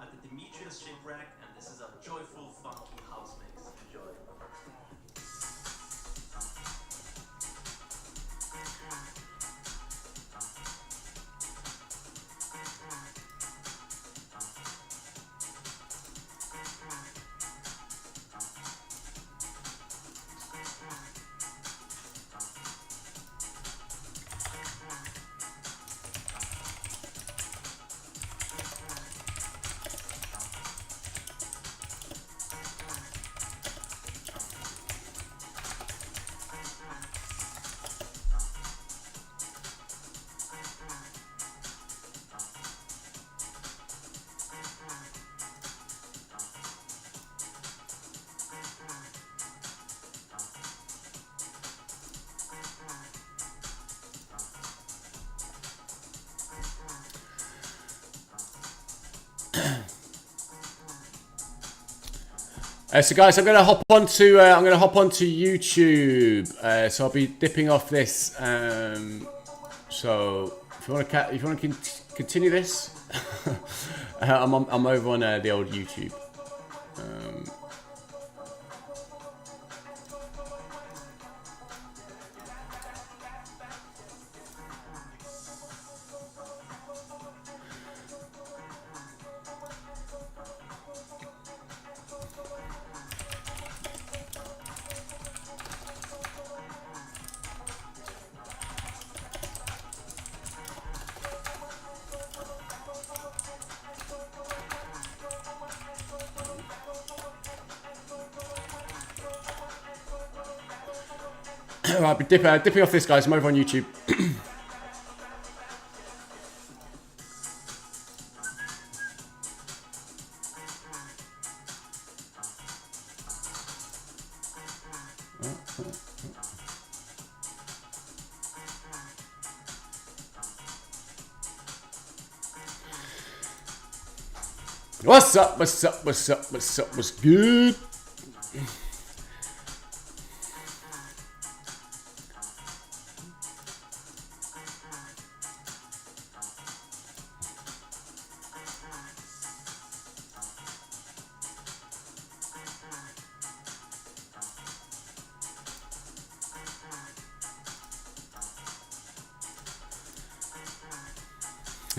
at the Demetrius Shipwreck, and this is a joyful, funky house mix. Enjoy. So guys, I'm gonna hop onto YouTube. So I'll be dipping off this. So if you want to continue this, I'm over on the old YouTube. I'll be dipping off this, guys. I'm over on YouTube. What's up? What's up? What's up? What's up? What's good?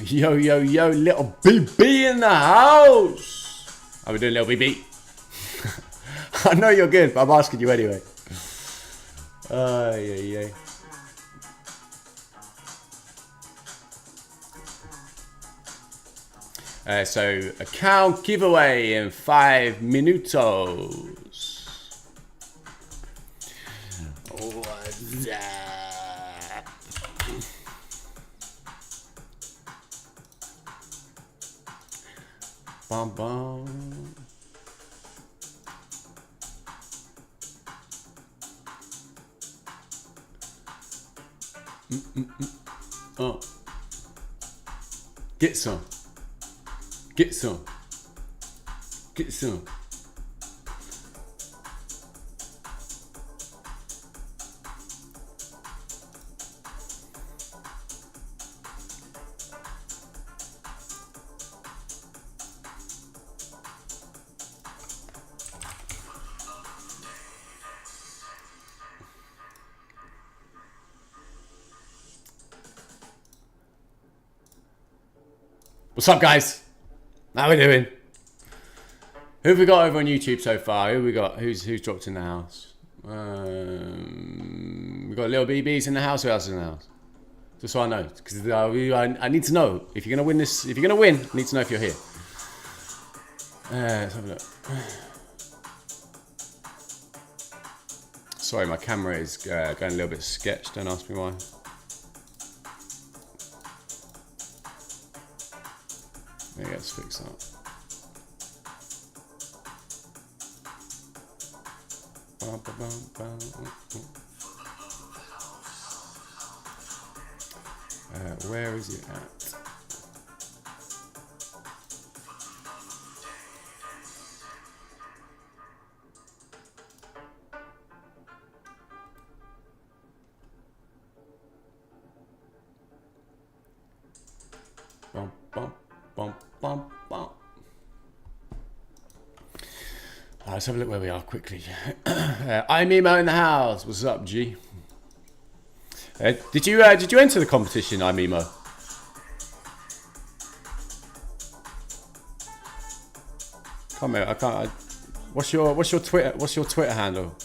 Yo, yo, yo, little BB in the house. How we doing, little BB? I know you're good, but I'm asking you anyway. Yeah. So, account giveaway in 5 minutos. What's that? Bum bum. Oh. Get some. Get some. Get some. What's up, guys? How we doing? Who have we got over on YouTube so far? Who have we got? Who's dropped in the house? We got little BBs in the house. Who else is in the house? Just so I know, because I need to know if you're gonna win this. If you're gonna win, I need to know if you're here. Let's have a look. Sorry, my camera is going a little bit sketched. Don't ask me why. Yeah, let's fix that. Where is it at? Bum, bum, bum, bum, bum. Let's have a look where we are quickly. I'm Emo in the house. What's up, G? Did you enter the competition, I'm Emo? Come here, I can't. What's your Twitter? What's your Twitter handle?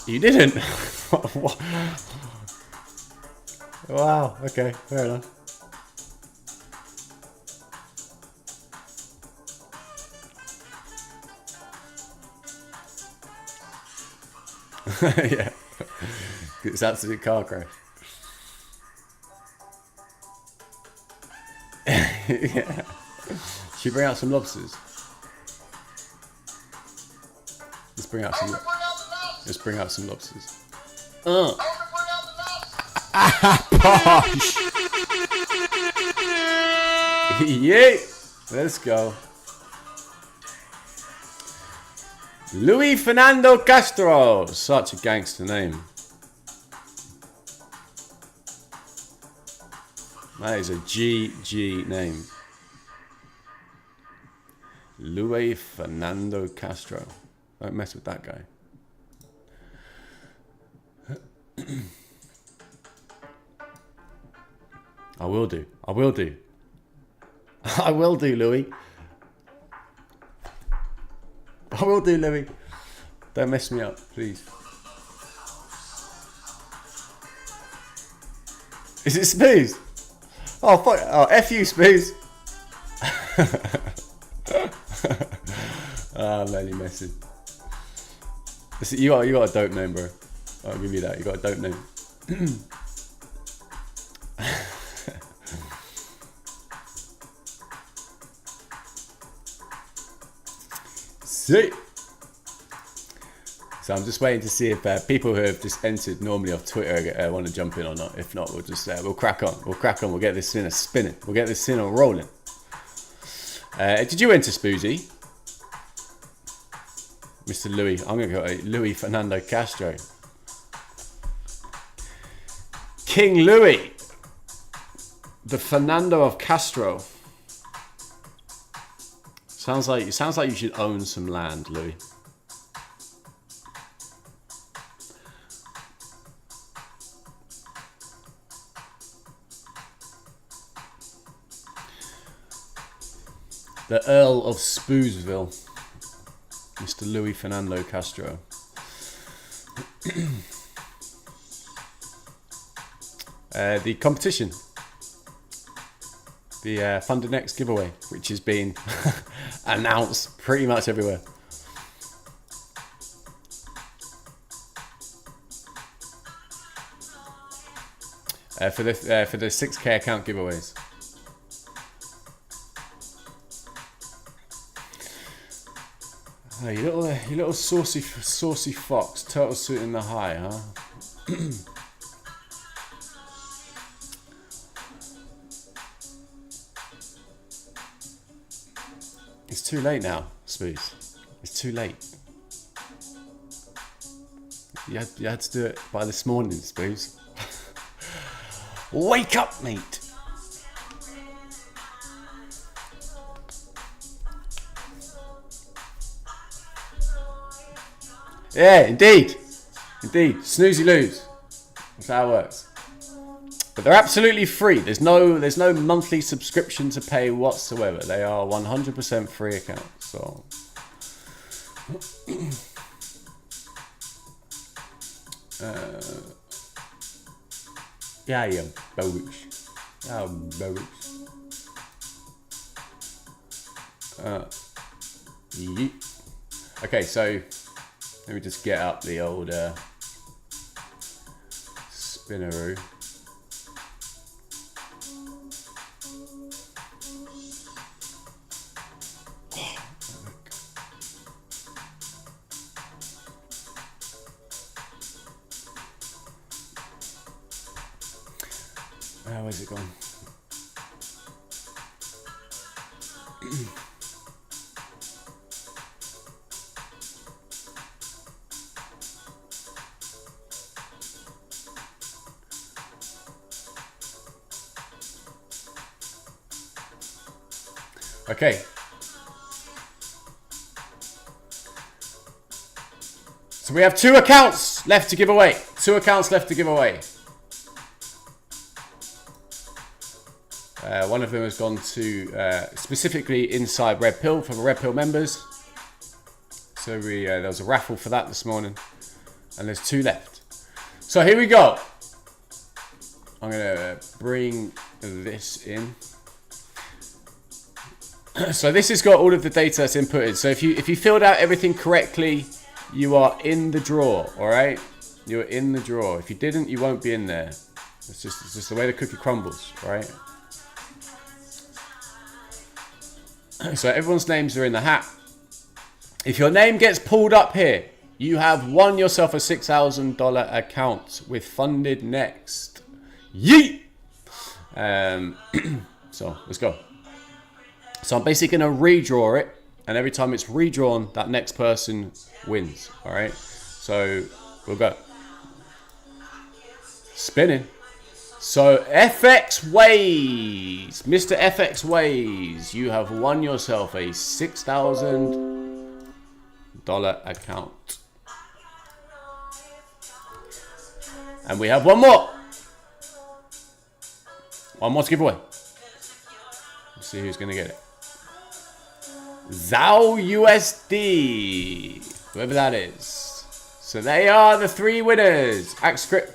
You didn't. Wow. Okay. Fair enough. Yeah. It's absolute car crash. Yeah. Should we bring out some lobsters? Let's bring out some lobsters. Posh. Yay! Let's go. Luis Fernando Castro. Such a gangster name. That is a GG name. Luis Fernando Castro. Don't mess with that guy. I will do. I will do. I will do, Louis. I will do, Louis. Don't mess me up, please. Is it Smooth? Oh, fuck. Oh, F you, Smooth. Ah, I'm only messing. Listen, you got a dope name, bro. I'll give you that. You got a dope name. See. So I'm just waiting to see if people who have just entered normally off Twitter want to jump in or not. If not, we'll just we'll crack on. We'll crack on. We'll get this sinner spinning. We'll get this sinner rolling. Did you enter, Spoozy? Mr. Louis. I'm going to go Louis Fernando Castro. King Louis. The Fernando of Castro. Sounds like you should own some land, Louis. The Earl of Spoosville, Mr. Louis Fernando Castro. The competition. The FundedNext giveaway, which has been announced pretty much everywhere. For the 6K account giveaways. Oh, you little saucy fox, turtle suit in the high, huh? It's too late now, Smooth. It's too late. You had to do it by this morning, Smooth. Wake up, mate. Yeah, indeed. Snoozy lose. That's how it works. But they're absolutely free. There's no monthly subscription to pay whatsoever. They are 100% free accounts. So yeah, booch. Oh, booch. Yeet. Okay, so let me just get up the old spinneroo. Where's it gone? Okay. So we have 2 accounts left to give away. 2 accounts left to give away. One of them has gone to specifically inside Red Pill for the Red Pill members. So there was a raffle for that this morning, and there's 2 left. So here we go. I'm gonna bring this in. So this has got all of the data that's inputted. So if you filled out everything correctly, you are in the draw. All right, you're in the draw. If you didn't, you won't be in there. It's just the way the cookie crumbles. All right. So everyone's names are in the hat. If your name gets pulled up here, you have won yourself a $6,000 account with FundedNext. Yeet! So let's go. So I'm basically going to redraw it, and every time it's redrawn, that next person wins. All right. So we'll go. Spinning. So FX Ways, Mr. FX Ways, you have won yourself a $6,000 account. And we have one more. One more to give away. Let's see who's going to get it. Zao USD, whoever that is. So they are the 3 winners. AxeScript,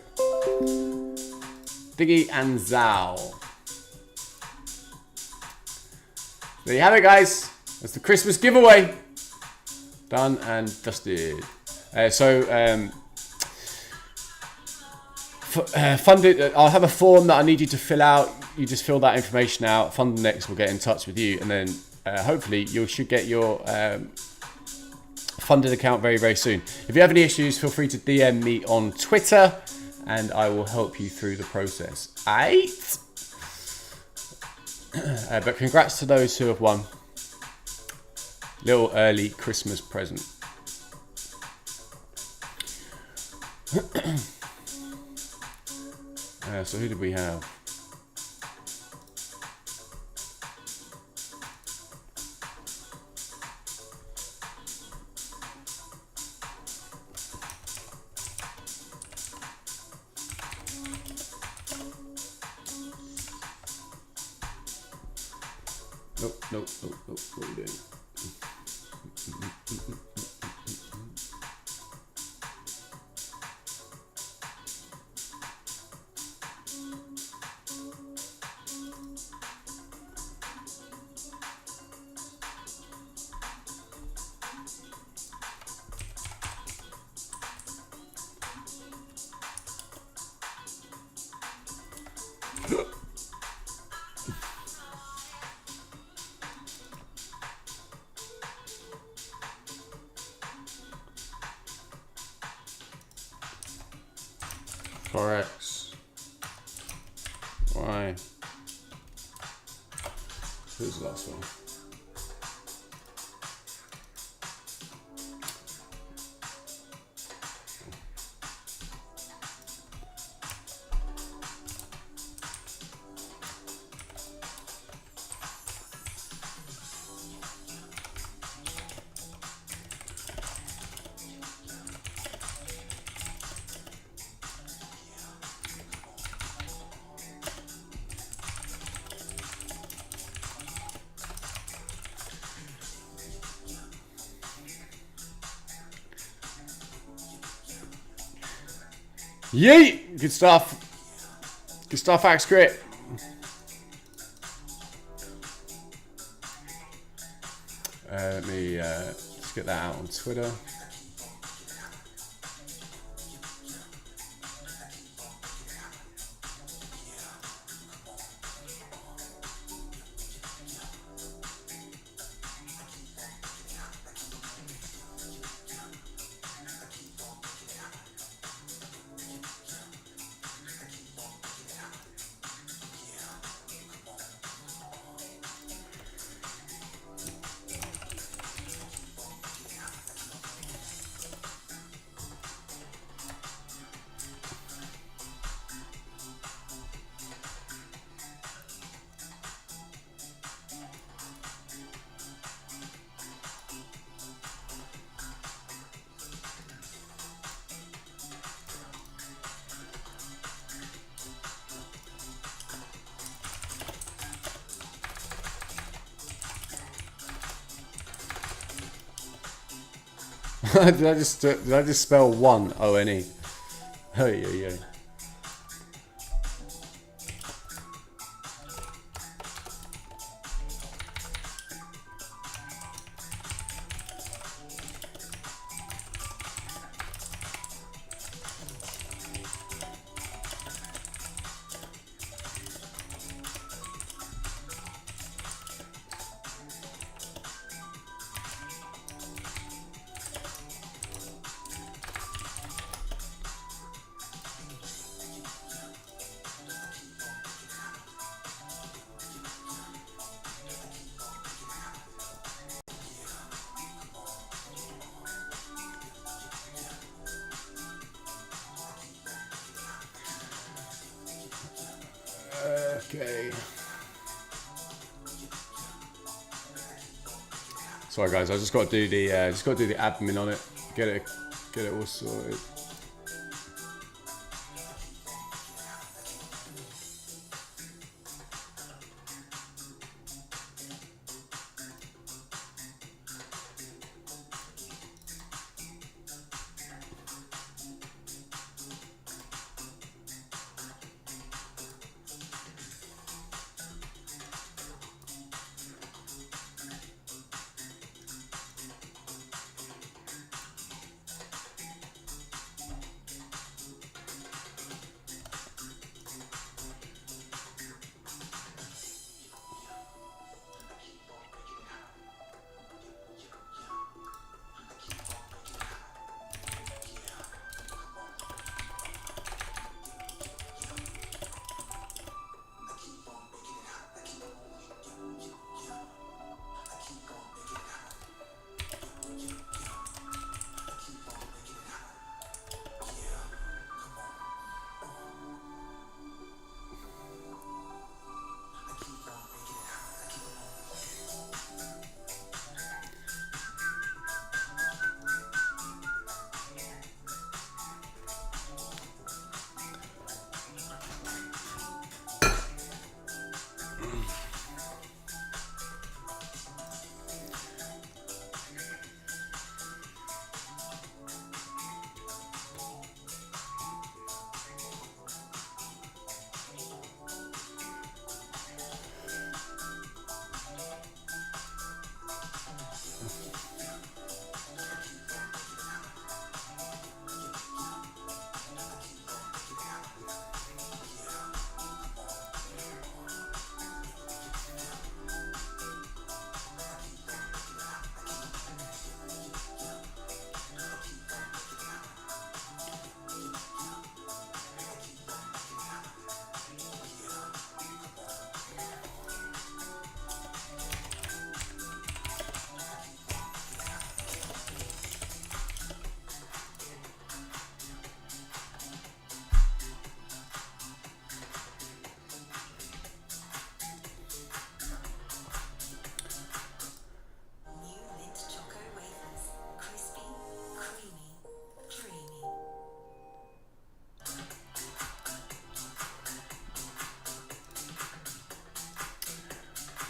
Diggy, and Zao. There you have it, guys. That's the Christmas giveaway. Done and dusted. Funded. I'll have a form that I need you to fill out. You just fill that information out. FundedNext will get in touch with you, and then hopefully you should get your funded account very, very soon. If you have any issues, feel free to DM me on Twitter, and I will help you through the process. Aight? But congrats to those who have won. Little early Christmas present. So who did we have? Nope. What are you doing? Forex. Why? Who's the last one? Yeet! Good stuff. Good stuff, AxeScript. Let me just get that out on Twitter. did I just spell one O-N-E? Oh yeah. Okay. Sorry guys, I just got to do the admin on it. Get it all sorted.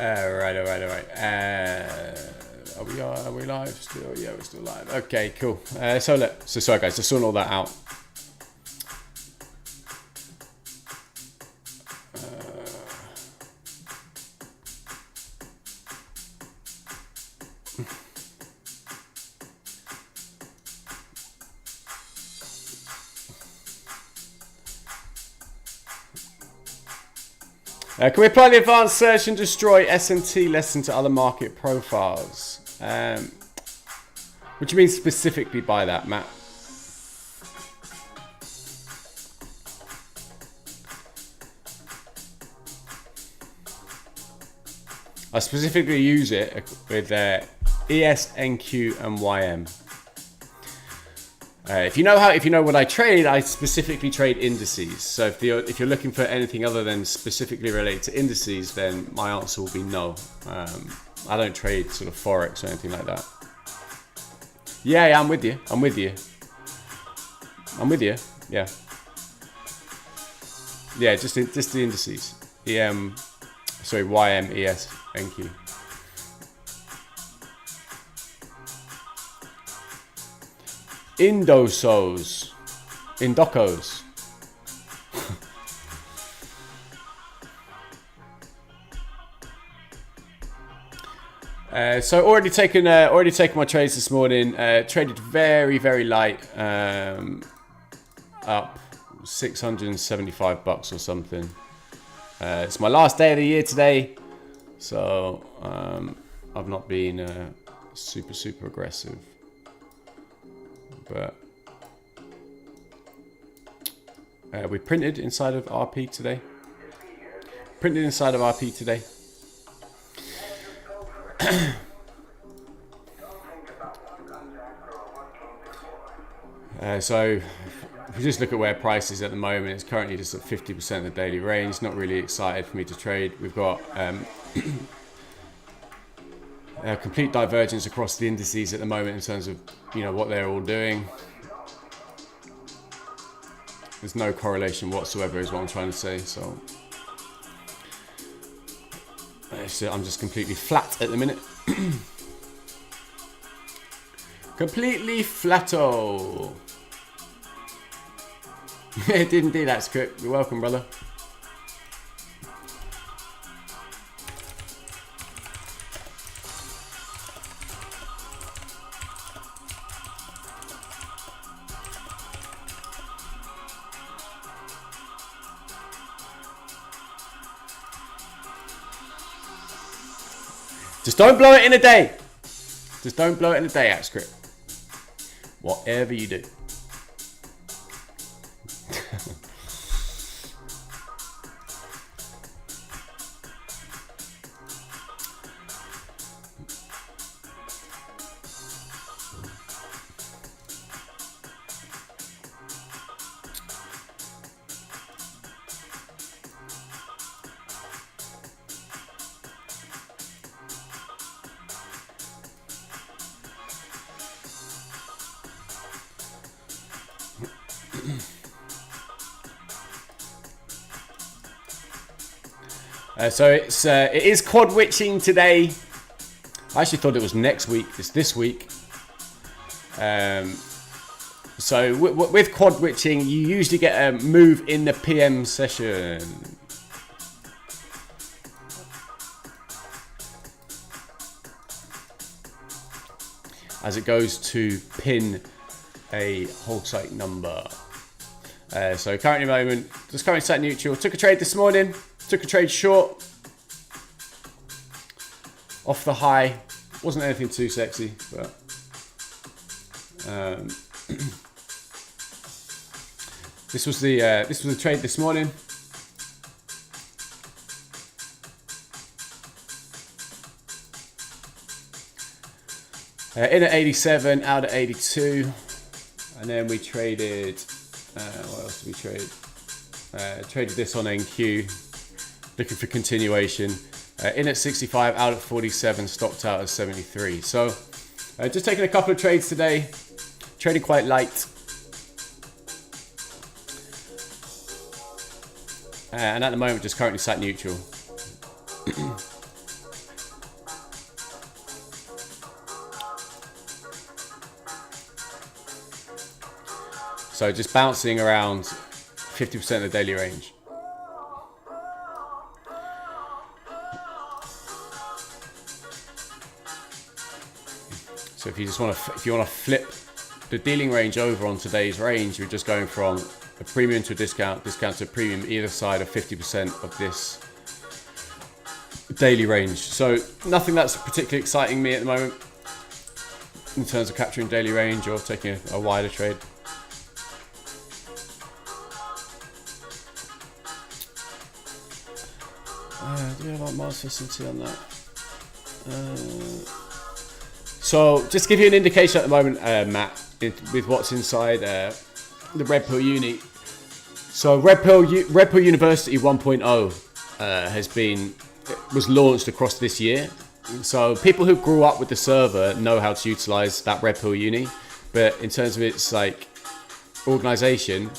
All right. Are we live still? Yeah, we're still live. Okay, cool. So sorry guys, just sorting all that out. Can we apply the advanced search and destroy S&T lesson to other market profiles? What do you mean specifically by that, Matt? I specifically use it with ES, NQ, and YM. If you know what I trade, I specifically trade indices. So if you're looking for anything other than specifically related to indices, then my answer will be no. I don't trade sort of forex or anything like that. Yeah, I'm with you. Yeah. Yeah, just the indices. YM, ES, NQ. Indocos. So already taken my trades this morning. Traded very, very light, up $675 or something. It's my last day of the year today, so I've not been super aggressive, but we printed inside of RP today. So if we just look at where price is at the moment, it's currently just at 50% of the daily range. Not really excited for me to trade. We've got a complete divergence across the indices at the moment in terms of, you know, what they're all doing. There's no correlation whatsoever is what I'm trying to say. So I'm just completely flat at the minute. Completely flatto. It didn't do that script. You're welcome, brother. Just don't blow it in a day. Just don't blow it in a day, at script. Whatever you do. So it is quad witching today. I actually thought it was next week. It's this week. So with quad witching, you usually get a move in the PM session. As it goes to pin a hold site number. So currently at the moment, just currently sat neutral. Took a trade this morning. Took a trade short. Off the high. Wasn't anything too sexy, but this was the trade this morning. In at 87, out at 82, and then we traded. What else did we trade? Traded this on NQ, looking for continuation. In at 65, out at 47, stopped out at 73. So just taking a couple of trades today, trading quite light. And at the moment, just currently sat neutral. So just bouncing around 50% of the daily range. So if you want to flip the dealing range over on today's range, we're just going from a premium to a discount to a premium, either side of 50% of this daily range. So nothing that's particularly exciting me at the moment in terms of capturing daily range or taking a wider trade. Do we have our master CT on that? So just to give you an indication at the moment, Matt, with what's inside the Red Pill Uni. So Red Pill University 1.0 was launched across this year. So people who grew up with the server know how to utilize that Red Pill Uni, but in terms of its like organization,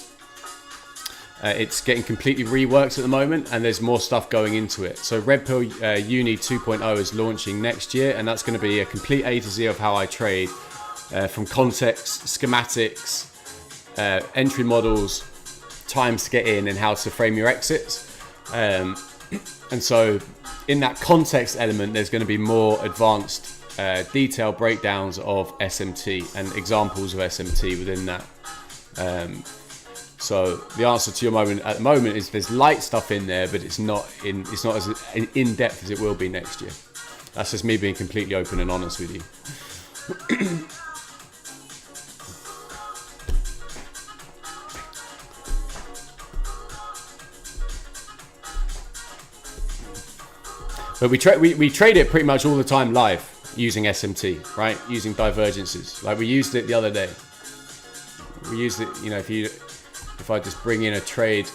it's getting completely reworked at the moment, and there's more stuff going into it. So Red Pill Uni 2.0 is launching next year, and that's going to be a complete A to Z of how I trade from context, schematics, entry models, times to get in, and how to frame your exits. And so in that context element, there's going to be more advanced detailed breakdowns of SMT and examples of SMT within that. So the answer to your moment at the moment is there's light stuff in there, but it's not as in depth as it will be next year. That's just me being completely open and honest with you. But we trade it pretty much all the time live using SMT, right? Using divergences. Like we used it the other day. We used it, you know, if I just bring in a trade,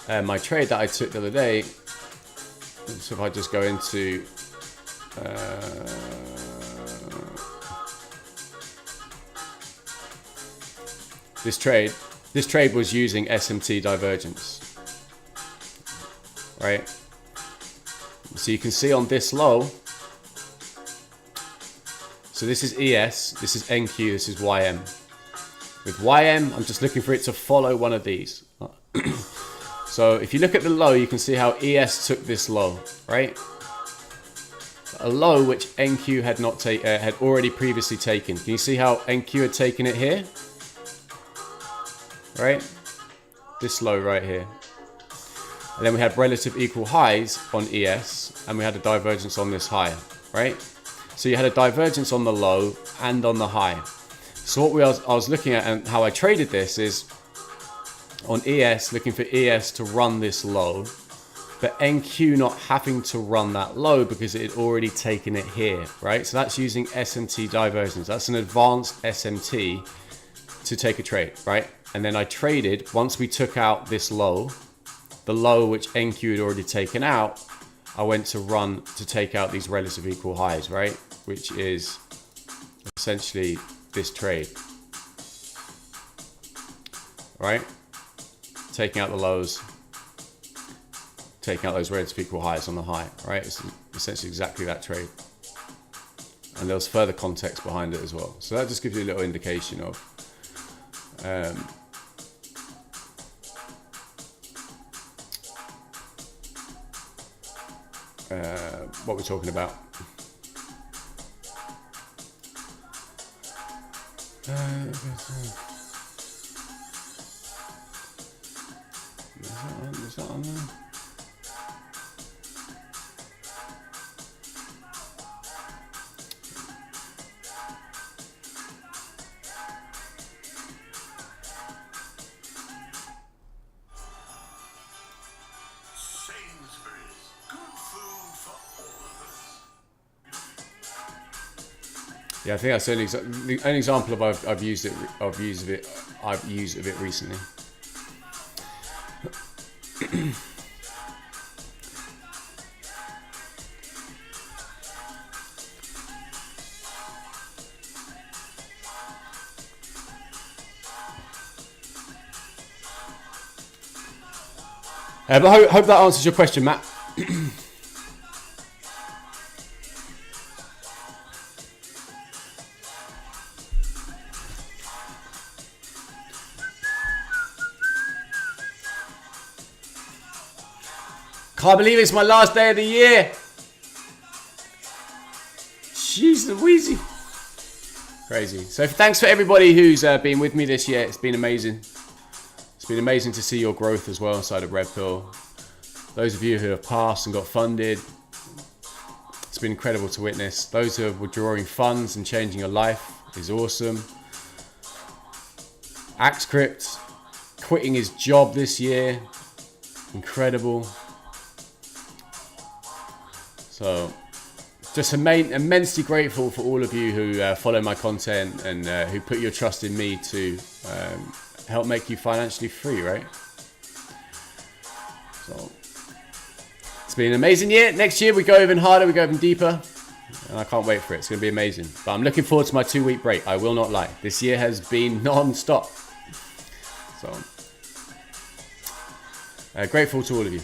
my trade that I took the other day. So if I just go into this trade was using SMT divergence, right? So you can see on this low, so this is ES, this is NQ, this is YM. With YM, I'm just looking for it to follow one of these. So if you look at the low, you can see how ES took this low, right? A low which NQ had not had already previously taken. Can you see how NQ had taken it here? Right? This low right here. And then we had relative equal highs on ES, and we had a divergence on this high, right? So you had a divergence on the low and on the high. So what I was looking at and how I traded this is on ES, looking for ES to run this low, but NQ not having to run that low because it had already taken it here, right? So that's using SMT divergence. That's an advanced SMT to take a trade, right? And then I traded, once we took out this low, the low which NQ had already taken out, I went to run to take out these relative equal highs, right? Which is essentially this trade, right? Taking out the lows, taking out those relative equal highs on the high, right? It's essentially exactly that trade. And there was further context behind it as well. So that just gives you a little indication of what we're talking about. Is that on there? Yeah, I think that's the only example of I've used of it recently. But I hope that answers your question, Matt. Can't believe it's my last day of the year. Jeez Louise. Crazy. So thanks for everybody who's been with me this year. It's been amazing. It's been amazing to see your growth as well inside of Red Pill. Those of you who have passed and got funded, it's been incredible to witness. Those who are withdrawing funds and changing your life is awesome. Axcrypt quitting his job this year, incredible. So just immensely grateful for all of you who follow my content and who put your trust in me to help make you financially free, right? So it's been an amazing year. Next year we go even harder, we go even deeper, and I can't wait for it. It's going to be amazing. But I'm looking forward to my 2-week break. I will not lie. This year has been non-stop. So grateful to all of you.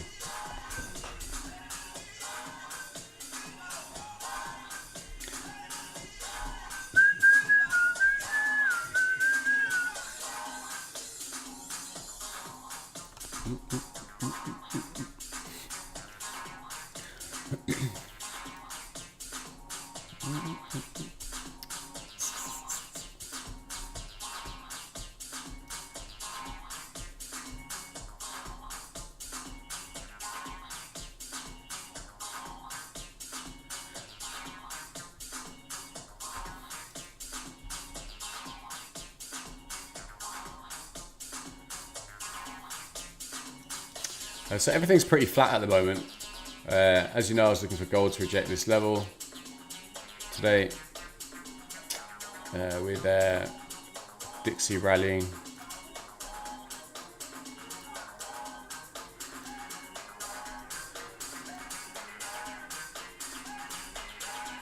So everything's pretty flat at the moment. As you know, I was looking for gold to reject this level today. With Dixie rallying.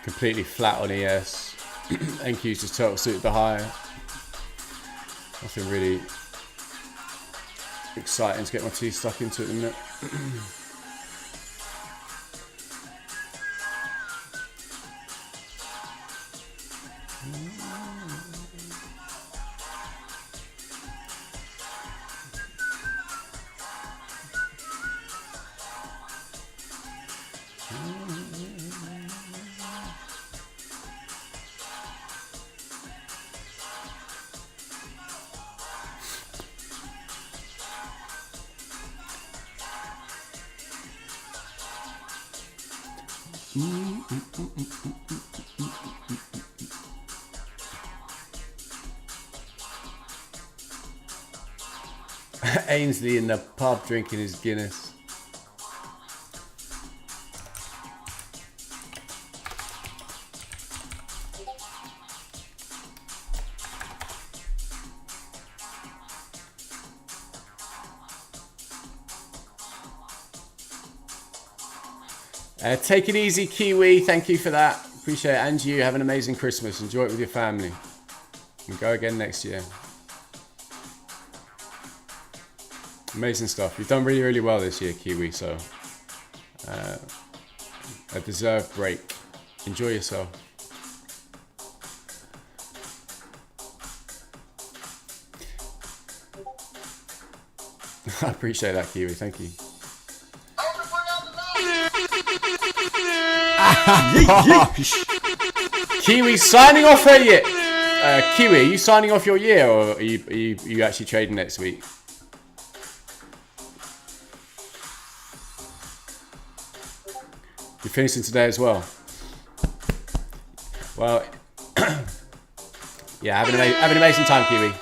Completely flat on ES. NQ's just total suited the high. Nothing really exciting to get my teeth stuck into at the minute. Ainsley in the pub drinking his Guinness. Take it easy, Kiwi. Thank you for that. Appreciate it. And you have an amazing Christmas. Enjoy it with your family. And go again next year. Amazing stuff. You've done really, really well this year, Kiwi. So, a deserved break. Enjoy yourself. I appreciate that, Kiwi. Thank you. Kiwi signing off her year. Kiwi, are you signing off your year, or are you actually trading next week? You're finishing today as well. Well, yeah, have an amazing time, Kiwi.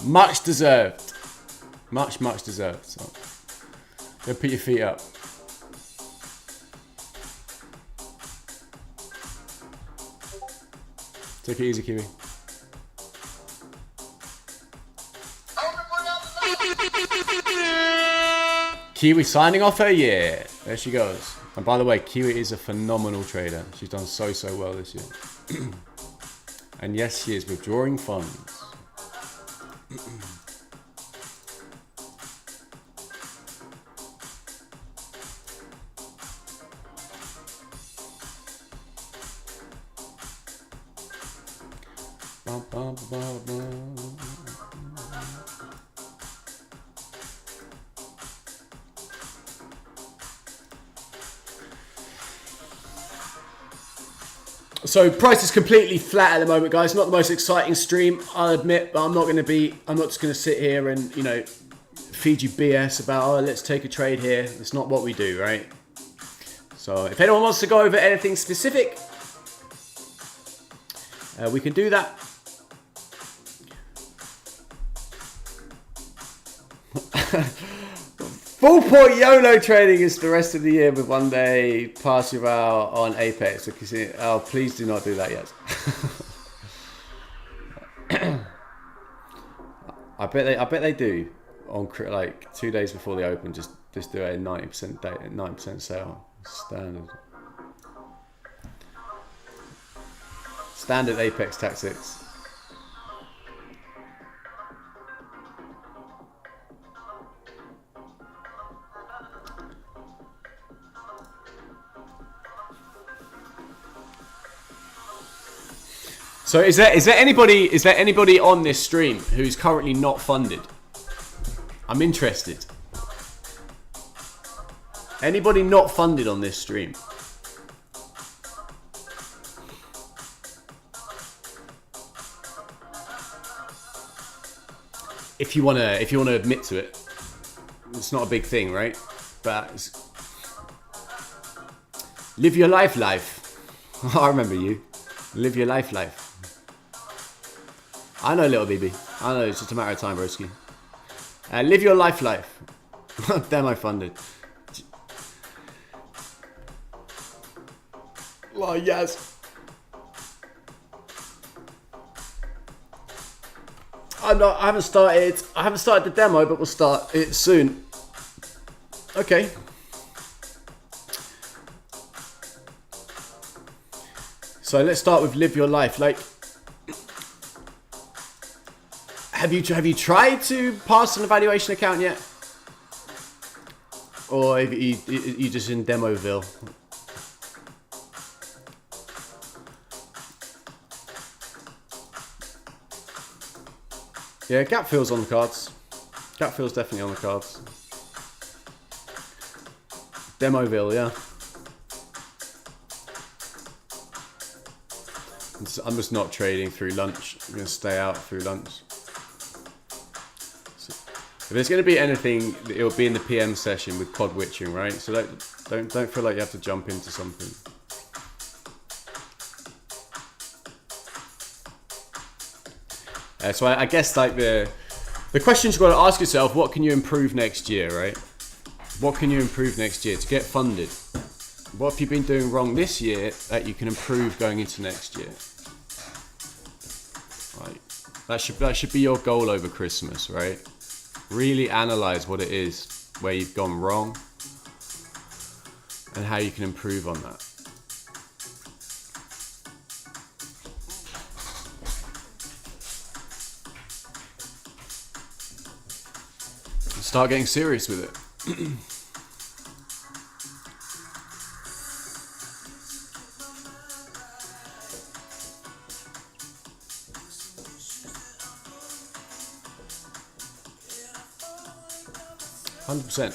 Much deserved. Much deserved. So, go put your feet up. Take it easy, Kiwi. Kiwi signing off her year. There she goes. And by the way, Kiwi is a phenomenal trader. She's done so well this year. And yes, she is withdrawing funds. So price is completely flat at the moment, guys. Not the most exciting stream, I'll admit, but I'm not just going to sit here and, you know, feed you BS about, oh, let's take a trade here. It's not what we do, right? So if anyone wants to go over anything specific, we can do that. Full port YOLO trading is the rest of the year with one day pass you out on Apex. Oh, please do not do that yet. I bet they do on like 2 days before they open. Just do a 90% sale. Standard Apex tactics. So is there anybody on this stream who's currently not funded? I'm interested. Anybody not funded on this stream? If you wanna admit to it, it's not a big thing, right? But live your life. I remember you. Live your life. I know, little BB. I know, it's just a matter of time, broski. Live your life. Demo funded. Oh, yes. I haven't started the demo, but we'll start it soon. Okay. So let's start with live your life. Like, have you tried to pass an evaluation account yet? Or are you just in Demoville? Yeah, gap fill's on the cards. Gap fill's definitely on the cards. Demoville, yeah. I'm just not trading through lunch. I'm going to stay out through lunch. So, if there's going to be anything, it'll be in the PM session with pod witching, right? So don't feel like you have to jump into something. So I guess like the questions you've got to ask yourself: what can you improve next year, right? What can you improve next year to get funded? What have you been doing wrong this year that you can improve going into next year? Right. That should be your goal over Christmas, right? Really analyze what it is, where you've gone wrong, and how you can improve on that. Start getting serious with it. 100%.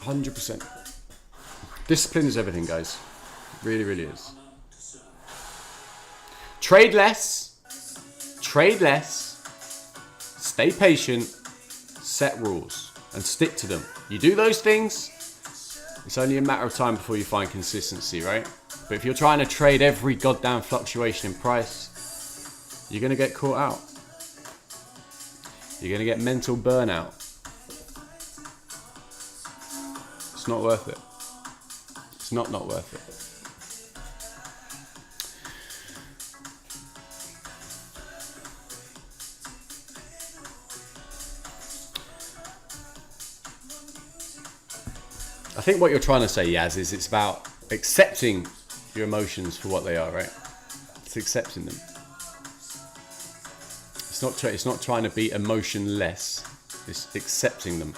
100%. Discipline is everything, guys. Really, really is. Trade less. Trade less. Stay patient. Set rules and stick to them. You do those things, it's only a matter of time before you find consistency, right? But if you're trying to trade every goddamn fluctuation in price, you're going to get caught out. You're going to get mental burnout. It's not worth it. It's not worth it. I think what you're trying to say, Yaz, is it's about accepting your emotions for what they are, right? It's accepting them. It's not trying to be emotionless. It's accepting them.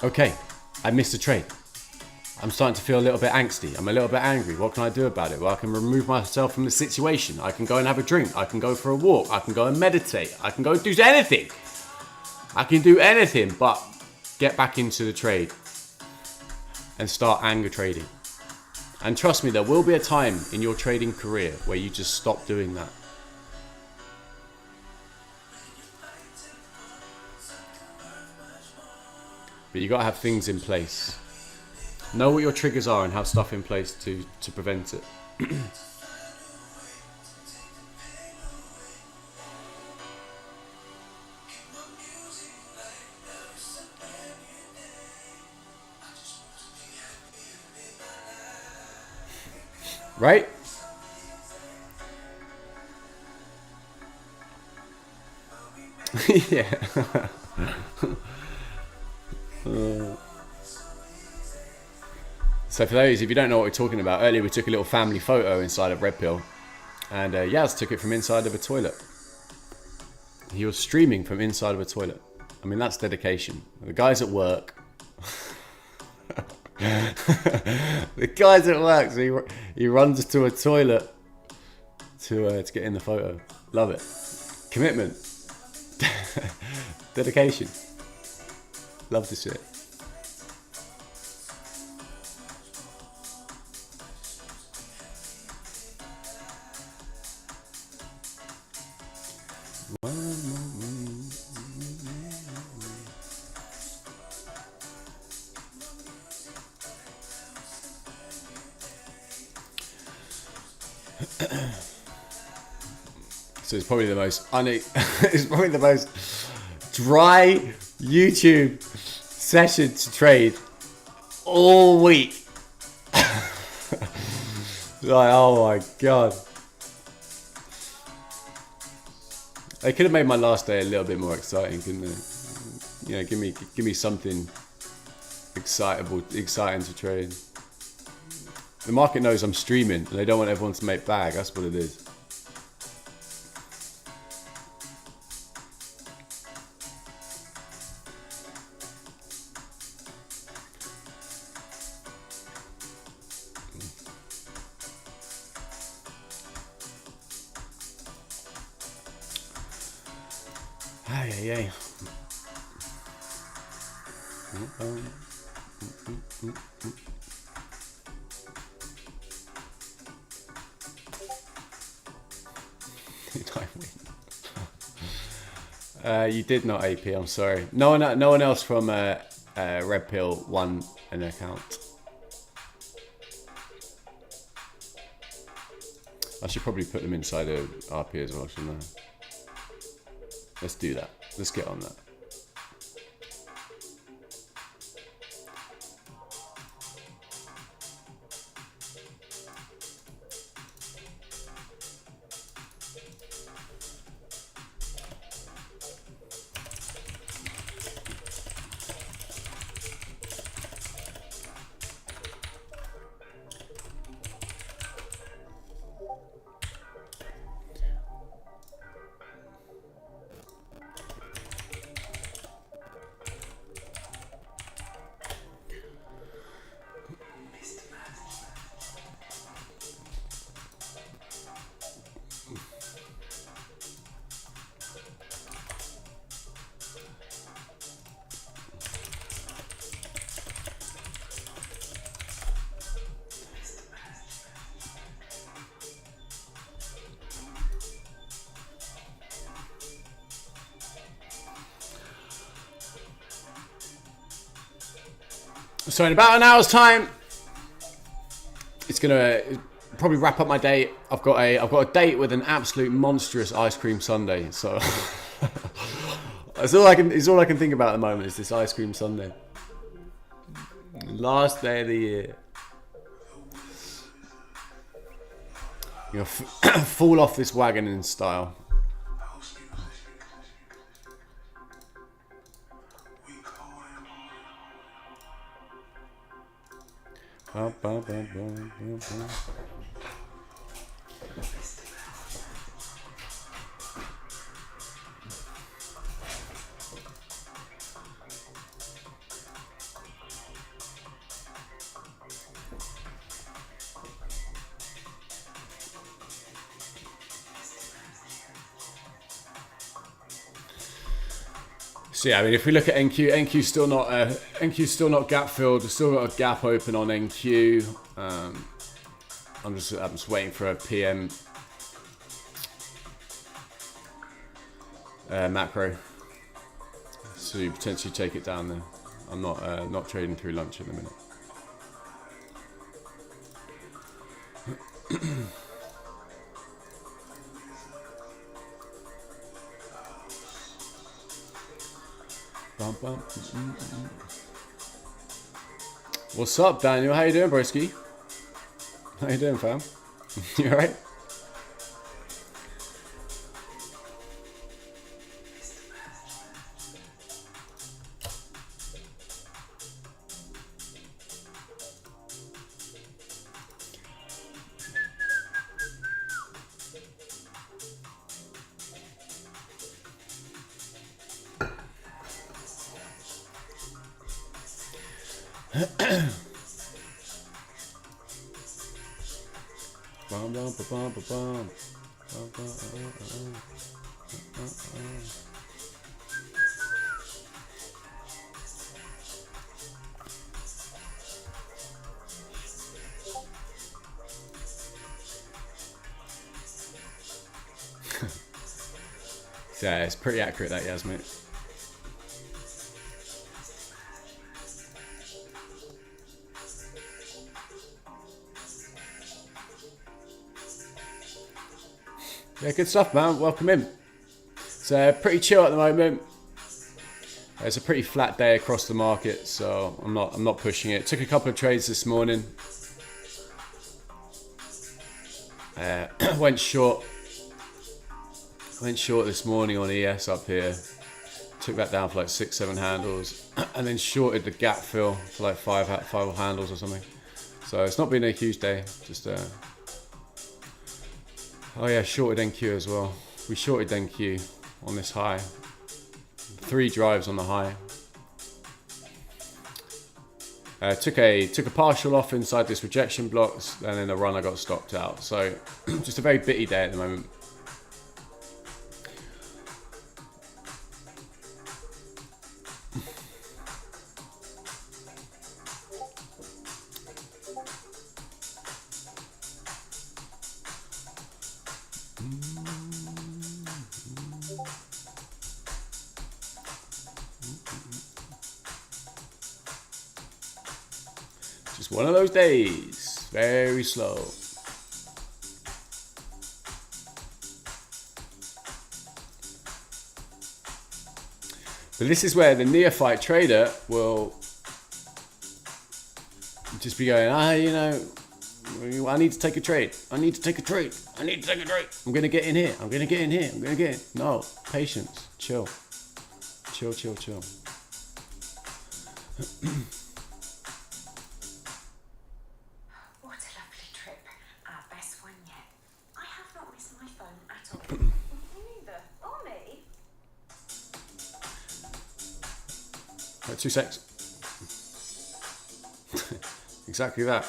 Okay, I missed a trade. I'm starting to feel a little bit angsty. I'm a little bit angry. What can I do about it? Well, I can remove myself from the situation. I can go and have a drink. I can go for a walk. I can go and meditate. I can go and do anything. I can do anything but get back into the trade and start anger trading. And trust me, there will be a time in your trading career where you just stop doing that. But you got to have things in place. Know what your triggers are and have stuff in place to prevent it. Right? Yeah. So for those, if you don't know what we're talking about, earlier we took a little family photo inside of Red Pill, and Yaz took it from inside of a toilet. He was streaming from inside of a toilet. I mean, that's dedication. The guys at work. The guys at work, so he runs to a toilet to get in the photo. Love it. Commitment. Dedication. Love to see it. So it's probably the most it's probably the most dry YouTube session to trade all week. Like, oh my god. They could have made my last day a little bit more exciting, couldn't they? You know, give me something exciting to trade. The market knows I'm streaming and they don't want everyone to make bag. That's what it is. Ay. Did I win? You did not AP. I'm sorry. No one else from Red Pill won an account. I should probably put them inside of RP as well, shouldn't I? Let's do that. Let's get on that. So in about an hour's time, it's gonna probably wrap up my day. I've got a date with an absolute monstrous ice cream sundae. So it's all I can think about at the moment is this ice cream sundae. Last day of the year. You know, fall off this wagon in style. So yeah, I mean, if we look at NQ's still not gap filled. We've still got a gap open on NQ. I'm just waiting for a PM macro to potentially take it down there. I'm not trading through lunch in a minute. What's up, Daniel? How you doing, broski? How you doing, fam? You alright? Yeah, it's pretty accurate that, Yas, mate. Yeah, good stuff, man. Welcome in. It's pretty chill at the moment. It's a pretty flat day across the market, so I'm not pushing it. Took a couple of trades this morning. Went short this morning on ES up here. Took that down for like 6-7 handles, and then shorted the gap fill for like five handles or something. So it's not been a huge day. Just oh yeah, shorted NQ as well. We shorted NQ on this high. 3 drives on the high. Took a partial off inside this rejection blocks, and then the runner got stopped out. So just a very bitty day at the moment. Just one of those days, very slow. But this is where the neophyte trader will just be going, you know, I need to take a trade. I need to take a trade. I need to take a trade. I'm going to get in here. I'm going to get in here. I'm going to get in. No, patience. Chill. Chill, chill, chill. What a lovely trip. Our best one yet. I have not missed my phone at all. You neither. Or me. 2 secs. Exactly that.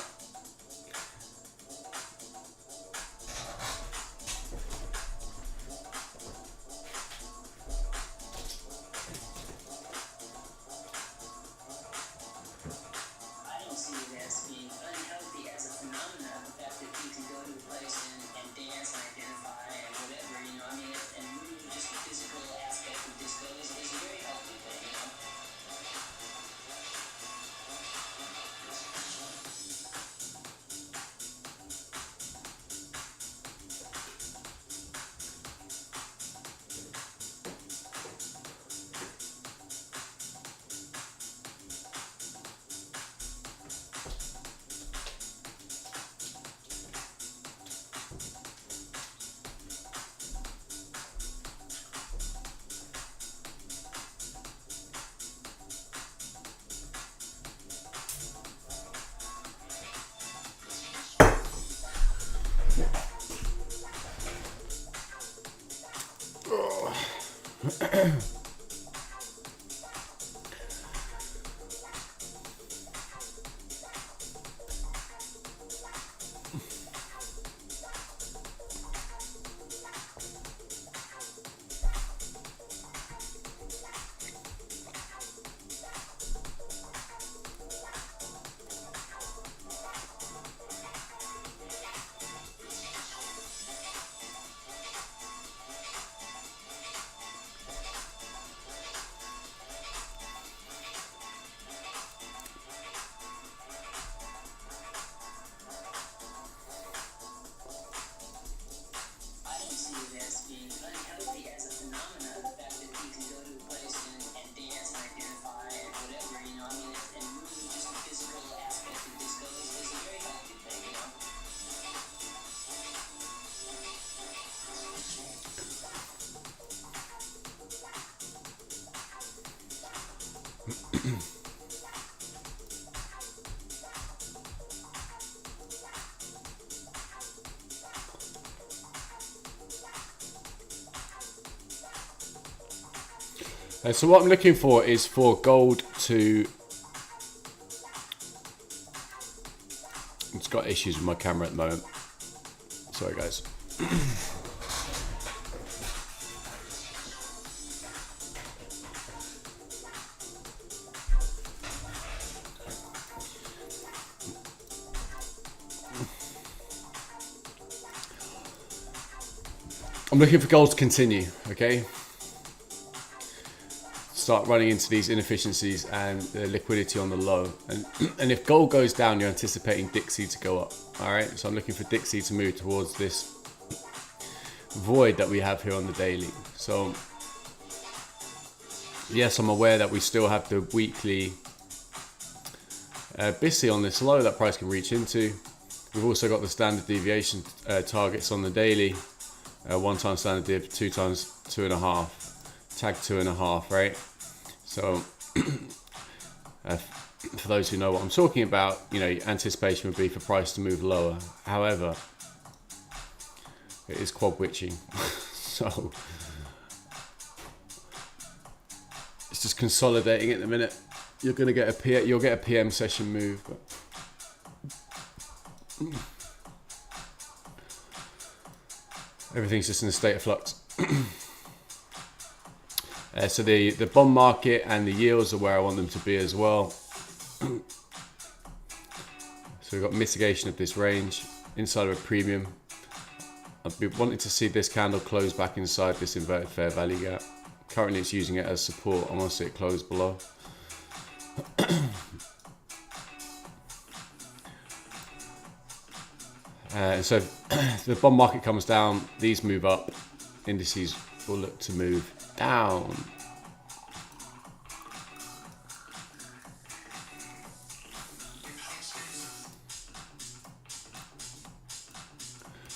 So what I'm looking for is for gold to... It's got issues with my camera at the moment. Sorry guys. I'm looking for gold to continue, okay? Start running into these inefficiencies and the liquidity on the low, and if gold goes down, you're anticipating Dixie to go up. All right, so I'm looking for Dixie to move towards this void that we have here on the daily. So yes, I'm aware that we still have the weekly BISI on this low that price can reach into. We've also got the standard deviation targets on the daily. 1 time standard div, 2 times 2.5, tag 2.5, right? So for those who know what I'm talking about, you know, anticipation would be for price to move lower. However, it is quad witching, so it's just consolidating at the minute. You're gonna get you'll get a PM session move, but everything's just in a state of flux. So the bond market and the yields are where I want them to be as well. So we've got mitigation of this range inside of a premium. I'd be wanting to see this candle close back inside this inverted fair value gap. Currently it's using it as support. I want to see it close below. So if the bond market comes down, these move up, indices will look to move down.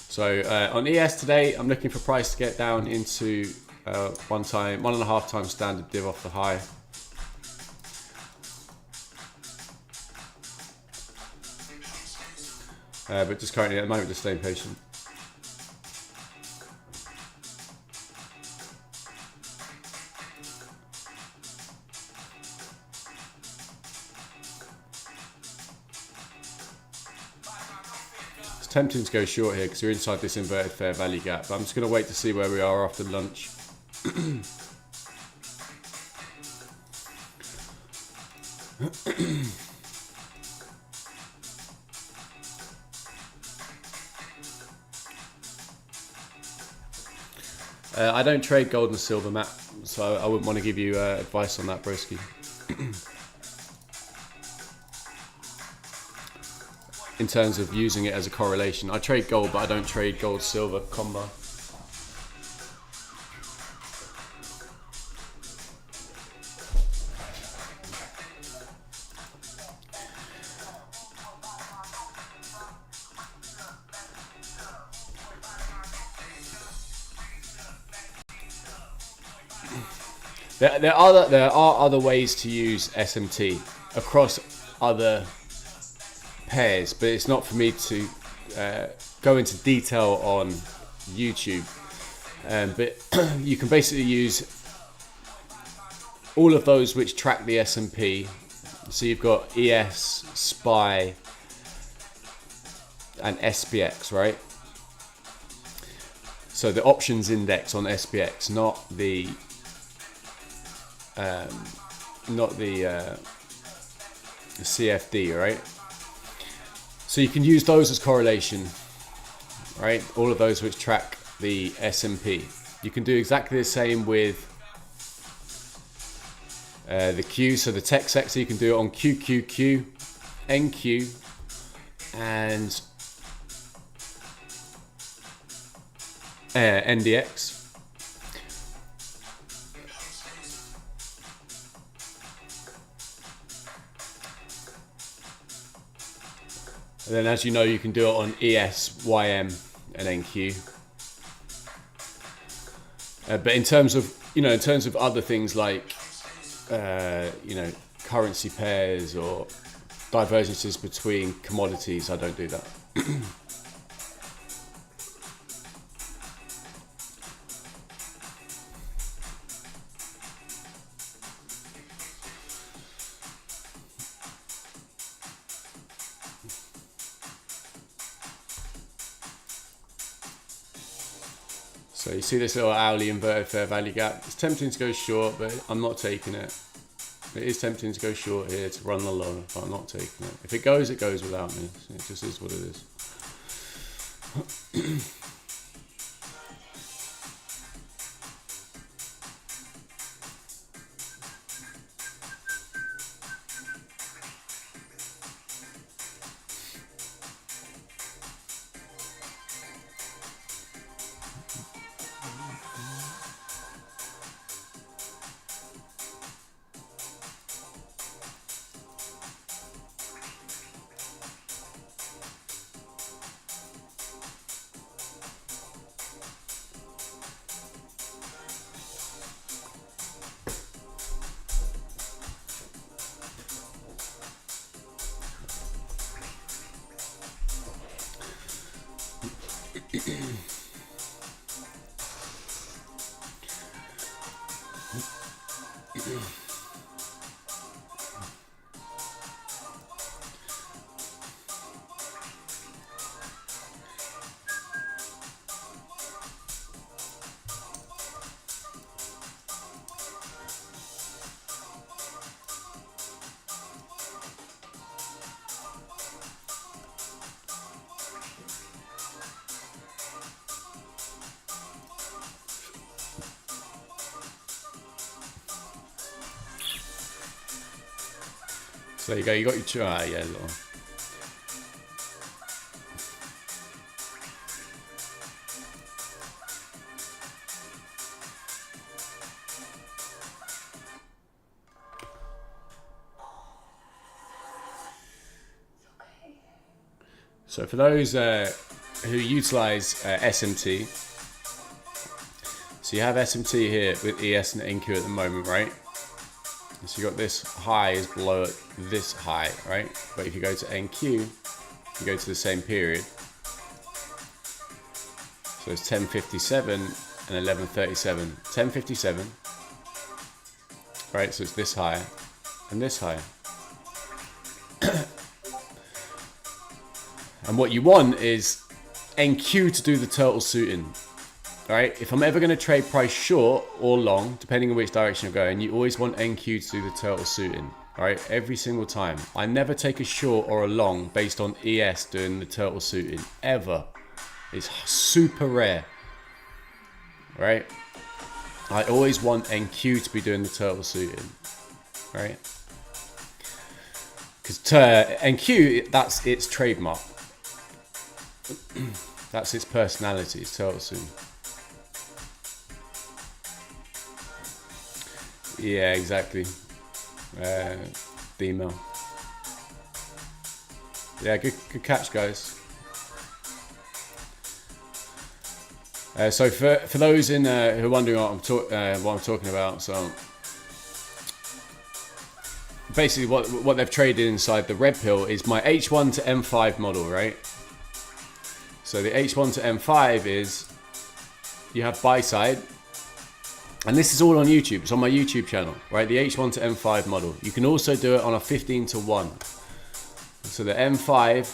So on ES today, I'm looking for price to get down into 1.5 times standard div off the high. But just currently at the moment, just staying patient. It's tempting to go short here because you're inside this inverted fair value gap, but I'm just going to wait to see where we are after lunch. I don't trade gold and silver, Matt, so I wouldn't want to give you advice on that, broski. In terms of using it as a correlation, I trade gold, but I don't trade gold-silver combo. There are other ways to use SMT across other pairs, but it's not for me to go into detail on YouTube. But you can basically use all of those which track the S&P. So you've got ES, SPY, and SPX, right? So the options index on SPX, not the CFD, right? So you can use those as correlation, right? All of those which track the S&P. You can do exactly the same with the Q. So the tech sector, you can do it on QQQ, NQ, and NDX. And then, as you know, you can do it on ES, YM, and NQ. But in terms of, other things like, currency pairs or divergences between commodities, I don't do that. So you see this little hourly inverted fair value gap. It's tempting to go short, but I'm not taking it. It is tempting to go short here to run the low, but I'm not taking it. If it goes without me. It just is what it is. So there you go, you got your yeah, little. So for those who utilize SMT, so you have SMT here with ES and NQ at the moment, right? So you got this high is below this high, right? But if you go to NQ, you go to the same period. So it's 1057 and 1137. 1057, right? So it's this high and this high. And what you want is NQ to do the turtle suiting. Right, if I'm ever going to trade price short or long, depending on which direction you're going, you always want NQ to do the turtle suiting. Right, every single time. I never take a short or a long based on ES doing the turtle suiting, ever. It's super rare. Right, I always want NQ to be doing the turtle suiting. Right, because NQ, that's its trademark. That's its personality, it's turtle suiting. Yeah, exactly. Email. Yeah, good catch, guys. So for those in who are wondering what I'm talking about, so basically what they've traded inside the red pill is my H1 to M5 model, right? So the H1 to M5 is you have buy side. And this is all on YouTube. It's on my YouTube channel, right? The H1 to M5 model. You can also do it on a 15 to 1. So the M5,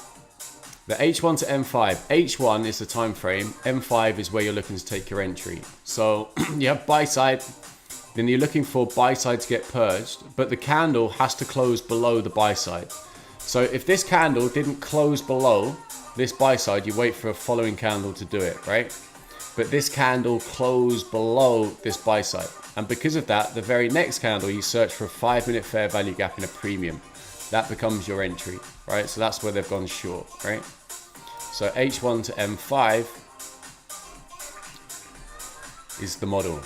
the H1 to M5. H1 is the time frame. M5 is where you're looking to take your entry. So you have buy side, then you're looking for buy side to get purged, but the candle has to close below the buy side. So if this candle didn't close below this buy side, you wait for a following candle to do it, right? But this candle closed below this buy side. And because of that, the very next candle, you search for a 5-minute fair value gap in a premium. That becomes your entry, right? So that's where they've gone short, right? So H1 to M5 is the model.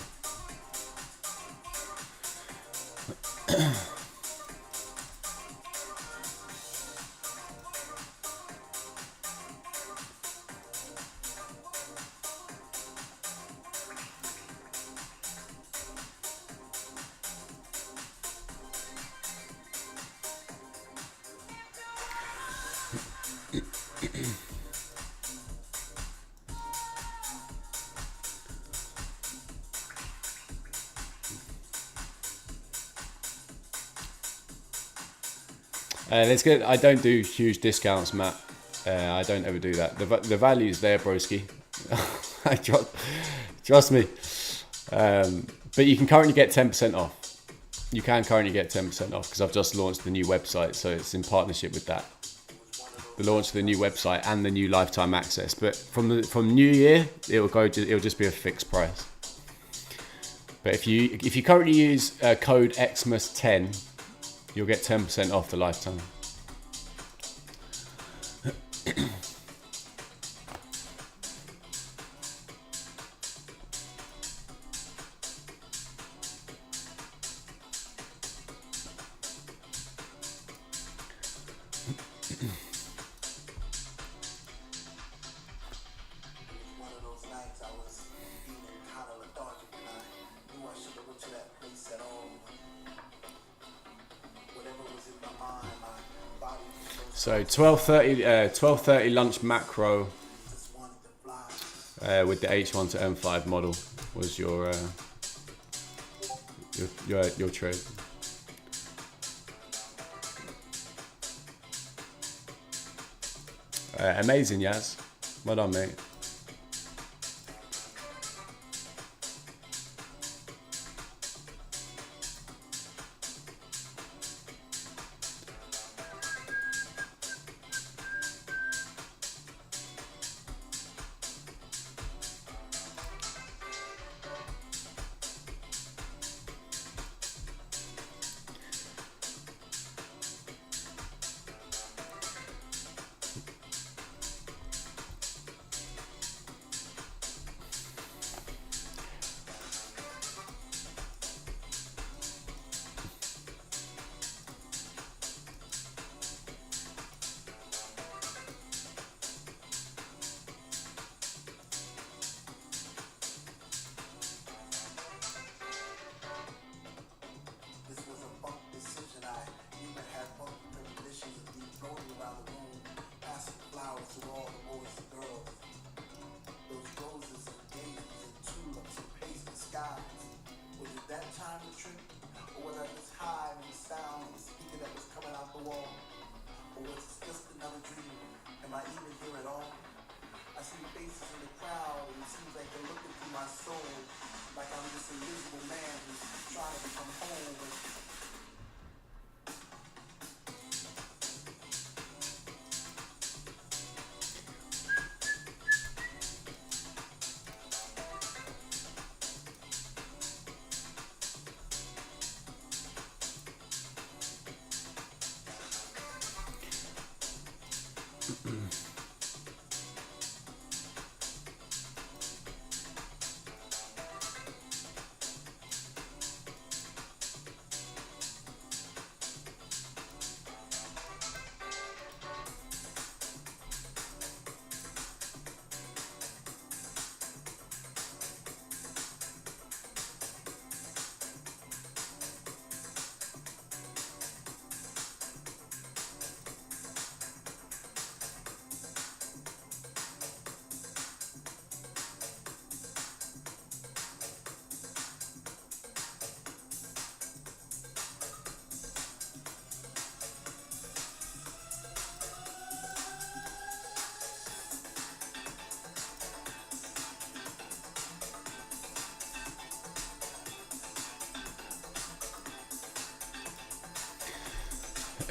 Let's get. I don't do huge discounts, Matt. I don't ever do that. The value's there, broski. I trust me. But you can currently get 10% off. You can currently get 10% off because I've just launched the new website, so it's in partnership with that. The launch of the new website and the new lifetime access. But from New Year, it'll just be a fixed price. But if you currently use code XMAS10, you'll get 10% off the lifetime. So 12:30 lunch macro. with the H1 to M5 model was your trade. Amazing, Yaz. Well done, mate.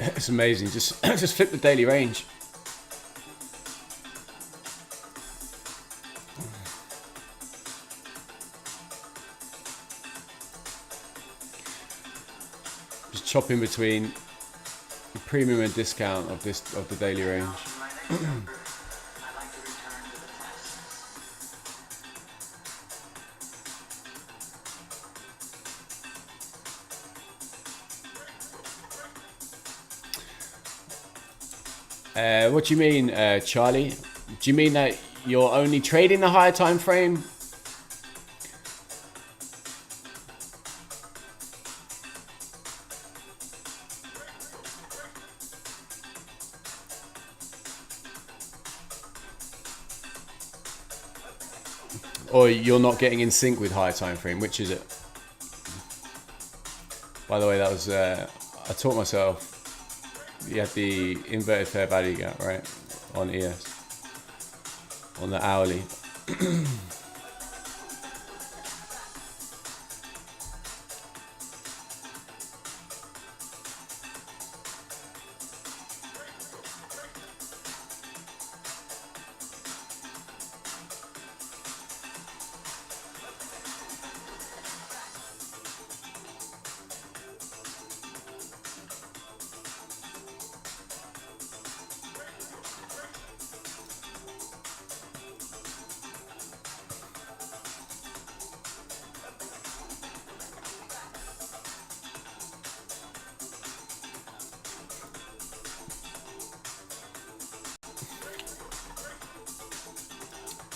It's amazing. Just just flip the daily range. Just chop in between the premium and discount of the daily range. What do you mean, Charlie? Do you mean that you're only trading the higher time frame? Or you're not getting in sync with higher time frame? Which is it? By the way, that was I taught myself. You have the inverted fair value gap, right, on ES, on the hourly.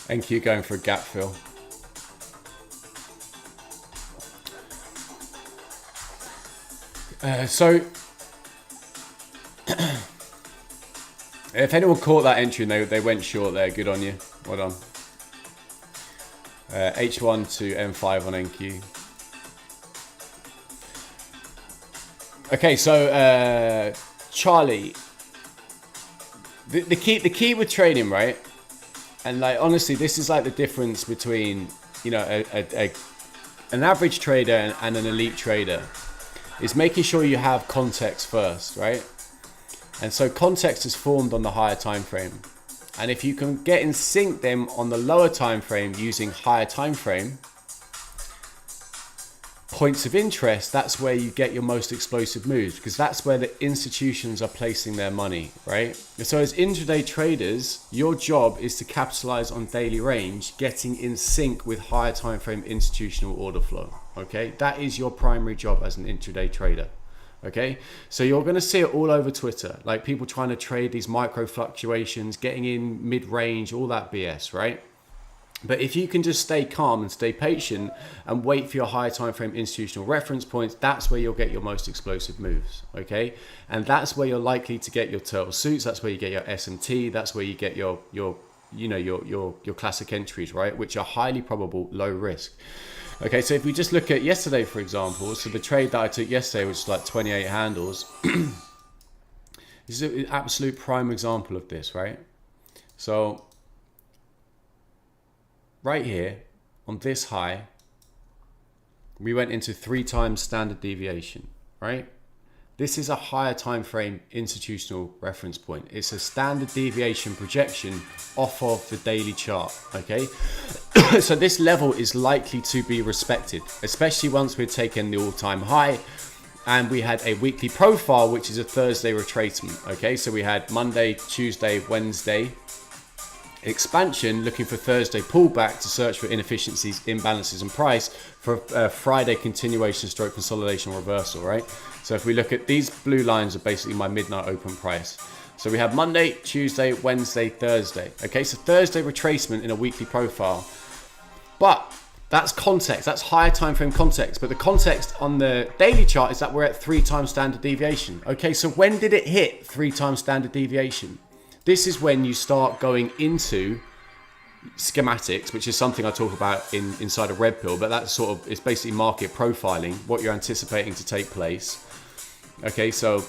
NQ going for a gap fill. So if anyone caught that entry and they went short there, good on you. Well done. H1 to M5 on NQ. Okay, so Charlie, the key with trading, right? And like honestly, this is like the difference between, you know, an average trader and an elite trader, is making sure you have context first, right? And so context is formed on the higher time frame, and if you can get in sync them on the lower time frame using higher time frame points of interest, that's where you get your most explosive moves, because that's where the institutions are placing their money, right? So as intraday traders, your job is to capitalize on daily range, getting in sync with higher time frame institutional order flow. Okay, that is your primary job as an intraday trader. Okay, so you're going to see it all over Twitter, like people trying to trade these micro fluctuations, getting in mid-range, all that BS, right? But if you can just stay calm and stay patient and wait for your higher time frame institutional reference points, that's where you'll get your most explosive moves. Okay, and that's where you're likely to get your turtle suits. That's where you get your SMT. That's where you get your classic entries, right? Which are highly probable, low risk. Okay, so if we just look at yesterday, for example, so the trade that I took yesterday, which is like 28 handles, this is an absolute prime example of this, right? So right here on this high, we went into 3 times standard deviation, right? This is a higher time frame institutional reference point. It's a standard deviation projection off of the daily chart, okay? So this level is likely to be respected, especially once we've taken the all-time high and we had a weekly profile, which is a Thursday retracement, okay? So we had Monday, Tuesday, Wednesday expansion, looking for Thursday pullback to search for inefficiencies, imbalances and price for Friday continuation stroke consolidation reversal, right? So if we look at these blue lines are basically my midnight open price. So we have Monday, Tuesday, Wednesday, Thursday. Okay, so Thursday retracement in a weekly profile. But that's context, that's higher time frame context. But the context on the daily chart is that we're at 3 times standard deviation. Okay, so when did it hit 3 times standard deviation? This is when you start going into schematics, which is something I talk about inside of Red Pill, but that's sort of, it's basically market profiling, what you're anticipating to take place. Okay, so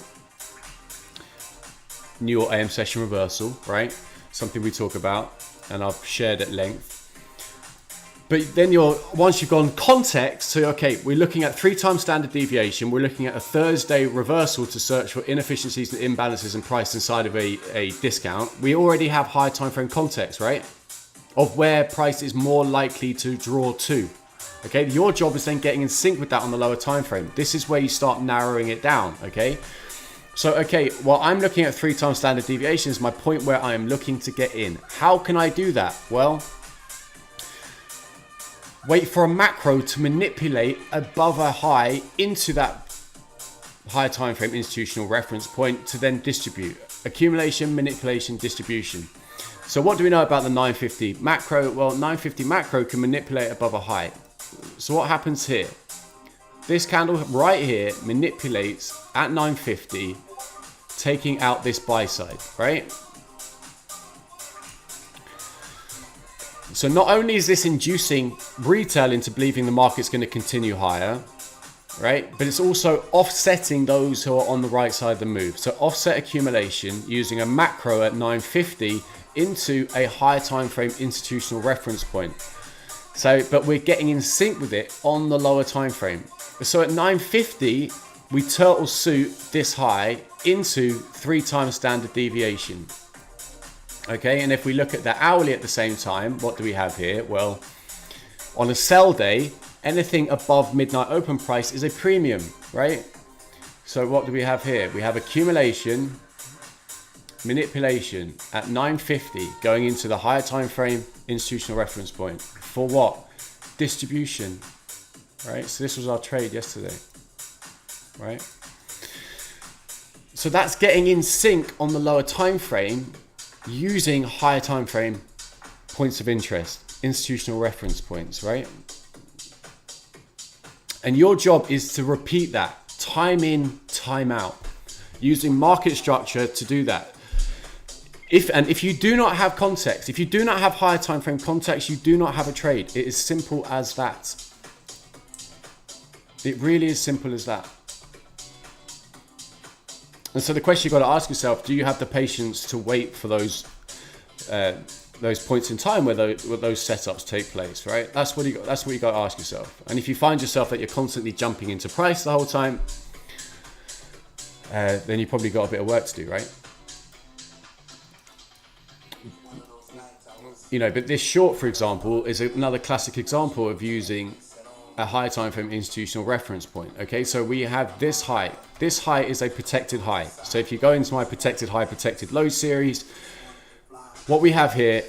New York AM session reversal, right? Something we talk about and I've shared at length. But then once you've gone context, so okay, we're looking at 3 times standard deviation, we're looking at a Thursday reversal to search for inefficiencies and imbalances in price inside of a discount. We already have high time frame context, right? Of where price is more likely to draw to. Okay, your job is then getting in sync with that on the lower time frame. This is where you start narrowing it down, okay? So, okay, well, I'm looking at 3 times standard deviation is my point where I am looking to get in. How can I do that? Well, wait for a macro to manipulate above a high into that higher time frame institutional reference point to then distribute. Accumulation, manipulation, distribution. So what do we know about the 950 macro? Well, 950 macro can manipulate above a high. So what happens here? This candle right here manipulates at 950, taking out this buy side, right? So not only is this inducing retail into believing the market's going to continue higher, right? But it's also offsetting those who are on the right side of the move. So offset accumulation using a macro at 950 into a higher time frame institutional reference point. So, but we're getting in sync with it on the lower time frame. So at 950, we turtle suit this high into 3 times standard deviation. Okay, and if we look at the hourly at the same time, what do we have here? Well, on a sell day, anything above midnight open price is a premium, right? So what do we have here? We have accumulation, manipulation at 950 going into the higher time frame institutional reference point. For what? Distribution, right? So this was our trade yesterday, right? So that's getting in sync on the lower time frame using higher time frame points of interest, institutional reference points, right? And your job is to repeat that time in, time out, using market structure to do that. If you do not have context, if you do not have higher time frame context, you do not have a trade. It is simple as that. It really is simple as that. And so the question you've got to ask yourself, do you have the patience to wait for those points in time where those setups take place, right? That's what you got to ask yourself. And if you find yourself that you're constantly jumping into price the whole time, then you probably got a bit of work to do, right? You know, but this short, for example, is another classic example of using a high time frame institutional reference point. Okay, so we have this high. This high is a protected high. So if you go into my protected high, protected low series, what we have here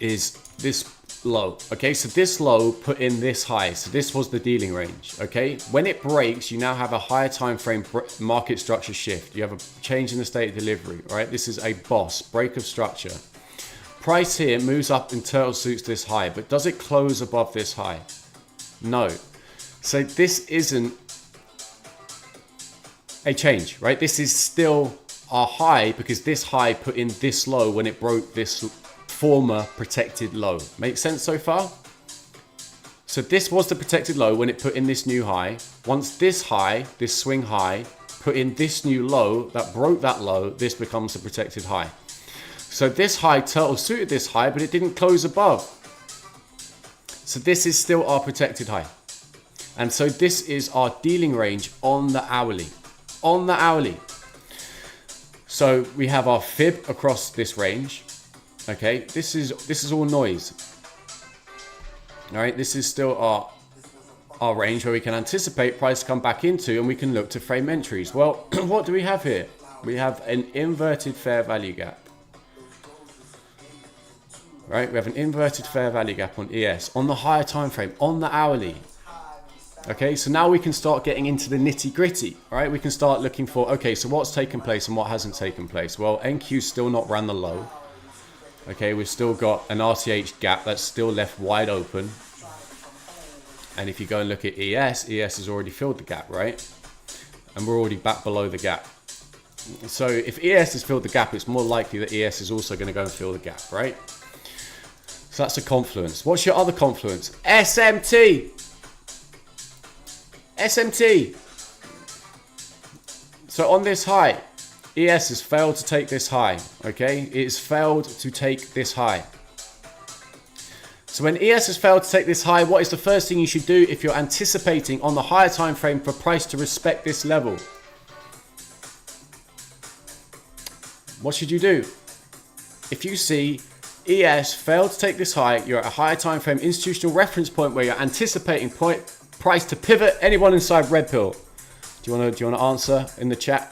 is this low. Okay, so this low put in this high. So this was the dealing range. Okay, when it breaks, you now have a higher time frame market structure shift. You have a change in the state of delivery. Right, this is a boss break of structure. Price here moves up and turtle suits this high, but does it close above this high? No. So this isn't a change, right? This is still our high because this high put in this low when it broke this former protected low. Make sense so far? So this was the protected low when it put in this new high. Once this high, this swing high, put in this new low that broke that low, this becomes the protected high. So this high turtle suited this high, but it didn't close above. So this is still our protected high. And so this is our dealing range on the hourly. On the hourly. So we have our fib across this range. Okay, this is all noise. All right, this is still our range where we can anticipate price to come back into, and we can look to frame entries. Well, what do we have here? We have an inverted fair value gap. Right, we have an inverted fair value gap on ES, on the higher time frame, on the hourly. Okay, so now we can start getting into the nitty gritty, right? We can start looking for, okay, so what's taken place and what hasn't taken place? Well, NQ's still not ran the low. Okay, we've still got an RTH gap that's still left wide open. And if you go and look at ES has already filled the gap, right? And we're already back below the gap. So if ES has filled the gap, it's more likely that ES is also going to go and fill the gap, right? So that's a confluence. What's your other confluence? SMT. SMT. So on this high, ES has failed to take this high. Okay, it has failed to take this high. So when ES has failed to take this high, what is the first thing you should do if you're anticipating on the higher time frame for price to respect this level? What should you do? If you see ES failed to take this high, you're at a higher time frame institutional reference point where you're anticipating price to pivot. Anyone inside red pill? Do you want to answer in the chat?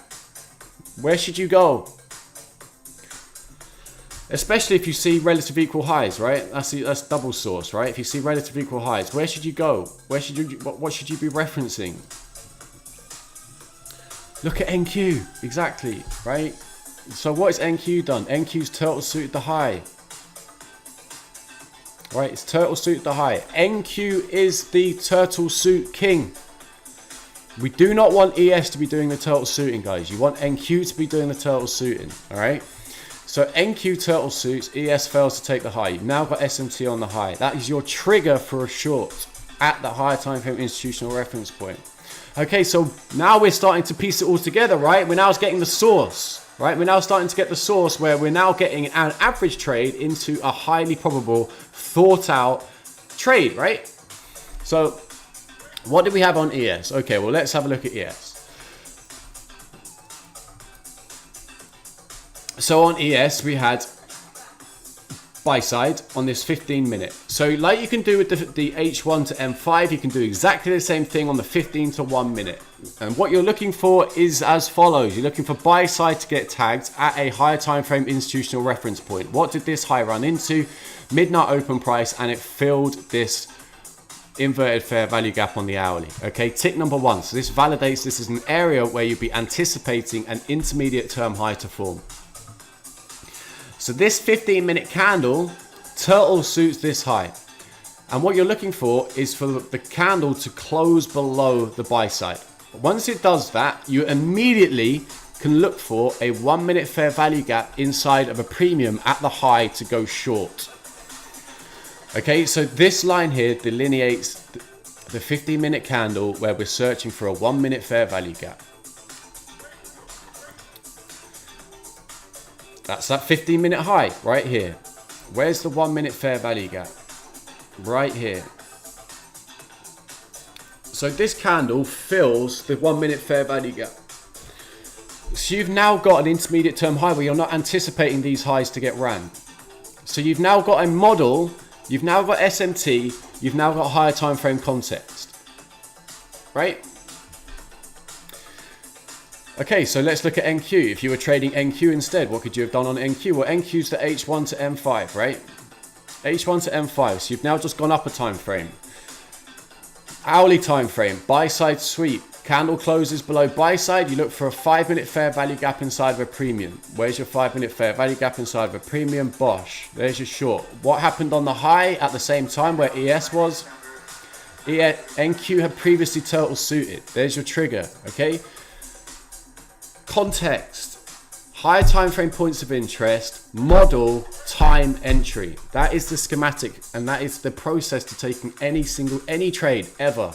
Where should you go? Especially if you see relative equal highs, right? That's double source, right? If you see relative equal highs, where should you go? What should you be referencing? Look at NQ, exactly, right? So what has NQ done? NQ's turtle suited the high. Right, it's turtle suit the high. NQ is the turtle suit king. We do not want ES to be doing the turtle suiting, guys. You want NQ to be doing the turtle suiting, all right? So NQ turtle suits, ES fails to take the high. You've now got SMT on the high. That is your trigger for a short at the higher time frame institutional reference point. Okay, so now we're starting to piece it all together, right? We're now getting the source, right? We're now starting to get the source where we're now getting an average trade into a highly probable, thought out trade, right? So what do we have on ES? Okay, well, let's have a look at ES. So on ES, we had buy side on this 15 minute. So like you can do with the H1 to M5, you can do exactly the same thing on the 15 to 1 minute. And what you're looking for is as follows. You're looking for buy side to get tagged at a higher time frame institutional reference point. What did this high run into? Midnight open price, and it filled this inverted fair value gap on the hourly. Okay, tick number one. So this validates this is an area where you'd be anticipating an intermediate term high to form. So this 15-minute candle turtle suits this high. And what you're looking for is for the candle to close below the buy side. Once it does that, you immediately can look for a 1 minute fair value gap inside of a premium at the high to go short. Okay, so this line here delineates the 15-minute candle where we're searching for a 1 minute fair value gap. That's that 15-minute high right here. Where's the 1 minute fair value gap? Right here. So this candle fills the 1 minute fair value gap. So you've now got an intermediate term high where you're not anticipating these highs to get ran. So you've now got a model, you've now got SMT, you've now got higher time frame context. Right? Okay, so let's look at NQ. If you were trading NQ instead, what could you have done on NQ? Well, NQ's the H1 to M5, right? H1 to M5. So you've now just gone up a time frame. Hourly time frame, buy side sweep. Candle closes below buy side. You look for a 5 minute fair value gap inside of a premium. Where's your 5 minute fair value gap inside of a premium? Bosh. There's your short. What happened on the high at the same time where ES was? NQ had previously turtle suited. There's your trigger, okay? Context. Higher time frame points of interest, model, time entry. That is the schematic, and that is the process to taking any trade ever.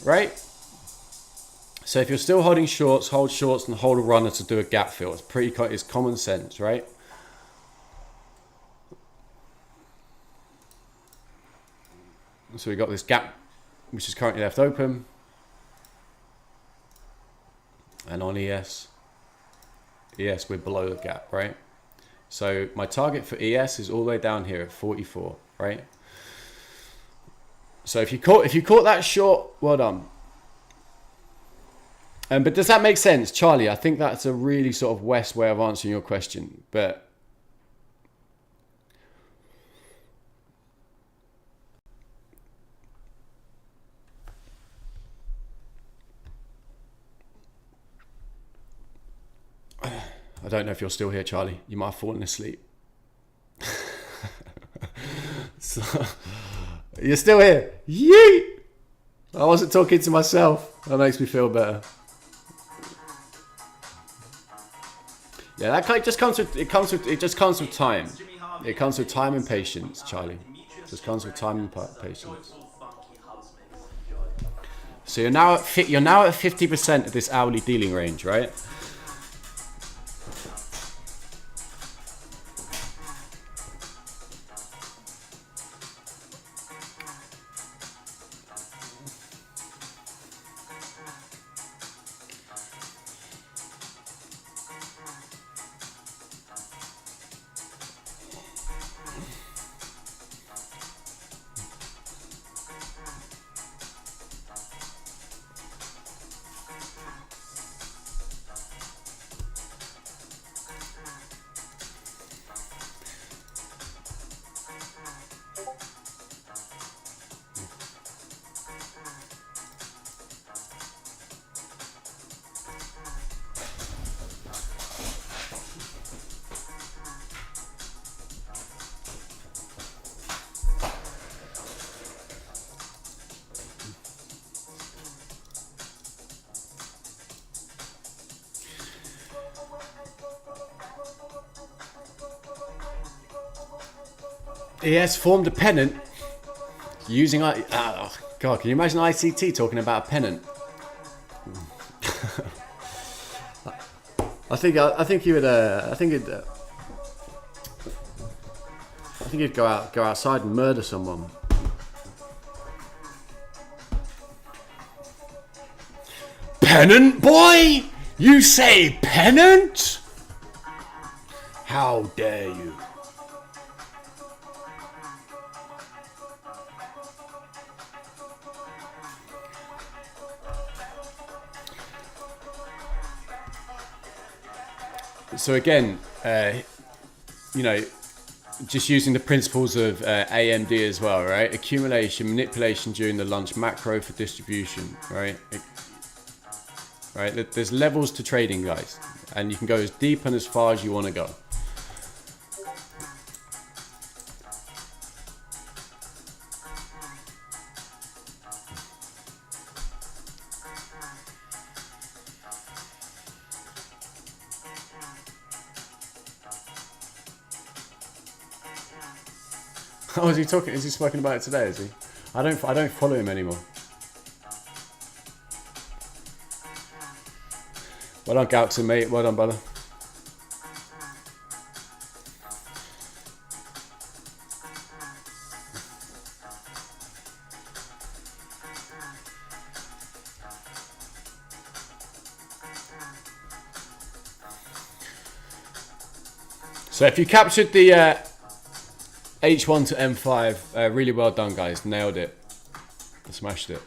Right? So if you're still holding shorts, hold shorts and hold a runner to do a gap fill. It's common sense, right? So we got this gap, which is currently left open. And on ES, we're below the gap, right? So my target for ES is all the way down here at 44, right? So if you caught that short, well done. But does that make sense, Charlie? I think that's a really sort of West way of answering your question, but I don't know if you're still here, Charlie. You might have fallen asleep. So, you're still here. Yeet! I wasn't talking to myself. That makes me feel better. Yeah, that kind of just comes with it just comes with time. It comes with time and patience, Charlie. It just comes with time and patience. So you're now at 50% of this hourly dealing range, right? ES formed a pennant using oh God, can you imagine ICT talking about a pennant? I think he'd go outside and murder someone. Pennant, boy? You say pennant? How dare you? So again, you know, just using the principles of AMD as well, right? Accumulation, manipulation during the lunch, macro for distribution, right? Right. There's levels to trading, guys, and you can go as deep and as far as you want to go. Oh, is he talking? Is he spoken about it today? Is he? I don't follow him anymore. Well done, Galaxy, mate. Well done, brother. So if you captured the H1 to M5, really well done, guys. Nailed it. Smashed it.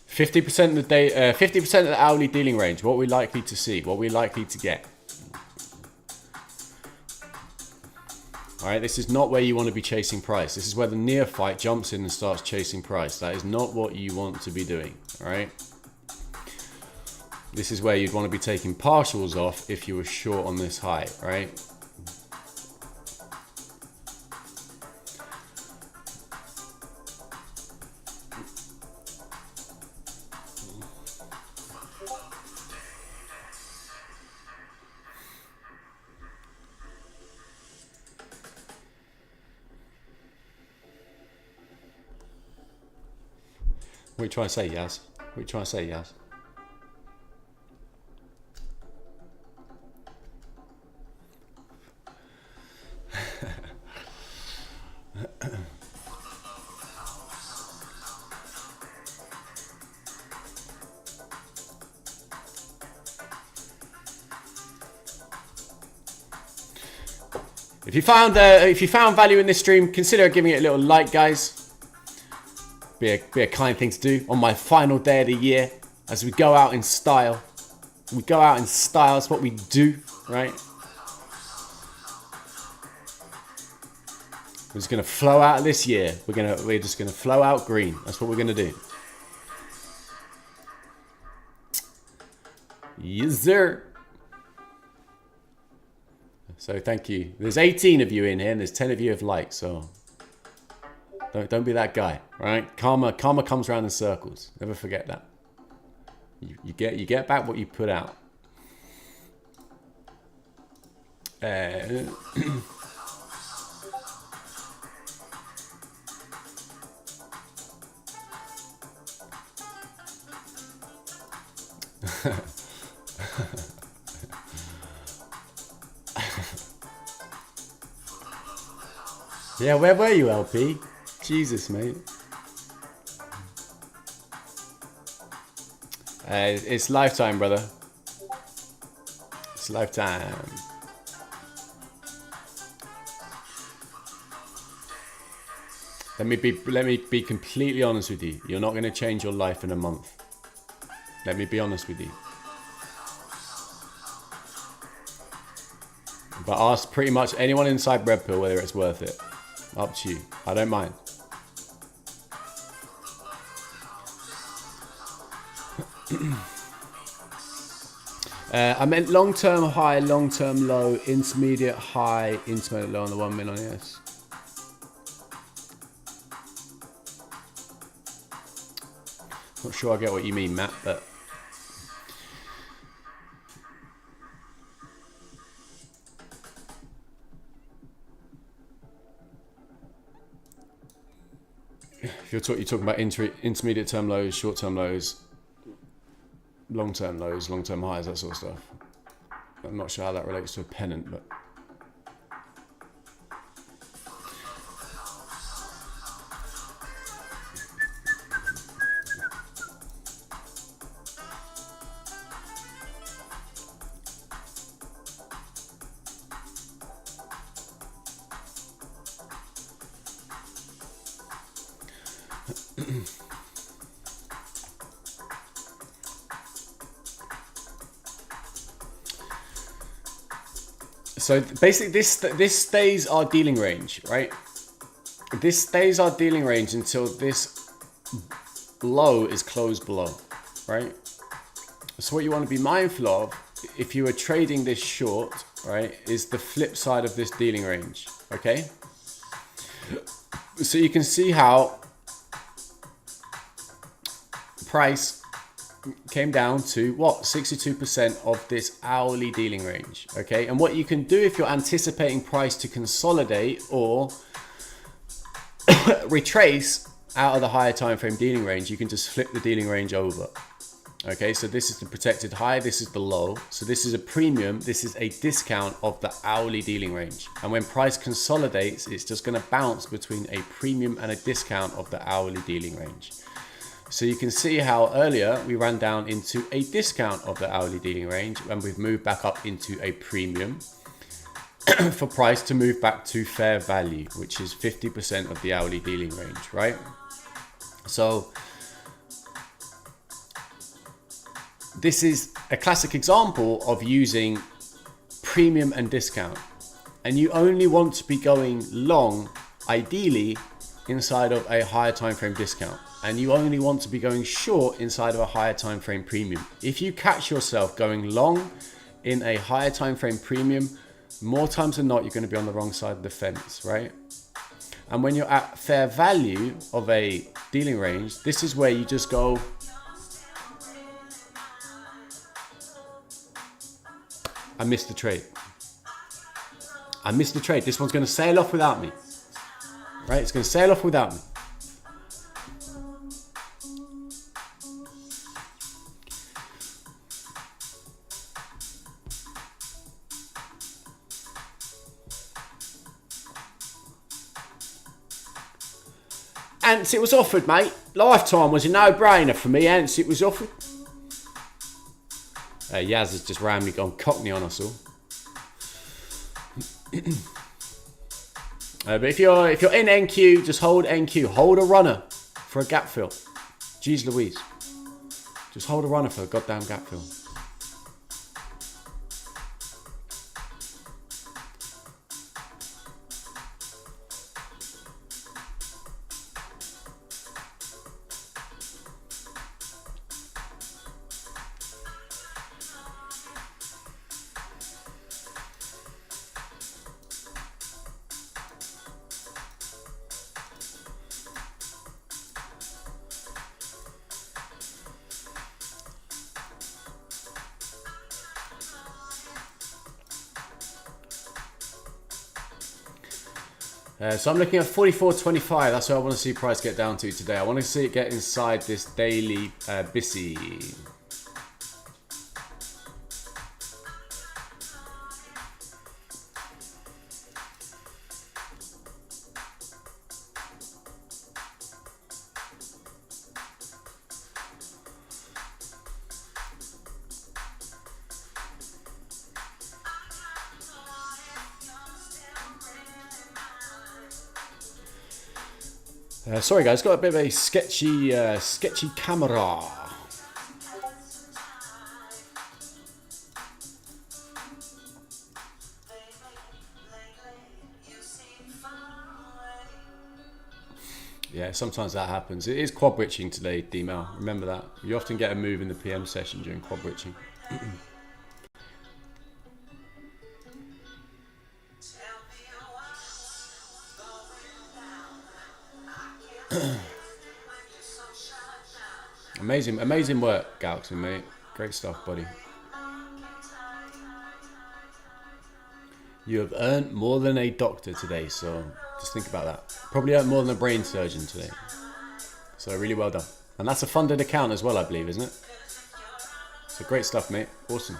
$50% of the day, 50% of the hourly dealing range. What we're likely to see, what we're likely to get. All right, this is not where you want to be chasing price. This is where the neophyte jumps in and starts chasing price. That is not what you want to be doing. All right. This is where you'd want to be taking partials off if you were short on this high, right? What are you trying to say, Yaz? What are you trying to say, Yaz? If you found value in this stream, consider giving it a little like, guys. Be a kind thing to do on my final day of the year as we go out in style. We go out in style. It's what we do, right? We're just gonna flow out this year. We're just gonna flow out green. That's what we're gonna do. Yes, sir. So thank you. There's 18 of you in here, and there's 10 of you have liked. So don't be that guy, right? Karma comes around in circles. Never forget that. You get back what you put out. Yeah, where were you, LP? Jesus, mate. It's lifetime, brother. It's lifetime. Let me be completely honest with you. You're not going to change your life in a month. Let me be honest with you. But ask pretty much anyone inside Red Pill whether it's worth it. Up to you. I don't mind. I meant long-term high, long-term low, intermediate high, intermediate low on the 1 minute, yes. Not sure I get what you mean, Matt, but... If you're talking about intermediate term lows, short term lows, long term lows, long term highs, that sort of stuff. I'm not sure how that relates to a pennant, but so basically this stays our dealing range, right? This stays our dealing range until this low is closed below, right? So what you want to be mindful of if you are trading this short, right, is the flip side of this dealing range, okay? So you can see how price came down to what? 62% of this hourly dealing range. Okay, and what you can do if you're anticipating price to consolidate or retrace out of the higher time frame dealing range, you can just flip the dealing range over. Okay, so this is the protected high, this is the low. So this is a premium, this is a discount of the hourly dealing range. And when price consolidates, it's just going to bounce between a premium and a discount of the hourly dealing range. So you can see how earlier we ran down into a discount of the hourly dealing range and we've moved back up into a premium for price to move back to fair value, which is 50% of the hourly dealing range, right? So this is a classic example of using premium and discount. And you only want to be going long, ideally, inside of a higher time frame discount. And you only want to be going short inside of a higher time frame premium. If you catch yourself going long in a higher time frame premium, more times than not, you're going to be on the wrong side of the fence, right? And when you're at fair value of a dealing range, this is where you just go, I missed the trade. I missed the trade. This one's going to sail off without me. Right? It's going to sail off without me. Ants, it was offered, mate. Lifetime was a no-brainer for me. Ants, it was offered. Yaz has just randomly gone Cockney on us all. But if you're in NQ, just hold NQ. Hold a runner for a gap fill. Jeez Louise. Just hold a runner for a goddamn gap fill. So I'm looking at 44.25. That's what I want to see price get down to today. I want to see it get inside this daily BISI. Sorry guys, got a bit of a sketchy camera. Yeah, sometimes that happens. It is quad witching today, D-Mel. Remember that. You often get a move in the PM session during quad witching. Amazing work, Galaxy, mate. Great stuff, buddy. You have earned more than a doctor today, so just think about that. Probably earned more than a brain surgeon today. So really well done. And that's a funded account as well, I believe, isn't it? So great stuff, mate. Awesome.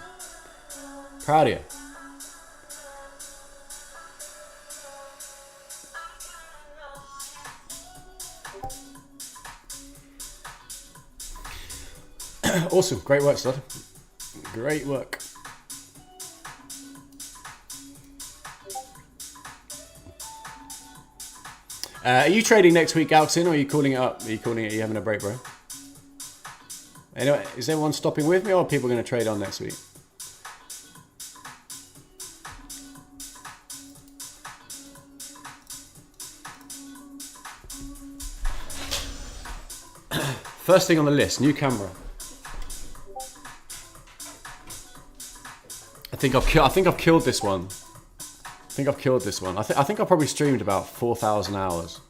Proud of you. Awesome, great work, stud. Great work. Are you trading next week, Galxin, or are you calling it up? Are you calling it? Are you having a break, bro? Anyway, is everyone stopping with me, or are people going to trade on next week? First thing on the list, new camera. I think I've killed this one. I think I've probably streamed about 4,000 hours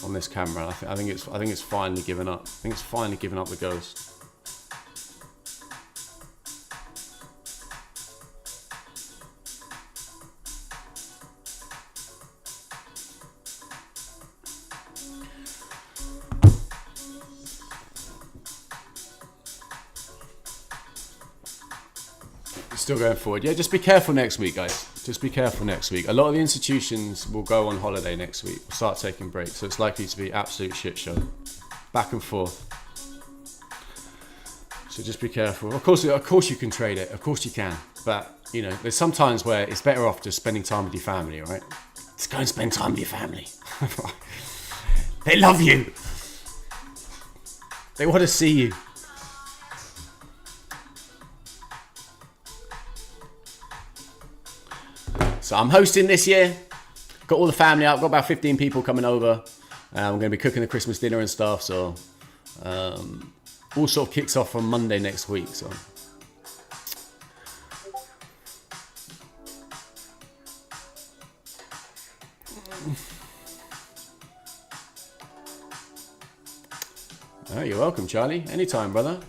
on this camera. I think it's finally given up. I think it's finally given up the ghost. Still going forward. Yeah, just be careful next week, guys. Just be careful next week. A lot of the institutions will go on holiday next week. We'll start taking breaks. So it's likely to be absolute shit show. Back and forth. So just be careful. Of course you can trade it. Of course you can. But, you know, there's some times where it's better off just spending time with your family, right? Just go and spend time with your family. They love you. They want to see you. So I'm hosting this year. Got all the family out. Got about 15 people coming over. We're going to be cooking the Christmas dinner and stuff. So all sort of kicks off on Monday next week. So oh, you're welcome, Charlie. Anytime, brother.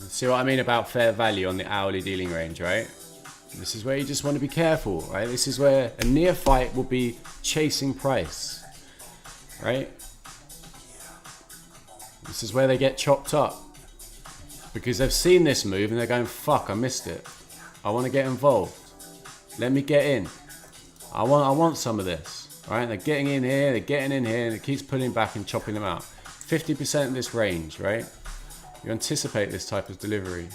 See what I mean about fair value on the hourly dealing range, right? This is where you just want to be careful, right? This is where a neophyte will be chasing price, right? This is where they get chopped up because they've seen this move and they're going, fuck, I missed it. I want to get involved. Let me get in. I want some of this, right? They're getting in here, and it keeps pulling back and chopping them out. 50% of this range, right? You anticipate this type of delivery.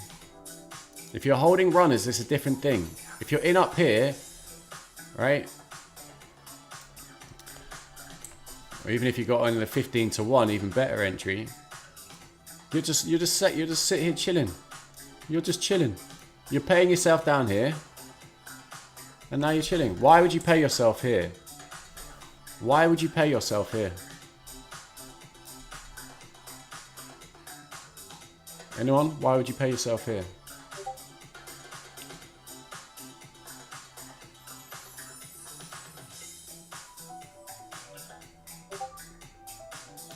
If you're holding runners, it's a different thing. If you're in up here, right? Or even if you got on the 15 to 1, even better entry, you're just sit here chilling. You're just chilling. You're paying yourself down here, and now you're chilling. Why would you pay yourself here? Why would you pay yourself here? Anyone? Why would you pay yourself here?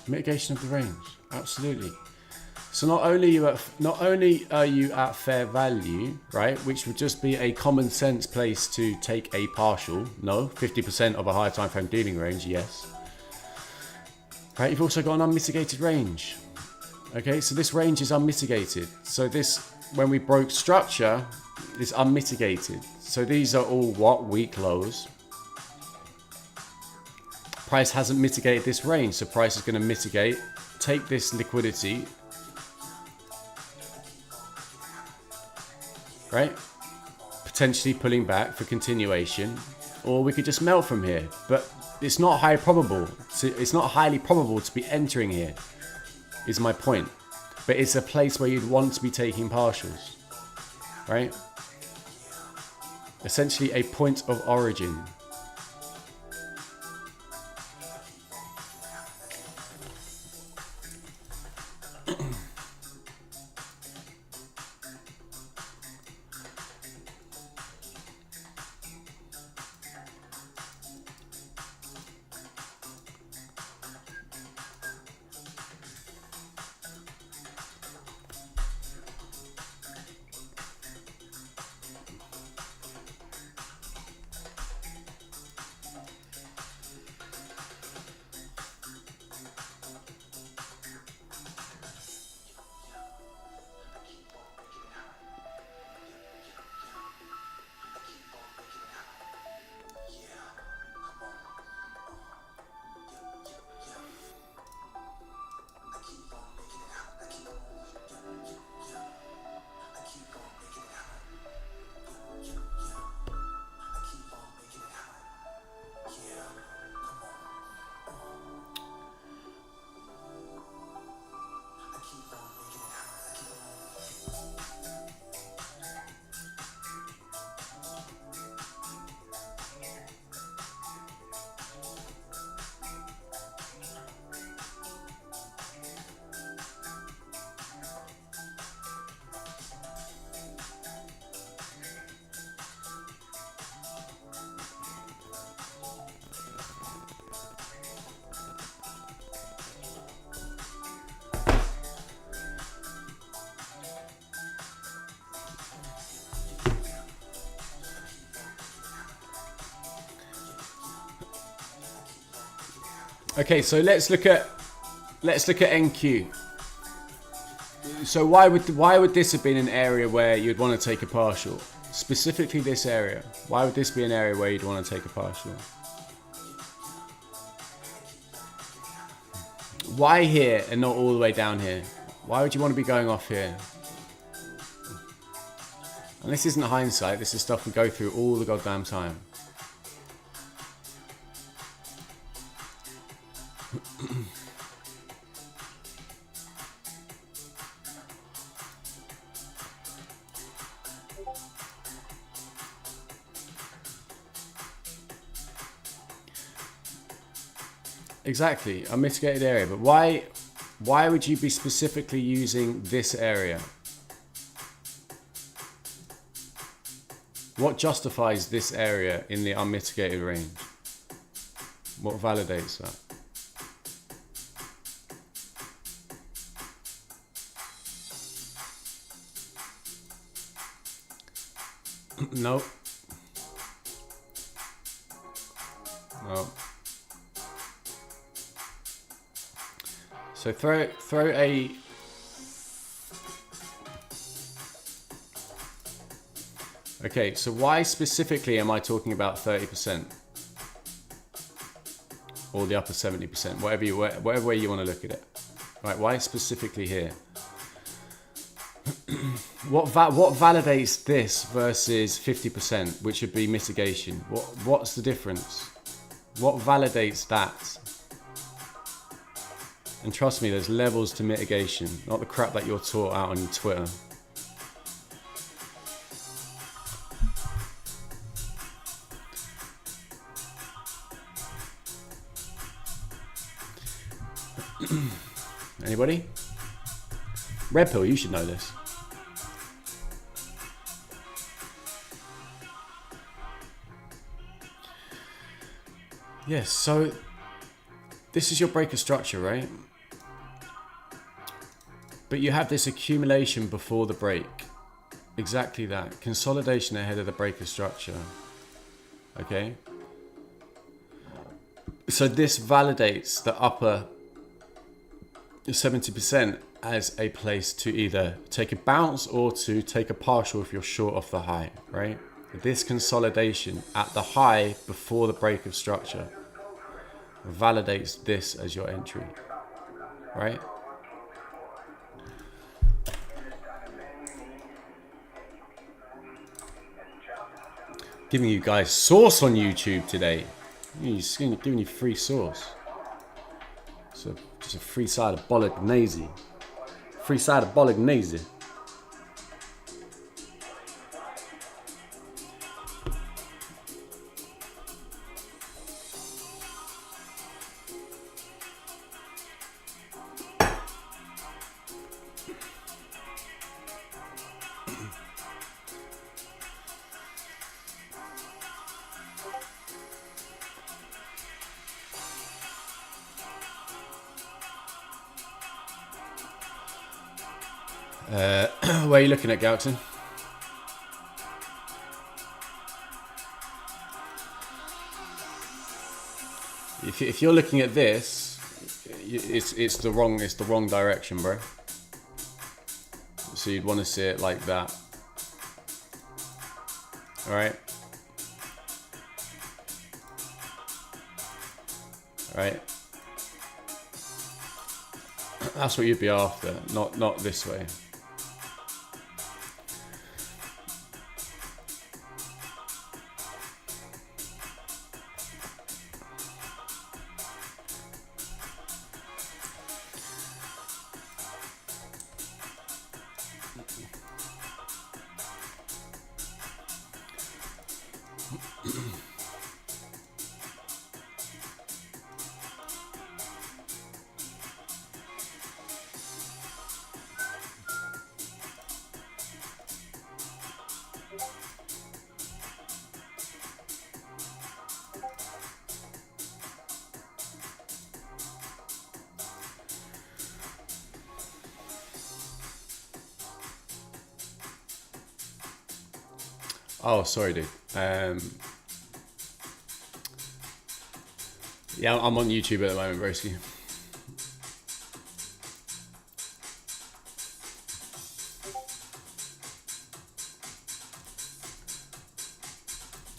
Mitigation of the range, absolutely. So not only are you at fair value, right, which would just be a common sense place to take a partial. No, 50% of a higher time frame dealing range, yes. Right, you've also got an unmitigated range. Okay, so this range is unmitigated. So this, when we broke structure, is unmitigated. So these are all what? Weak lows. Price hasn't mitigated this range, so price is going to mitigate, take this liquidity, right? Potentially pulling back for continuation, or we could just melt from here. But it's not highly probable. It's not highly probable to be entering here, is my point. But it's a place where you'd want to be taking partials, right? Essentially a point of origin. Okay, so let's look at NQ. So why would this have been an area where you'd want to take a partial? Specifically this area. Why would this be an area where you'd want to take a partial? Why here and not all the way down here? Why would you want to be going off here? And this isn't hindsight, this is stuff we go through all the goddamn time. Exactly, a mitigated area, but why would you be specifically using this area? What justifies this area in the unmitigated range? What validates that? No. No. So throw a okay, so why specifically am I talking about 30%? Or the upper 70%, whatever way you want to look at it. Right, why specifically here? What validates this versus 50%, which would be mitigation? What's the difference? What validates that? And trust me, there's levels to mitigation, not the crap that you're taught out on your Twitter. Anybody? Red Pill, you should know this. Yes, so this is your breaker structure, right? But you have this accumulation before the break. Exactly that. Consolidation ahead of the breaker structure. Okay? So this validates the upper 70% as a place to either take a bounce or to take a partial if you're short off the high, right? This consolidation at the high before the break of structure validates this as your entry, right? Giving you guys sauce on YouTube today. Giving you free sauce. So just a free side of bolognese. Free side of bolognese. Where are you looking at, Galton? If you're looking at this, it's the wrong direction, bro. So you'd want to see it like that. All right. All right. That's what you'd be after, not this way. Oh, sorry, dude. Yeah, I'm on YouTube at the moment, broski.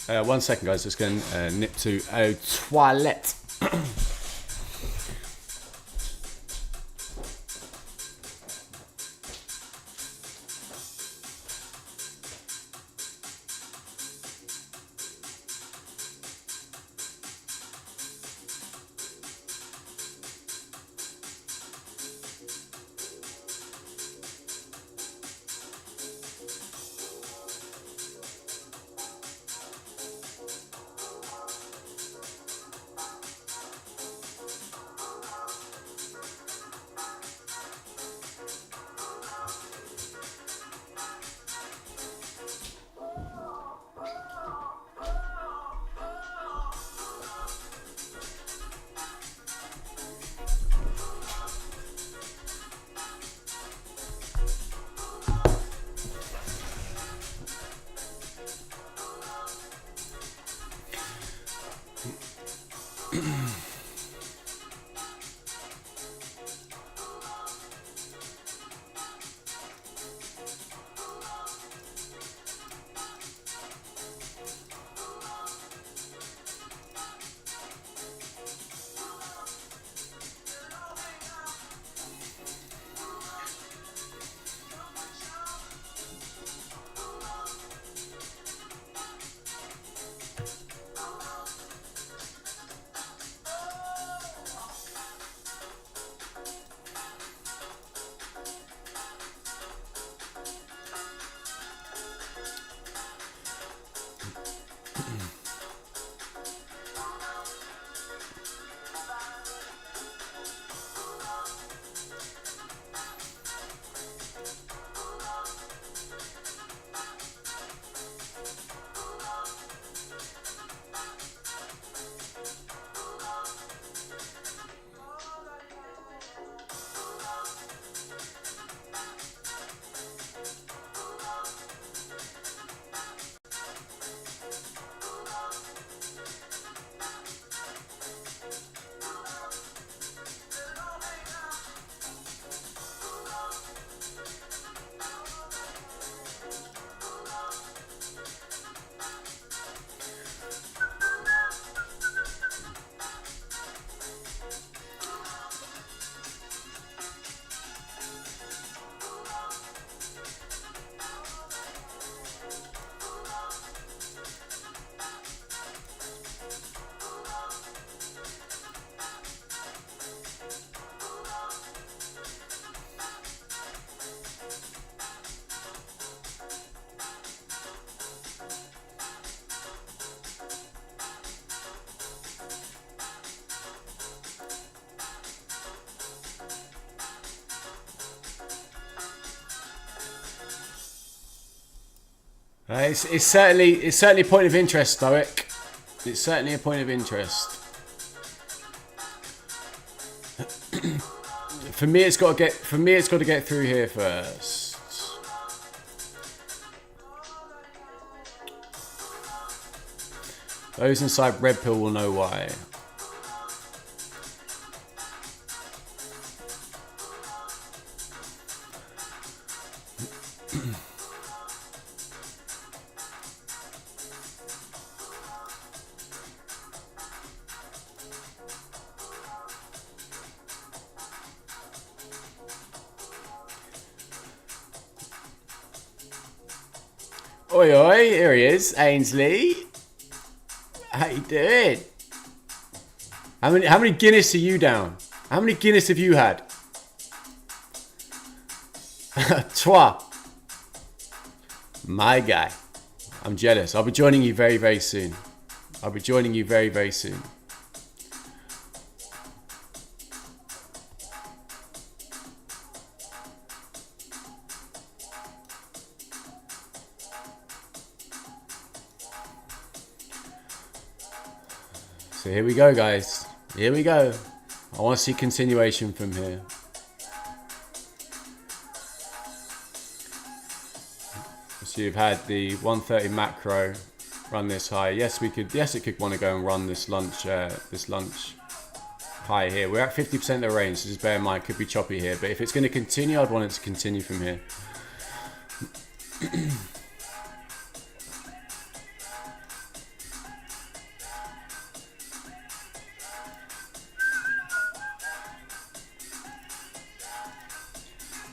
1 second, guys. Just going to nip to a toilet. It's certainly a point of interest, Stoic. It's certainly a point of interest. For me, it's got to get through here first. Those inside Red Pill will know why. Oi, oi, here he is, Ainsley. How you doing? How many Guinness are you down? How many Guinness have you had? Toi. My guy. I'm jealous. I'll be joining you very, very soon. I'll be joining you very, very soon. So here we go, guys. Here we go. I want to see continuation from here. So you've had the 130 macro run this high. Yes, we could. Yes, it could want to go and run this lunch. high here. We're at 50% of the range, so just bear in mind, could be choppy here. But if it's going to continue, I'd want it to continue from here.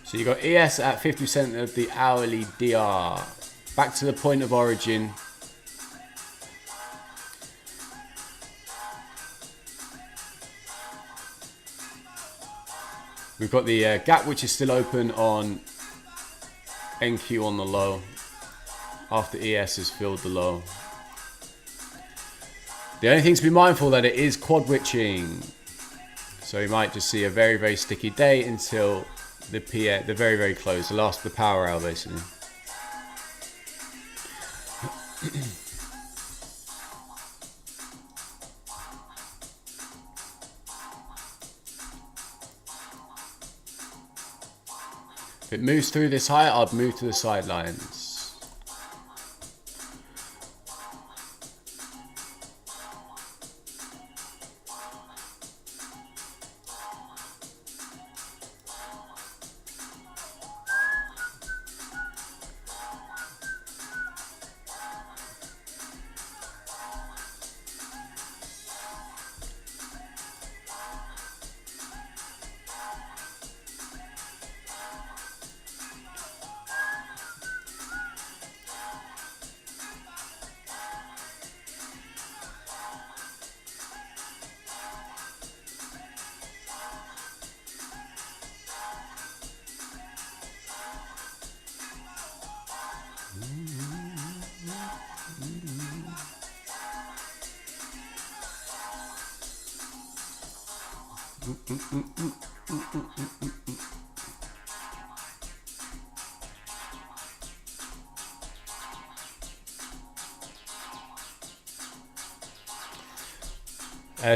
So you got ES at 50% of the hourly DR. Back to the point of origin. We've got the gap which is still open on NQ on the low after ES has filled the low. The only thing to be mindful that it is quad witching. So you might just see a very, very sticky day until the very, very close, the last of the power hour basically. If it moves through this high, I'd move to the sidelines.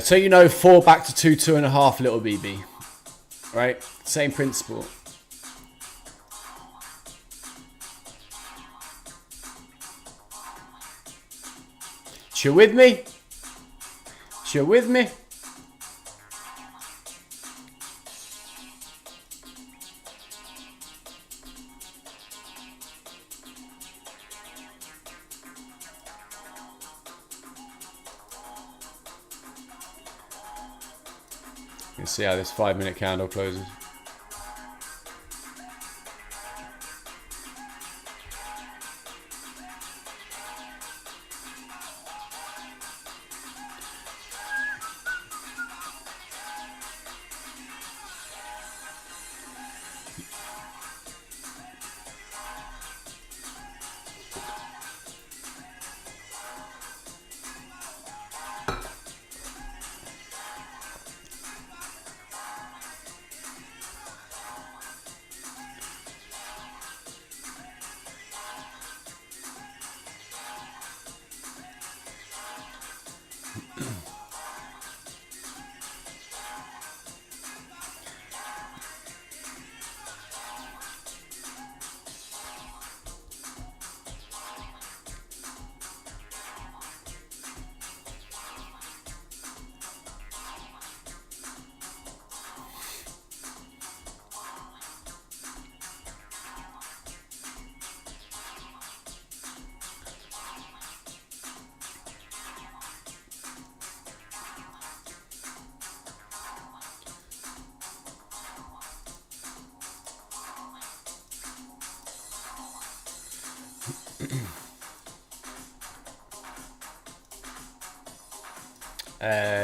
So you know, 4 back to 2, 2.5, little BB, right? Same principle. You with me? You with me? Let's see how this 5-minute candle closes.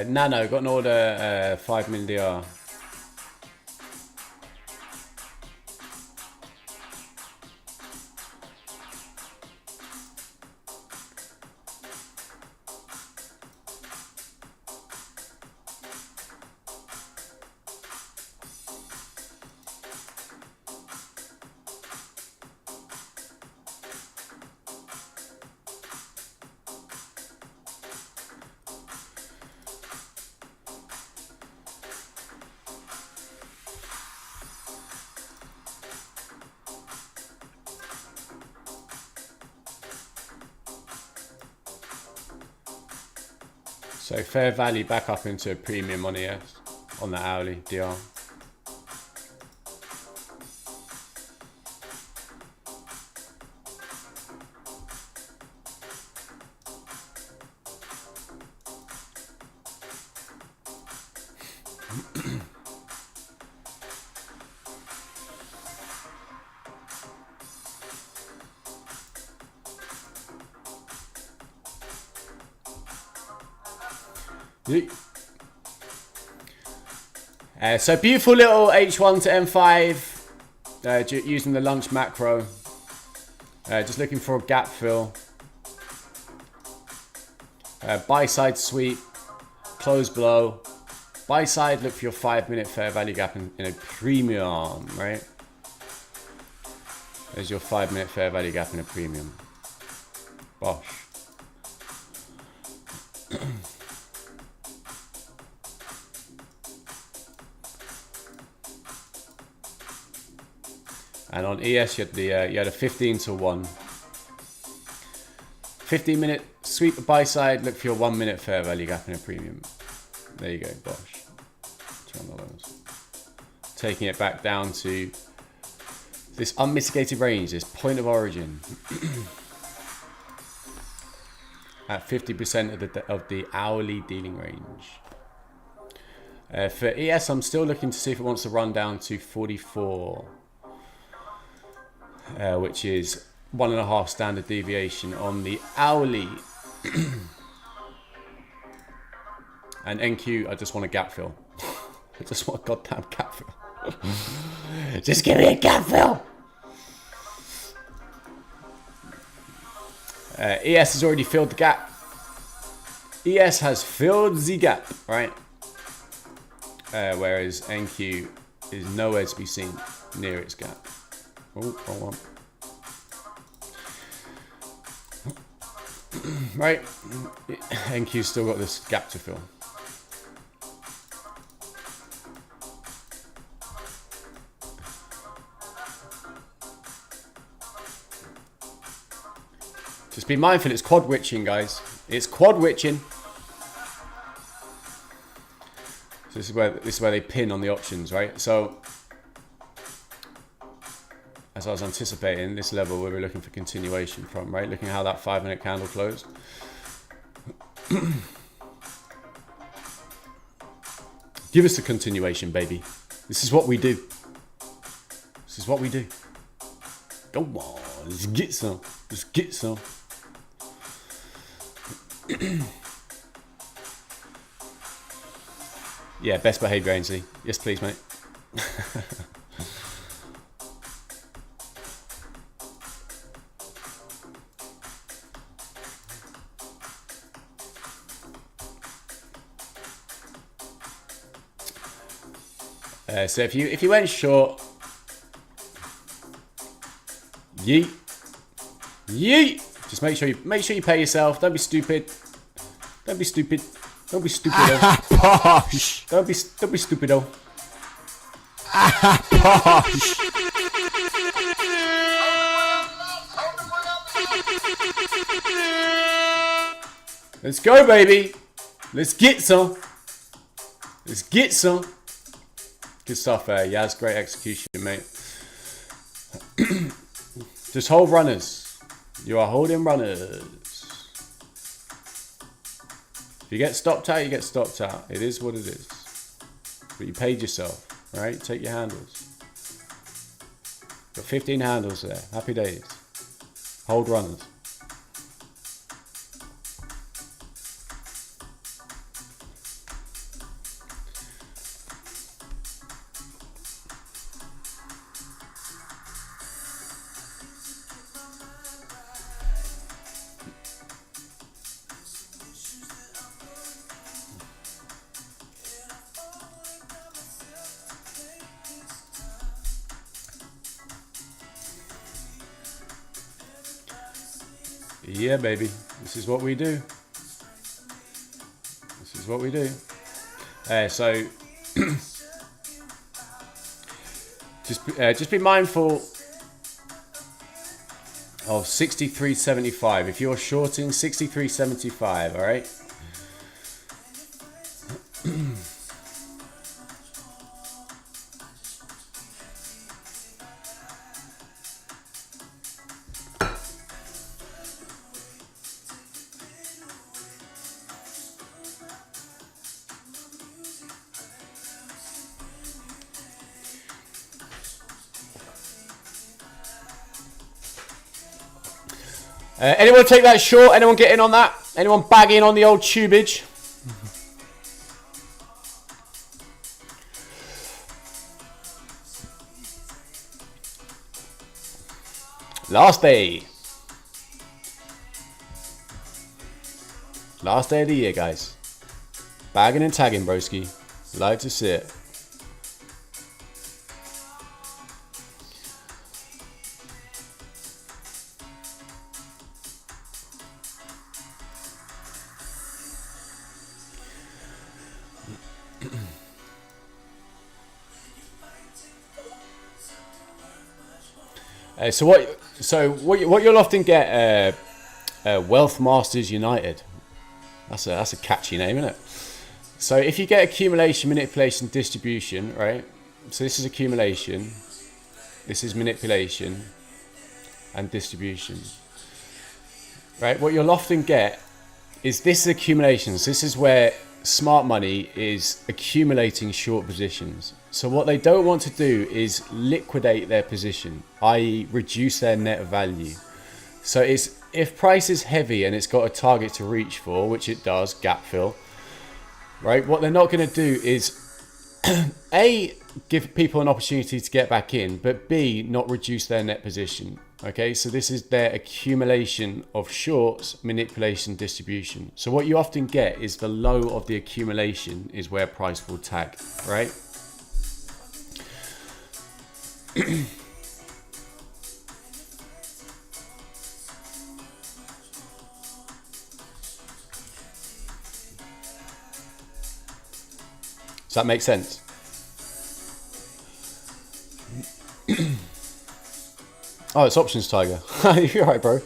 Nano, got an order, 5 min DR. So fair value back up into a premium on ES. on the hourly DR. So beautiful little H1 to M5 using the lunch macro. Just looking for a gap fill. Buy side sweep, close below. Buy side, look for your 5-minute fair value gap in a premium, right? There's your 5-minute fair value gap in a premium. Bosh. And on ES, you had a 15 to 1. 15-minute sweep the buy side, look for your 1-minute fair value gap in a premium. There you go, bosh. Taking it back down to this unmitigated range, this point of origin. At 50% of the hourly dealing range. For ES, I'm still looking to see if it wants to run down to 44. Which is 1.5 standard deviation on the hourly. And NQ, I just want a gap fill. I just want a goddamn gap fill. Just give me a gap fill. ES has already filled the gap. ES has filled the gap, right? Whereas NQ is nowhere to be seen near its gap. Oh, wrong one. Right, NQ's still got this gap to fill. Just be mindful, it's quad witching, guys. It's quad witching. So this is where they pin on the options, right? So as I was anticipating, this level we were looking for continuation from, right? Looking at how that 5-minute candle closed. Give us a continuation, baby. This is what we do. This is what we do. Go on, let's get some. Let's get some. Yeah, best behaviour, Ainsley. Yes, please, mate. So if you went short, yeet, yeet. Just make sure you pay yourself. Don't be stupid. Don't be stupid. Don't be stupido. Posh. Don't be stupido. Posh. Let's go, baby. Let's get some. Let's get some. Good stuff, Yaz. Great execution, mate. Just hold runners. You are holding runners. If you get stopped out, you get stopped out. It is what it is. But you paid yourself, right? Take your handles. Got 15 handles there. Happy days. Hold runners. Yeah, baby. This is what we do. This is what we do. So just be mindful of 63.75. If you're shorting 63.75, all right. Anyone take that short? Anyone get in on that? Anyone bag in on the old tubage? Last day. Last day of the year, guys. Bagging and tagging, broski. Like to see it. So what you'll often get, Wealth Masters United. That's a catchy name, isn't it? So if you get accumulation, manipulation, distribution, right? So this is accumulation, this is manipulation, and distribution, right? What you'll often get is this accumulations. This is where smart money is accumulating short positions. So what they don't want to do is liquidate their position, i.e. reduce their net value. So it's, if price is heavy and it's got a target to reach for, which it does, gap fill, right? What they're not going to do is A, give people an opportunity to get back in, but B, not reduce their net position. Okay, so this is their accumulation of shorts, manipulation, distribution. So what you often get is the low of the accumulation is where price will tag, right? Does that make sense? Oh, it's options, Tiger. You're right, bro.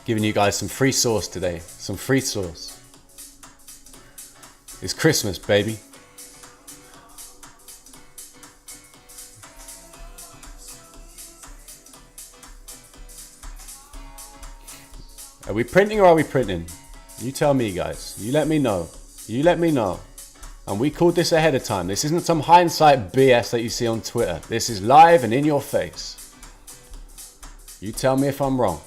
Giving you guys some free sauce today. Some free sauce. It's Christmas, baby. Are we printing or are we printing? You tell me, guys. You let me know. You let me know. And we called this ahead of time. This isn't some hindsight BS that you see on Twitter. This is live and in your face. You tell me if I'm wrong.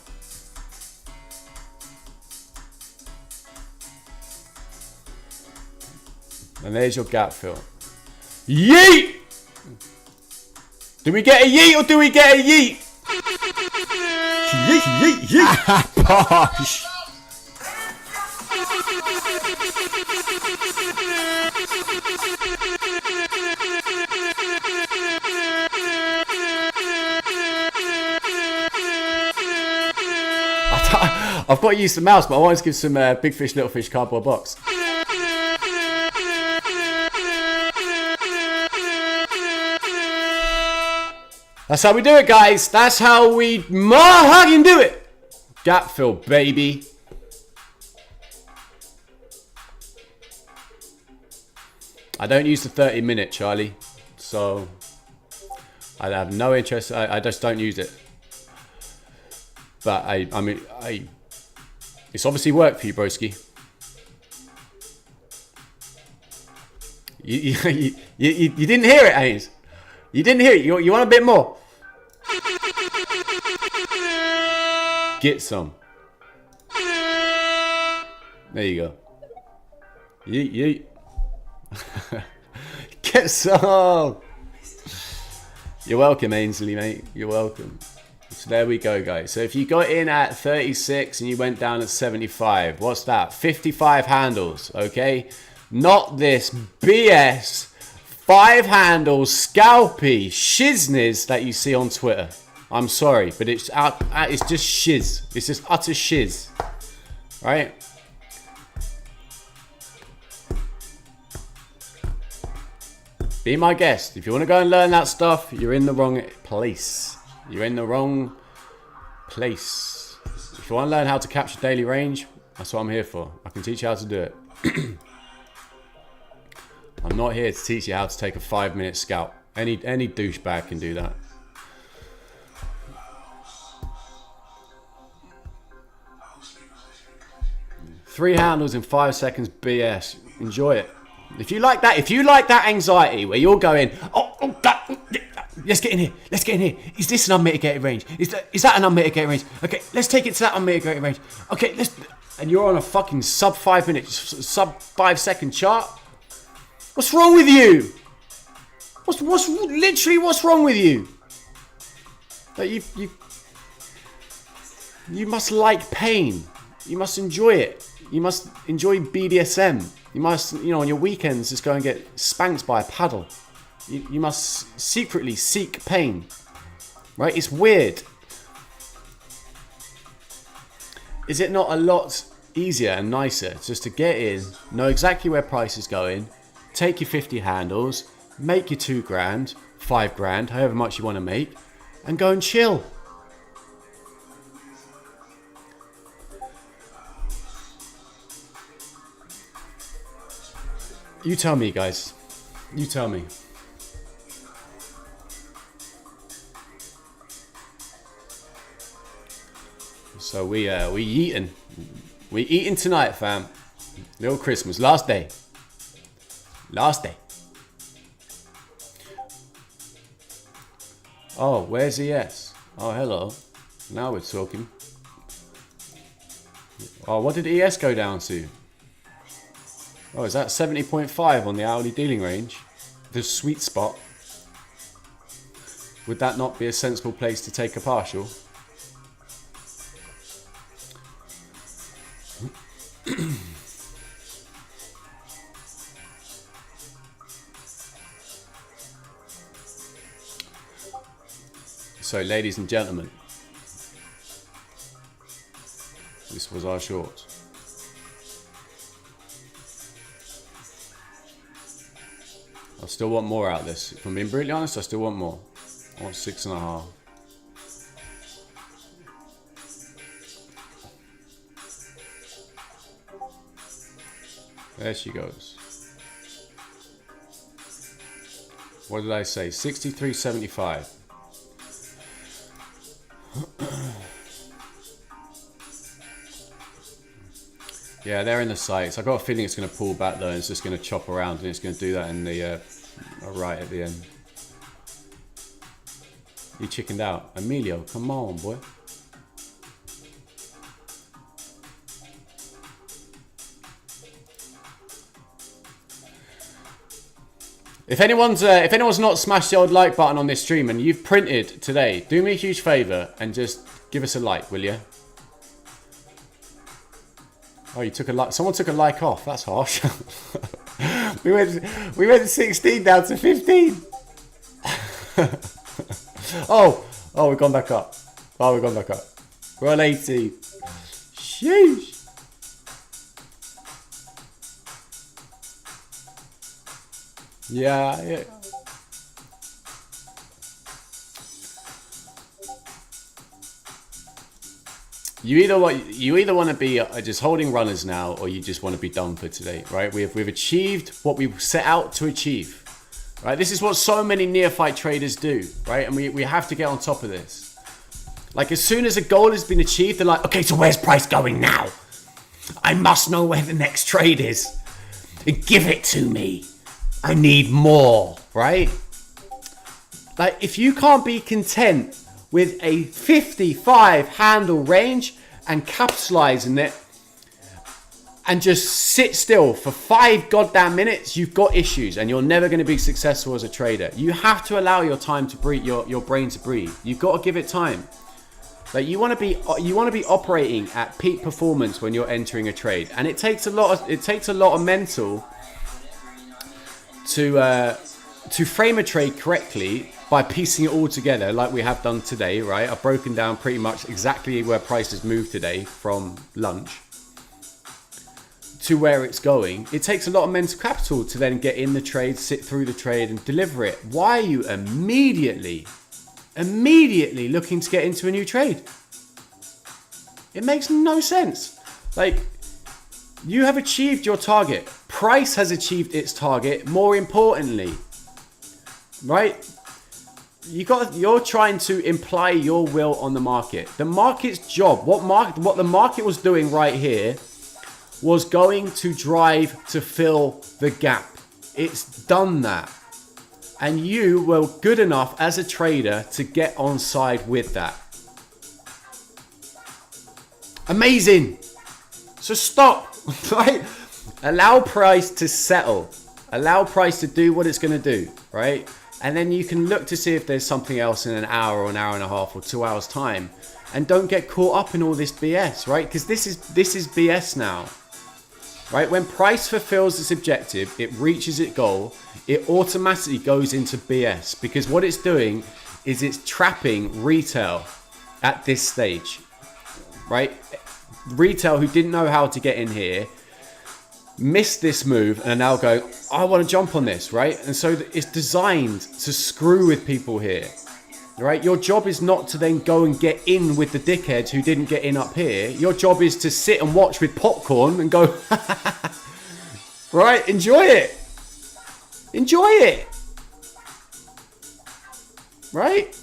And there's your gap fill. Yeet! Do we get a yeet or do we get a yeet? Yeet, yeet, yeet. Bosh. I've got to use the mouse, but I want to give some big fish, little fish cardboard box. That's how we do it, guys. That's how we fucking do it. Gap fill, baby. I don't use the 30-minute, Charlie. So I have no interest. I just don't use it. But I mean, it's obviously worked for you, broski. You didn't hear it, Haynes. You didn't hear it. You want a bit more? Get some. There you go. You. Get some. You're welcome, Ainsley, mate. You're welcome. So there we go, guys. So if you got in at 36 and you went down at 75, what's that? 55 handles, okay? Not this BS 5 handles scalpy shizness that you see on Twitter. I'm sorry, but it's just shiz. It's just utter shiz, right? Be my guest. If you want to go and learn that stuff, you're in the wrong place. You're in the wrong place. If you want to learn how to capture daily range, that's what I'm here for. I can teach you how to do it. I'm not here to teach you how to take a 5-minute scalp. Any douchebag can do that. Three handles in 5 seconds, BS. Enjoy it. If you like that anxiety where you're going, let's get in here. Let's get in here. Is this an unmitigated range? Is that an unmitigated range? Okay, let's take it to that unmitigated range. Okay, and you're on a fucking sub 5 minute, sub 5 second chart. What's wrong with you? What's wrong with you? Like you must like pain. You must enjoy it. You must enjoy BDSM. You must, on your weekends, just go and get spanked by a paddle. You must secretly seek pain. Right? It's weird. Is it not a lot easier and nicer just to get in, know exactly where price is going, take your 50 handles, make your 2 grand, 5 grand, however much you want to make, and go and chill? You tell me, guys. You tell me. So we eating. We eating tonight, fam. Little Christmas. Last day. Last day. Oh, where's ES? Oh, hello. Now we're talking. Oh, what did ES go down to? Oh, is that 70.5 on the hourly dealing range? The sweet spot. Would that not be a sensible place to take a partial? So, ladies and gentlemen, this was our short. I still want more out of this. If I'm being brutally honest, I still want more. I want 6.5. There she goes. What did I say? 63.75. Yeah, they're in the sights. I've got a feeling it's going to pull back though, and it's just going to chop around, and it's going to do that in the right at the end. You chickened out. Emilio, come on, boy. If anyone's not smashed the old like button on this stream and you've printed today, do me a huge favour and just give us a like, will you? Oh, you took a like. Someone took a like off. That's harsh. we went 16 down to 15. oh, we've gone back up. Oh, we've gone back up. We're on 18. Sheesh. Yeah. You either want to be just holding runners now, or you just want to be done for today, right? We've achieved what we set out to achieve, right? This is what so many neophyte traders do, right? And we have to get on top of this. Like, as soon as a goal has been achieved, they're like, okay, so where's price going now? I must know where the next trade is. Give it to me. I need more, right? Like, if you can't be content with a 55 handle range and capitalize in it and just sit still for 5 goddamn minutes, you've got issues and you're never going to be successful as a trader. You have to allow your time to breathe, your brain to breathe. You've got to give it time. Like, you want to be operating at peak performance when you're entering a trade, and it takes a lot of mental to frame a trade correctly by piecing it all together like we have done today, right? I've broken down pretty much exactly where prices moved today from lunch to where it's going. It takes a lot of mental capital to then get in the trade, sit through the trade and deliver it. Why are you immediately looking to get into a new trade? It makes no sense. Like, you have achieved your target. Price has achieved its target. More importantly, right? You're trying to imply your will on the market. The market's job, what the market was doing right here, was going to drive to fill the gap. It's done that. And you were good enough as a trader to get on side with that. Amazing. So stop, right? Allow price to settle. Allow price to do what it's going to do, right? And then you can look to see if there's something else in an hour or an hour and a half or 2 hours time. And don't get caught up in all this BS, right? Because this is BS now, right? When price fulfills its objective, it reaches its goal, it automatically goes into BS, because what it's doing is it's trapping retail at this stage, right? Retail who didn't know how to get in here missed this move and are now going, I want to jump on this, right? And so it's designed to screw with people here, right? Your job is not to then go and get in with the dickheads who didn't get in up here. Your job is to sit and watch with popcorn and go, right? Enjoy it. Enjoy it. Right?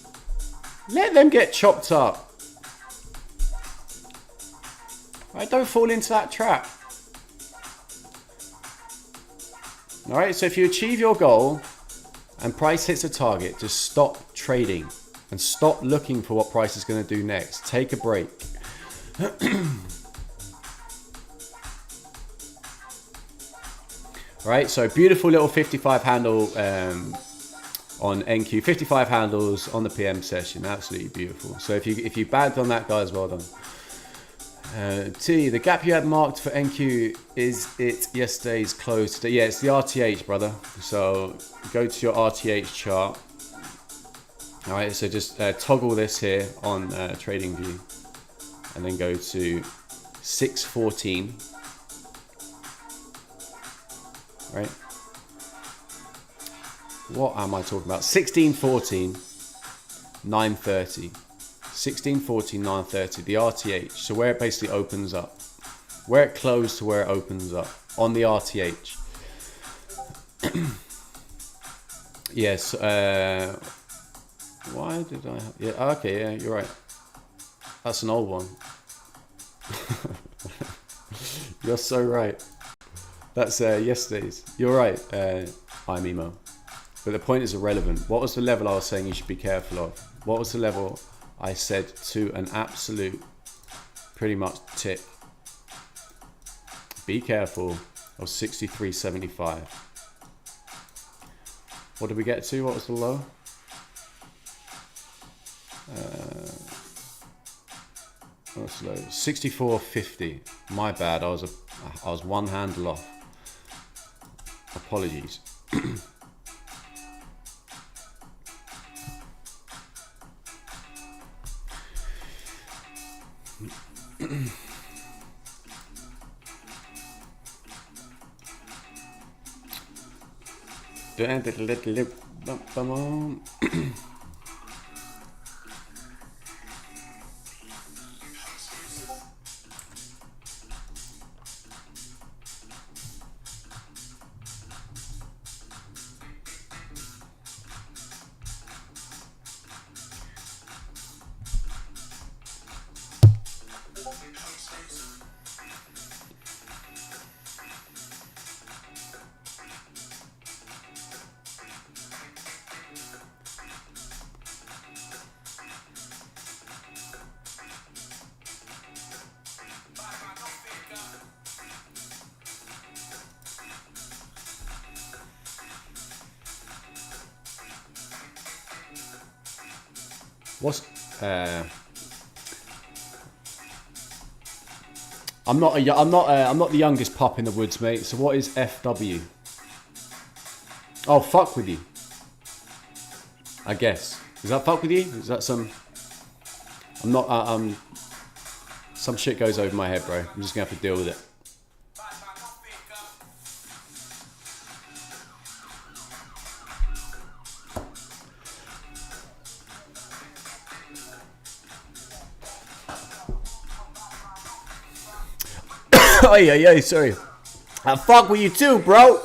Let them get chopped up. Right? Don't fall into that trap. Alright, so if you achieve your goal and price hits a target, just stop trading and stop looking for what price is going to do next. Take a break. Alright, so beautiful little 55 handle on NQ. 55 handles on the PM session. Absolutely beautiful. So if you bagged on that, guys, well done. T, the gap you had marked for NQ, is it yesterday's close today? Yeah, it's the RTH, brother. So go to your RTH chart. All right, so just toggle this here on Trading View, and then go to 614. Right. What am I talking about? 1614, 930. 1614, 930, the RTH. So where it basically opens up. Where it closed to where it opens up. On the RTH. Yes. Why did I... Yeah, okay, yeah, you're right. That's an old one. You're so right. That's yesterday's. You're right, I'm emo. But the point is irrelevant. What was the level I was saying you should be careful of? What was the level... I said to an absolute pretty much tick. Be careful of 63.75. What did we get to? What was the low? What's the low? 64.50. My bad. I was one handle off. Apologies. What's I'm not the youngest pup in the woods, mate. So what is FW? Oh, fuck with you. I guess. Is that fuck with you? Is that some? I'm not. Some shit goes over my head, bro. I'm just gonna have to deal with it. Oh yeah, sorry. I fuck with you too, bro.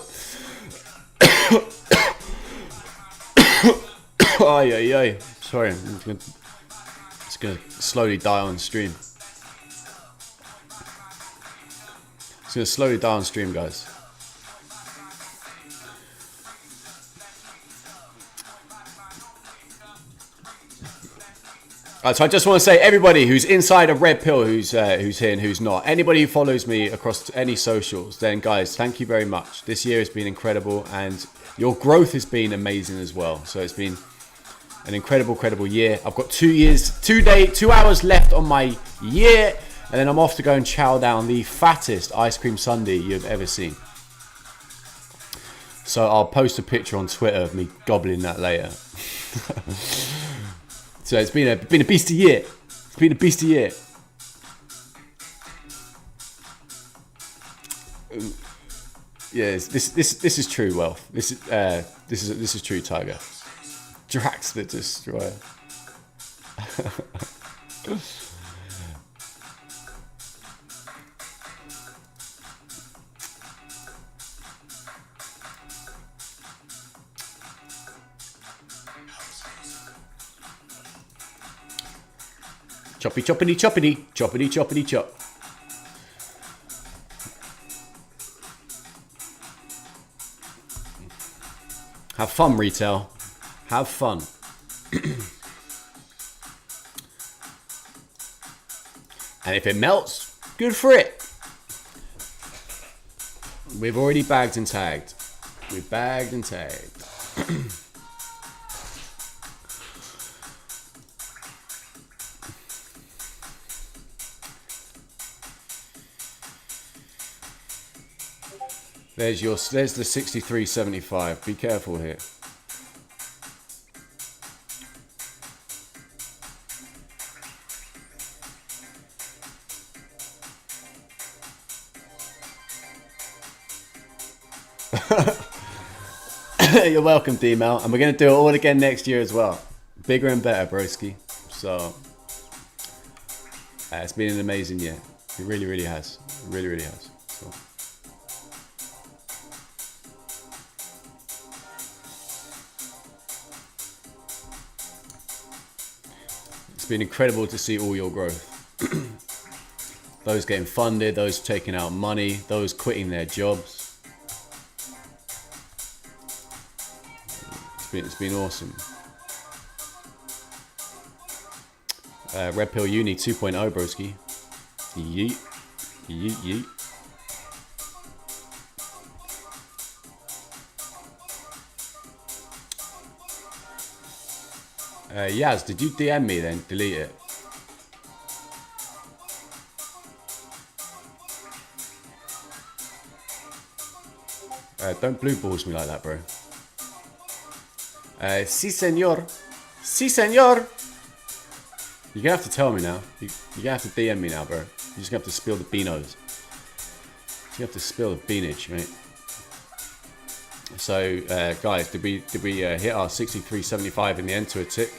Oh yeah. Sorry, I'm just gonna slowly die on stream. It's gonna slowly die on stream, guys. So I just want to say, everybody who's inside of Red Pill, who's here and who's not, anybody who follows me across any socials, then guys, thank you very much. This year has been incredible, and your growth has been amazing as well. So it's been an incredible year. I've got 2 hours left on my year, and then I'm off to go and chow down the fattest ice cream sundae you've ever seen. So I'll post a picture on Twitter of me gobbling that later. So it's been a beastie year. It's been a beastie year. Yes, this is true, Wealth. This is true, Tiger. Drax the Destroyer. Choppy, choppity, choppity, choppity, choppity, chop. Have fun, retail. Have fun. And if it melts, good for it. We've already bagged and tagged. We've bagged and tagged. There's the 63.75. Be careful here. You're welcome, D-Mel. And we're going to do it all again next year as well. Bigger and better, broski. So, it's been an amazing year. It really, really has. It really, really has. So. It's been incredible to see all your growth. Those getting funded, those taking out money, those quitting their jobs. It's been awesome. Red Pill Uni 2.0, broski. Yeet. Yeet, yeet. Yaz, did you DM me then? Delete it. Don't blue balls me like that, bro. Si, senor. Si, senor. You're gonna have to tell me now. You're gonna have to DM me now, bro. You're just gonna have to spill the beanos. You have to spill the beanage, right? So, guys, did we hit our 63.75 in the end to a tick?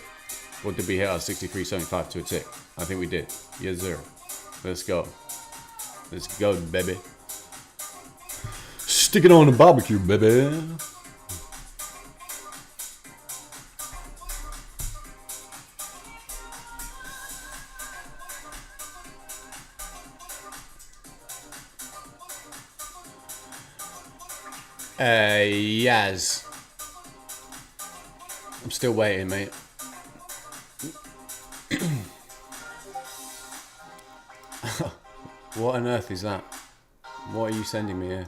Or did we hit our 63.75 to a tick? I think we did. Yes, sir. Let's go. Let's go, baby. Stick it on the barbecue, baby. Yaz. I'm still waiting, mate. What on earth is that? What are you sending me here?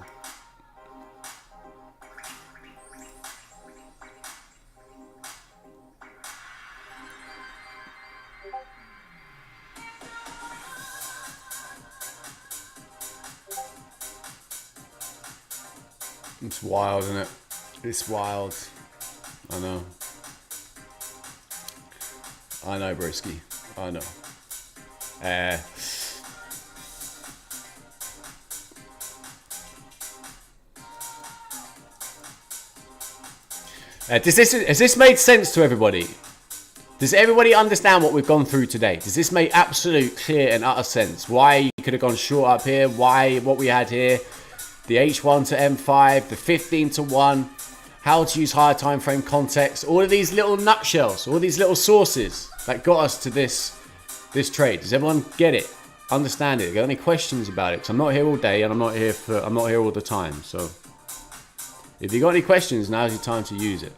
It's wild, isn't it? It's wild. I know. I know, broski. I know. Has this made sense to everybody? Does everybody understand what we've gone through today? Does this make absolute clear and utter sense? Why you could have gone short up here? Why what we had here? The H1 to M5, the 15 to 1, how to use higher time frame context, all of these little nutshells, all these little sources that got us to this trade. Does everyone get it? Understand it? Got any questions about it? 'Cause I'm not here all day and I'm not here all the time. So if you got any questions, now's your time to use it.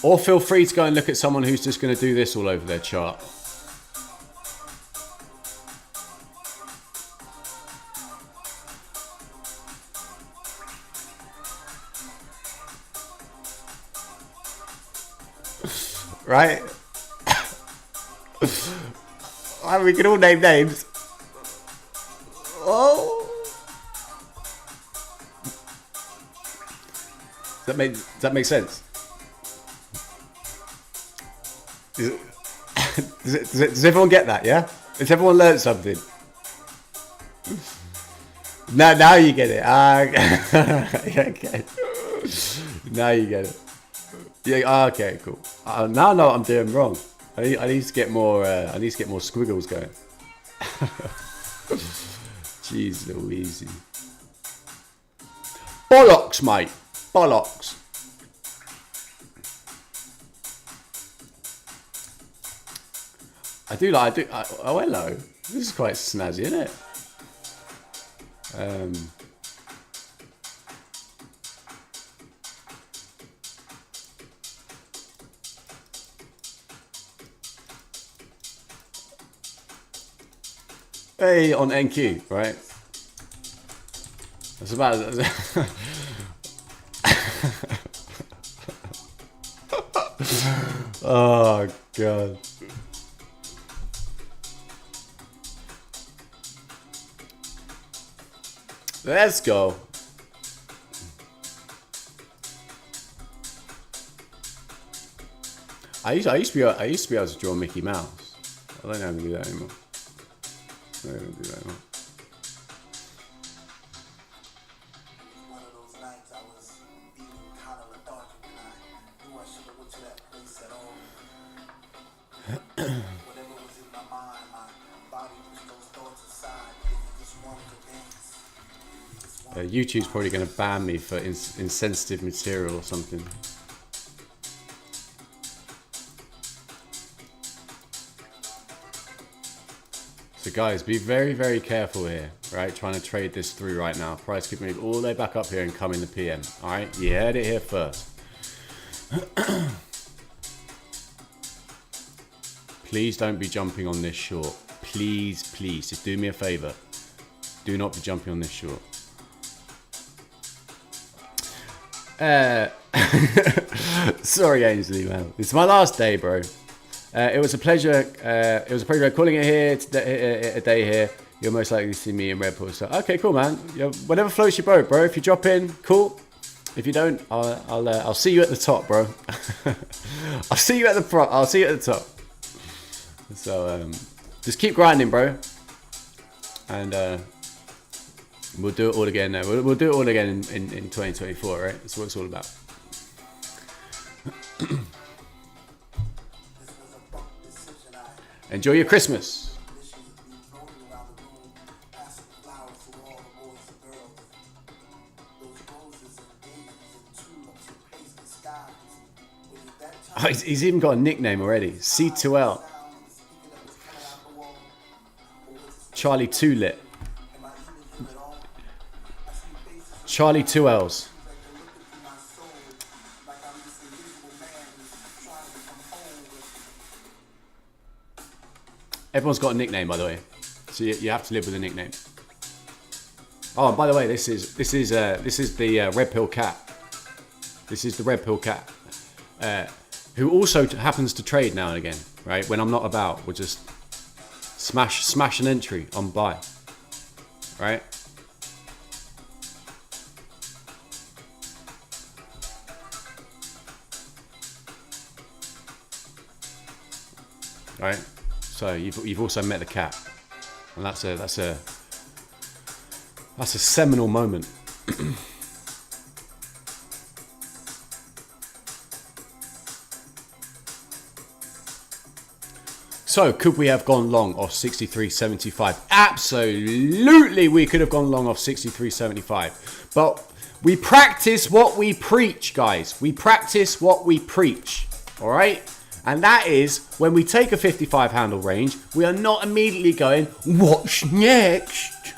Or feel free to go and look at someone who's just going to do this all over their chart. Right? We can all name names. Oh. Does that make sense? Does everyone get that? Yeah. Has everyone learned something? Now you get it. Okay. Now you get it. Yeah. Okay. Cool. Now I know what I'm doing wrong. I need to get more. I need to get more squiggles going. Jeez Louise. Bollocks, mate. Bollocks. Oh, hello. This is quite snazzy, isn't it? Hey, on NQ, right? That's about it. Oh, God. Let's go. I used to be able to draw Mickey Mouse. I don't know how to do that anymore. I don't do that anymore. One of those nights I was feeling kind of lethargic and I knew I should have went to that place at all. Whatever was in my mind, my body pushed those thoughts aside because it just wanted to dance. YouTube's probably going to ban me for insensitive material or something. So guys, be very, very careful here, right? Trying to trade this through right now. Price could move all the way back up here and come in the PM. All right, you heard it here first. Please don't be jumping on this short. Please, please, just do me a favor. Do not be jumping on this short. Sorry, Ainsley, man. It's my last day, bro. It was a pleasure. It was a pleasure calling it here a day here. You'll most likely see me in Red Bull. So okay, cool, man. Whatever floats your boat, bro. If you drop in, cool. If you don't, I'll see you at the top, bro. I'll see you at the front. I'll see you at the top. So just keep grinding, bro. And we'll do it all again. We'll do it all again in 2024, right? That's what it's all about. Enjoy your Christmas. Oh, he's even got a nickname already. C2L. Charlie 2 lit. Charlie 2 L's. Everyone's got a nickname, by the way, so you have to live with a nickname. Oh, and by the way, this is the Red Pill Cat. This is the Red Pill Cat, who also happens to trade now and again. Right, when I'm not about, we'll just smash an entry on buy. Right. Right. So you've also met the cat, and that's a seminal moment. So could we have gone long off 63.75? Absolutely, we could have gone long off 63.75. But we practice what we preach, guys. We practice what we preach. All right. And that is, when we take a 55 handle range, we are not immediately going, what's next?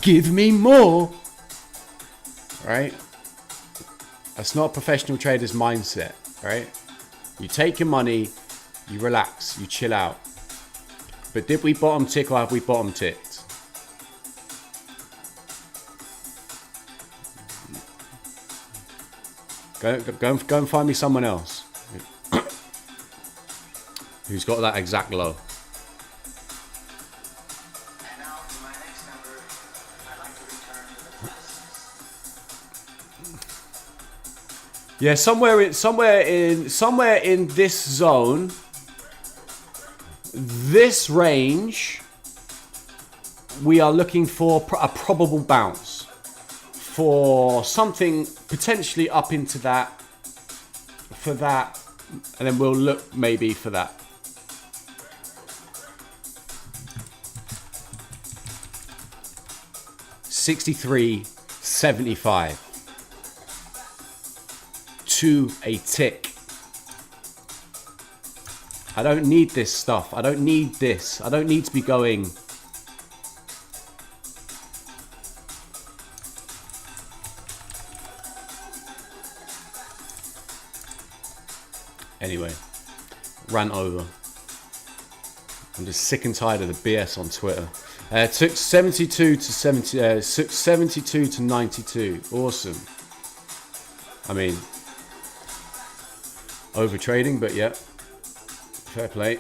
Give me more. Right? That's not a professional trader's mindset. right? You take your money, you relax, you chill out. But did we bottom tick or have we bottom ticked? Go and find me someone else who's got that exact low. And now for my next number, I'd like to return to the classics. Yeah, somewhere in this zone, this range, we are looking for a probable bounce for something potentially up into that, for that, and then we'll look maybe for that. $63.75 to a tick. I don't need this stuff. I don't need this. I don't need to be going. Anyway, rant over. I'm just sick and tired of the BS on Twitter. Took 72 to 70. Took 72 to 92. Awesome. I mean, over trading, but yeah, fair play.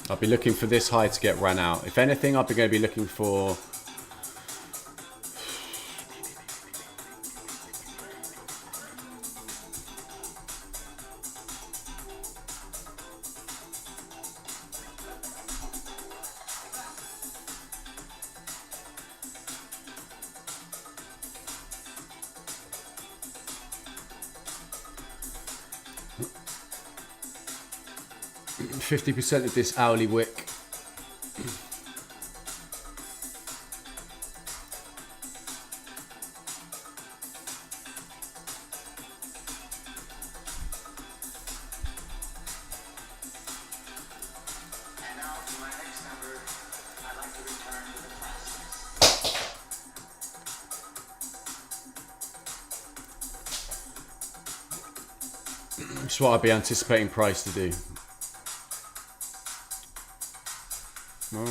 I'll be looking for this high to get ran out. If anything, I'll be going to be looking for 50% of this hourly wick. And now for my next number, I'd like to return to the classics. That's what I'd be anticipating price to do. Well,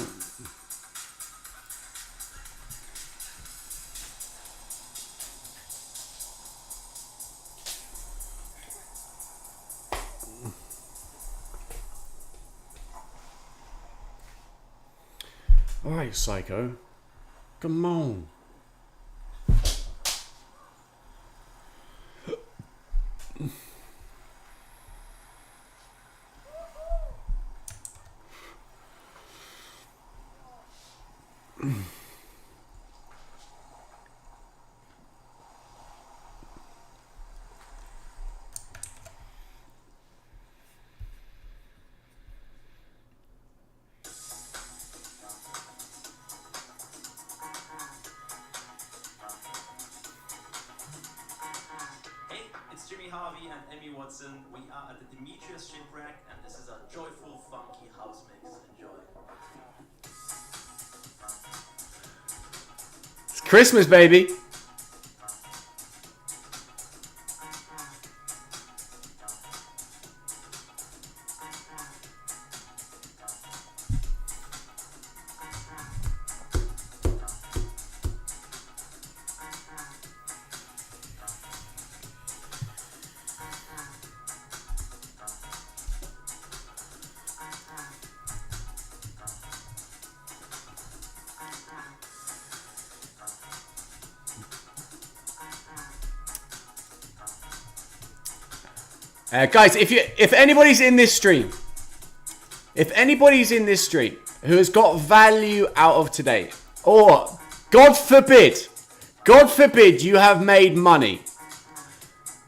all right, Psycho. Come on. Hey, it's Jimmy Harvey and Emmy Watson. We are at the Demetrius Shipwreck, and this is a joyful, funky house mix. Enjoy. It's Christmas, baby. Guys, if anybody's in this stream, who has got value out of today, or God forbid you have made money,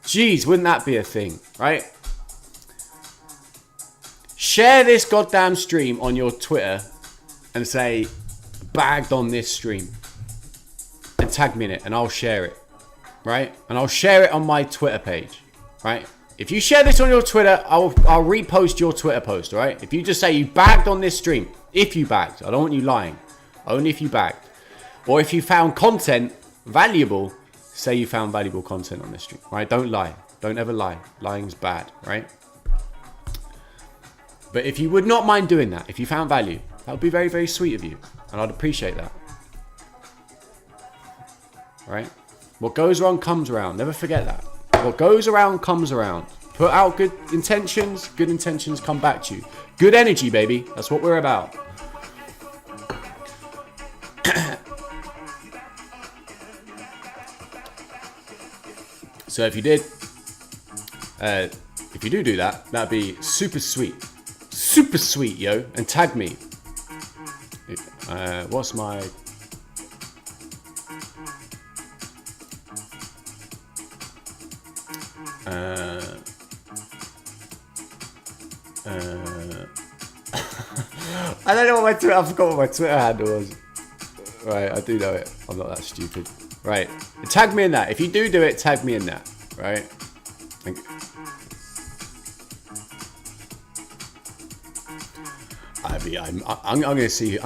jeez, wouldn't that be a thing, right? Share this goddamn stream on your Twitter and say, bagged on this stream, and tag me in it, and I'll share it, right? And I'll share it on my Twitter page, right? If you share this on your Twitter, I'll repost your Twitter post, all right? If you just say you bagged on this stream, if you bagged, I don't want you lying, only if you bagged. Or if you found content valuable, say you found valuable content on this stream, right? Don't lie. Don't ever lie. Lying's bad, right? But if you would not mind doing that, if you found value, that would be very, very sweet of you. And I'd appreciate that. Right? What goes around comes around. Never forget that. What goes around comes around. Put out good intentions come back to you. Good energy, baby. That's what we're about. So if you did, if you do that, that'd be super sweet. Super sweet, yo. And tag me. What's my... I don't know what my Twitter... I forgot what my Twitter handle was. Right, I do know it. I'm not that stupid. Right. Tag me in that. If you do it, tag me in that. Right? I'm gonna see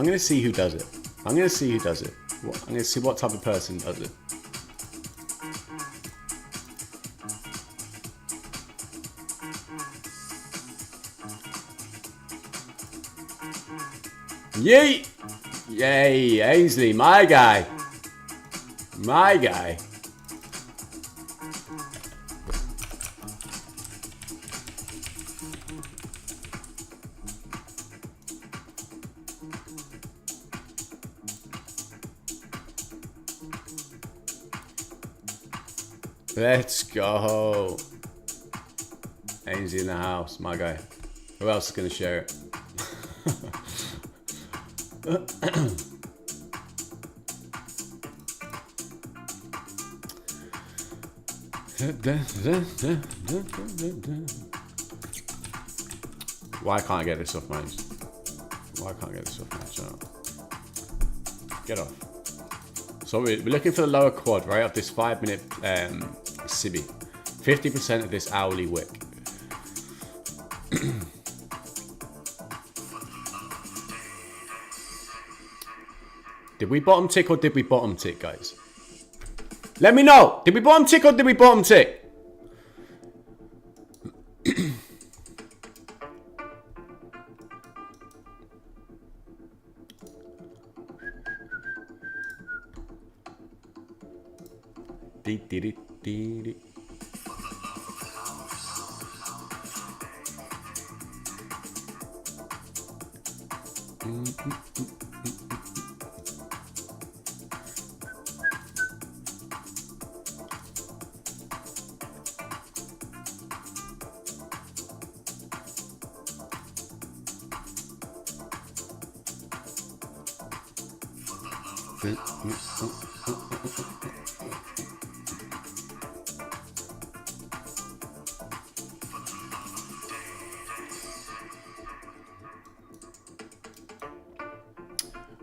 who does it. I'm gonna see who does it. I'm gonna see what type of person does it. Yay! Yay, Ainsley, my guy. My guy. Let's go. Ainsley in the house, my guy. Who else is going to share it? Why can't I get this off, man? Why can't I get this off, man? Shut up. Get off. So we're looking for the lower quad, right, of this 5-minute civvy. 50% of this hourly wick. Did we bottom tick or did we bottom tick, guys? Let me know. Did we bottom tick or did we bottom tick?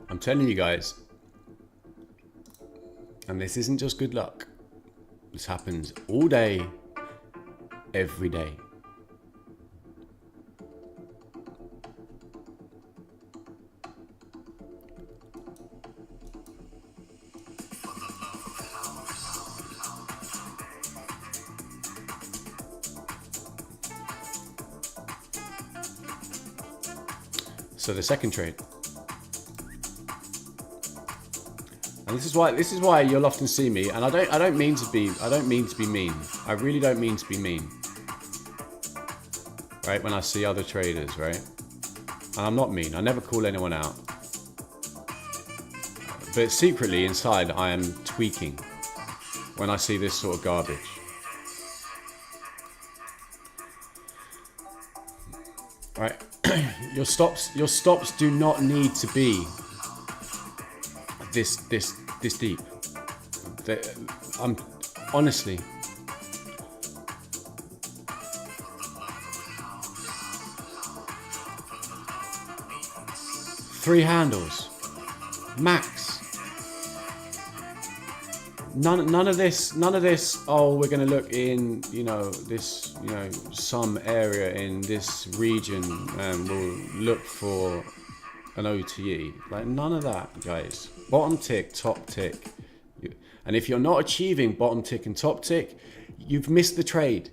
I'm telling you guys, and this isn't just good luck. This happens all day, every day. So the second trade. And this is why you'll often see me, and I don't mean to be mean. I really don't mean to be mean. Right? When I see other traders, right? And I'm not mean. I never call anyone out. But secretly inside I am tweaking when I see this sort of garbage. Right? Your stops do not need to be this deep. I'm honestly. Three handles, max. None of this. Oh, we're going to look in, this, some area in this region, and we'll look for an OTE. Like, none of that, guys. Bottom tick, top tick. And if you're not achieving bottom tick and top tick, you've missed the trade.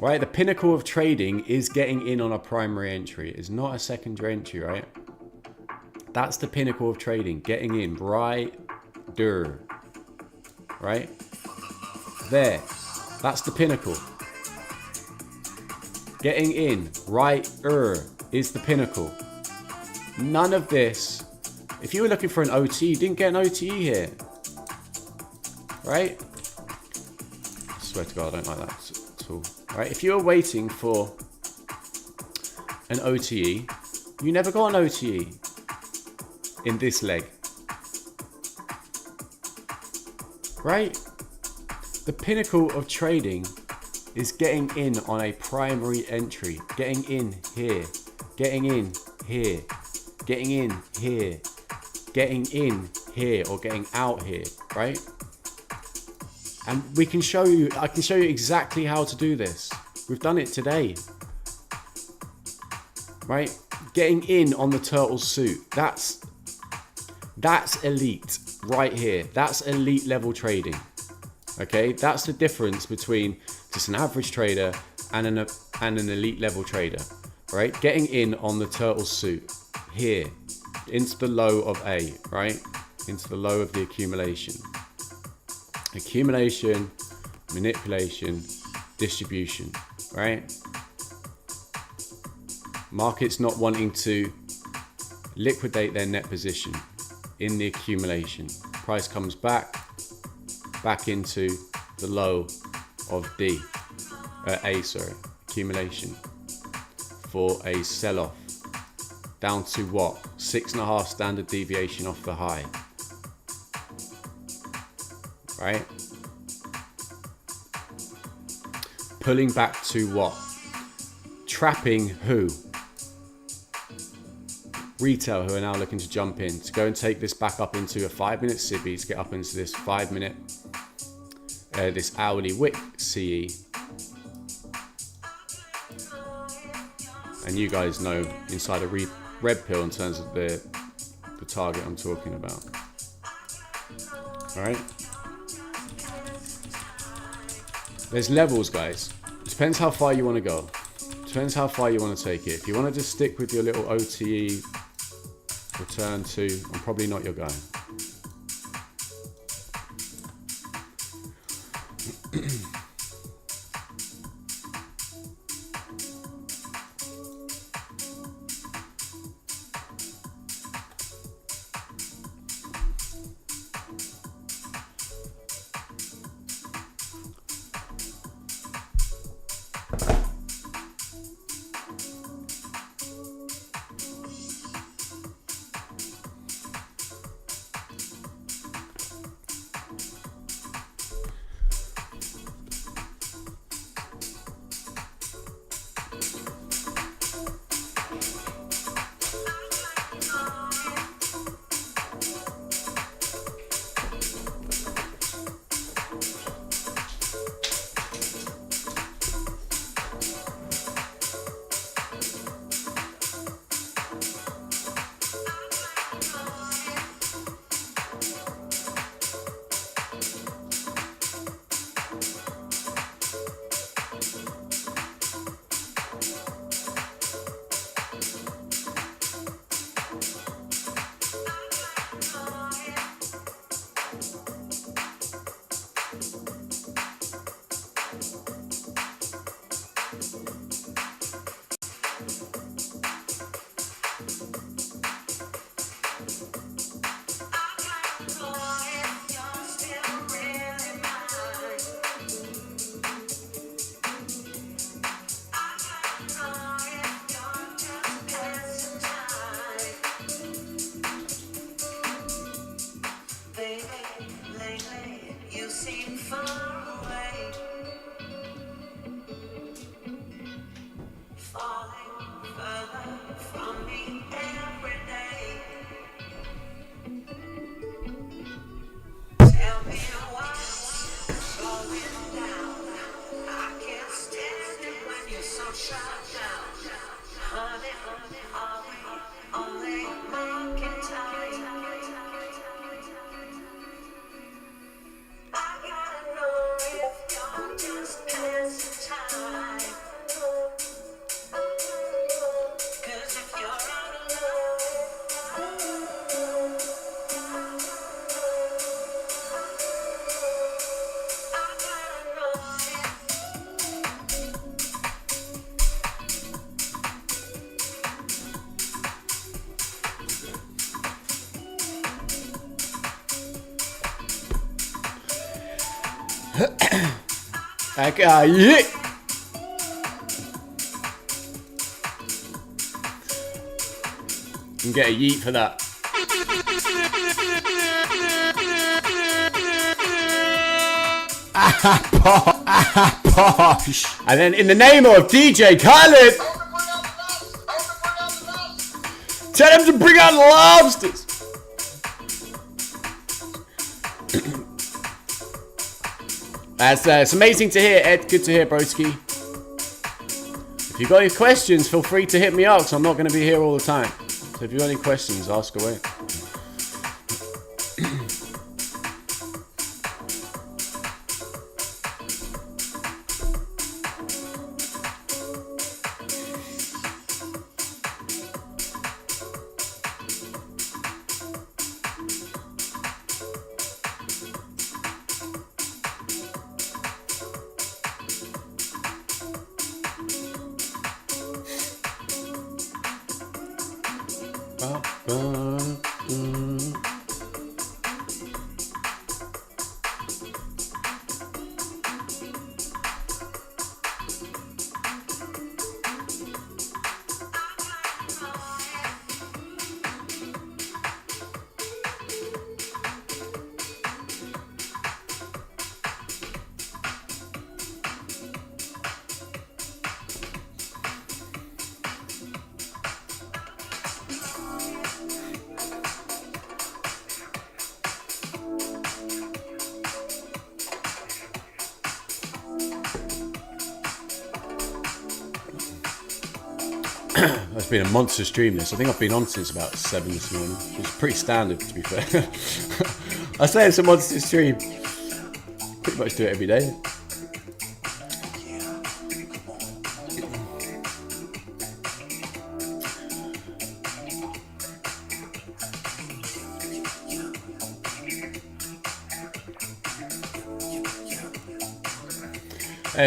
Right? The pinnacle of trading is getting in on a primary entry. It's not a secondary entry, right? That's the pinnacle of trading. Getting in right there. Right? There. That's the pinnacle. Getting in right is the pinnacle. None of this. If you were looking for an OT, you didn't get an OTE here. Right? I swear to God, I don't like that at all. Right? If you were waiting for an OTE, you never got an OTE in this leg. Right? The pinnacle of trading is getting in on a primary entry. Getting in here. Getting in here. Getting in here. Getting in here or getting out here. Right? And we can show you, I can show you exactly how to do this. We've done it today. Right? Getting in on the turtle suit. That's elite right here. That's elite level trading. Okay? That's the difference between just an average trader and an elite level trader. Right? Getting in on the turtle suit here into the low of A, right? Into the low of the accumulation. Accumulation, manipulation, distribution, right? Markets not wanting to liquidate their net position in the accumulation. Price comes back into the low of D, accumulation for a sell-off down to what? 6.5 standard deviation off the high. Right? Pulling back to what? Trapping who? Retail, who are now looking to jump in to go and take this back up into a 5-minute SIBI, to get up into this 5-minute, this hourly wick CE. And you guys know inside a red pill in terms of the target I'm talking about. All right. There's levels, guys. Depends how far you want to go. Depends how far you want to take it. If you want to just stick with your little OTE return to, I'm probably not your guy. Yeah. You can get a yeet for that. And then in the name of DJ Khaled, tell him to bring out the lobsters. It's amazing to hear, Ed. Good to hear, broski. If you've got any questions, feel free to hit me up, because I'm not going to be here all the time. So if you've got any questions, ask away. It's been a monster stream this. I think I've been on since about 7 this morning. It's pretty standard, to be fair. I say it's a monster stream. Pretty much do it every day.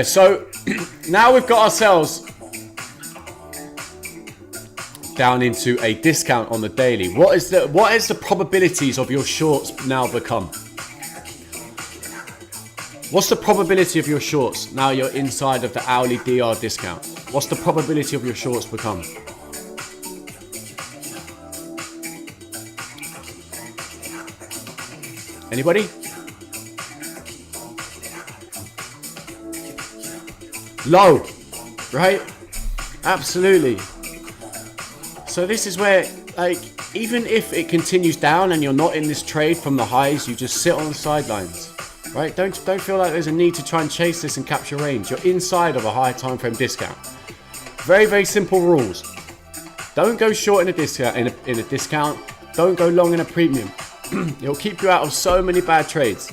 So now we've got ourselves down into a discount on the daily. What is the probabilities of your shorts now become? What's the probability of your shorts now you're inside of the hourly DR discount? What's the probability of your shorts become? Anybody? Low, right? Absolutely. So this is where, like, even if it continues down and you're not in this trade from the highs, you just sit on the sidelines, right? Don't feel like there's a need to try and chase this and capture range. You're inside of a higher time frame discount. Very, very simple rules. Don't go short in a discount. In a discount. Don't go long in a premium. It'll keep you out of so many bad trades.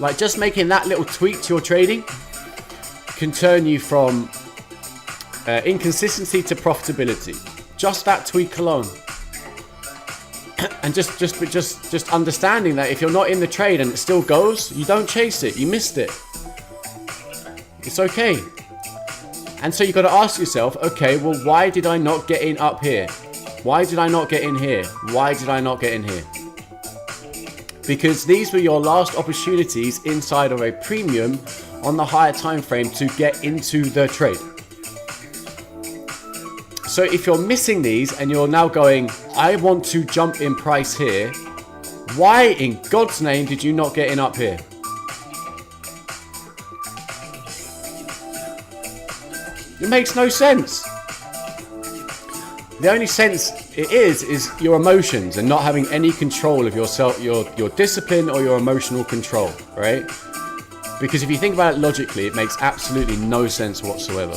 Like, just making that little tweak to your trading can turn you from inconsistency to profitability. Just that tweak alone. And just understanding that if you're not in the trade and it still goes, you don't chase it. You missed it. It's okay. And so you got to ask yourself, okay, well, why did I not get in up here? Why did I not get in here? Why did I not get in here? Because these were your last opportunities inside of a premium on the higher time frame to get into the trade. So if you're missing these and you're now going, I want to jump in price here, why in God's name did you not get in up here? It makes no sense. The only sense it is your emotions and not having any control of yourself, your discipline or your emotional control, right? Because if you think about it logically, it makes absolutely no sense whatsoever.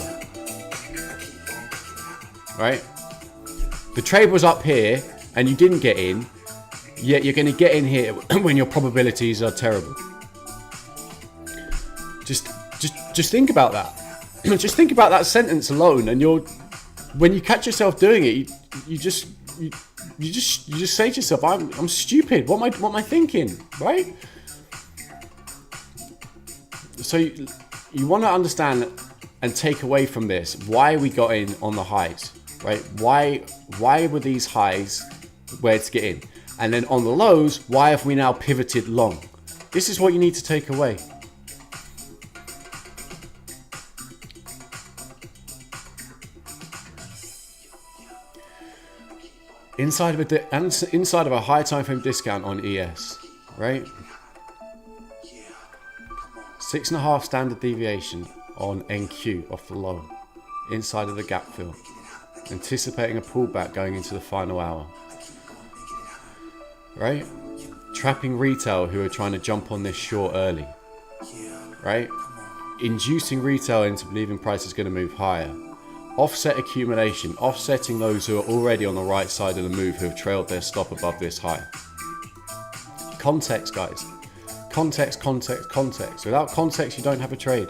Right? The trade was up here and you didn't get in, yet you're going to get in here when your probabilities are terrible. Just think about that. Just think about that sentence alone, and when you catch yourself doing it, you just say to yourself, I'm stupid. What am I thinking? Right? So you want to understand and take away from this why we got in on the highs, right? Why were these highs where to get in? And then on the lows, why have we now pivoted long? This is what you need to take away. inside of a high time frame discount on ES, right? 6.5 standard deviation on NQ off the low, inside of the gap fill, anticipating a pullback going into the final hour, right? Trapping retail who are trying to jump on this short early, right? Inducing retail into believing price is going to move higher. Offset accumulation, offsetting those who are already on the right side of the move who have trailed their stop above this high. Context, guys. Context, context, context. Without context, you don't have a trade.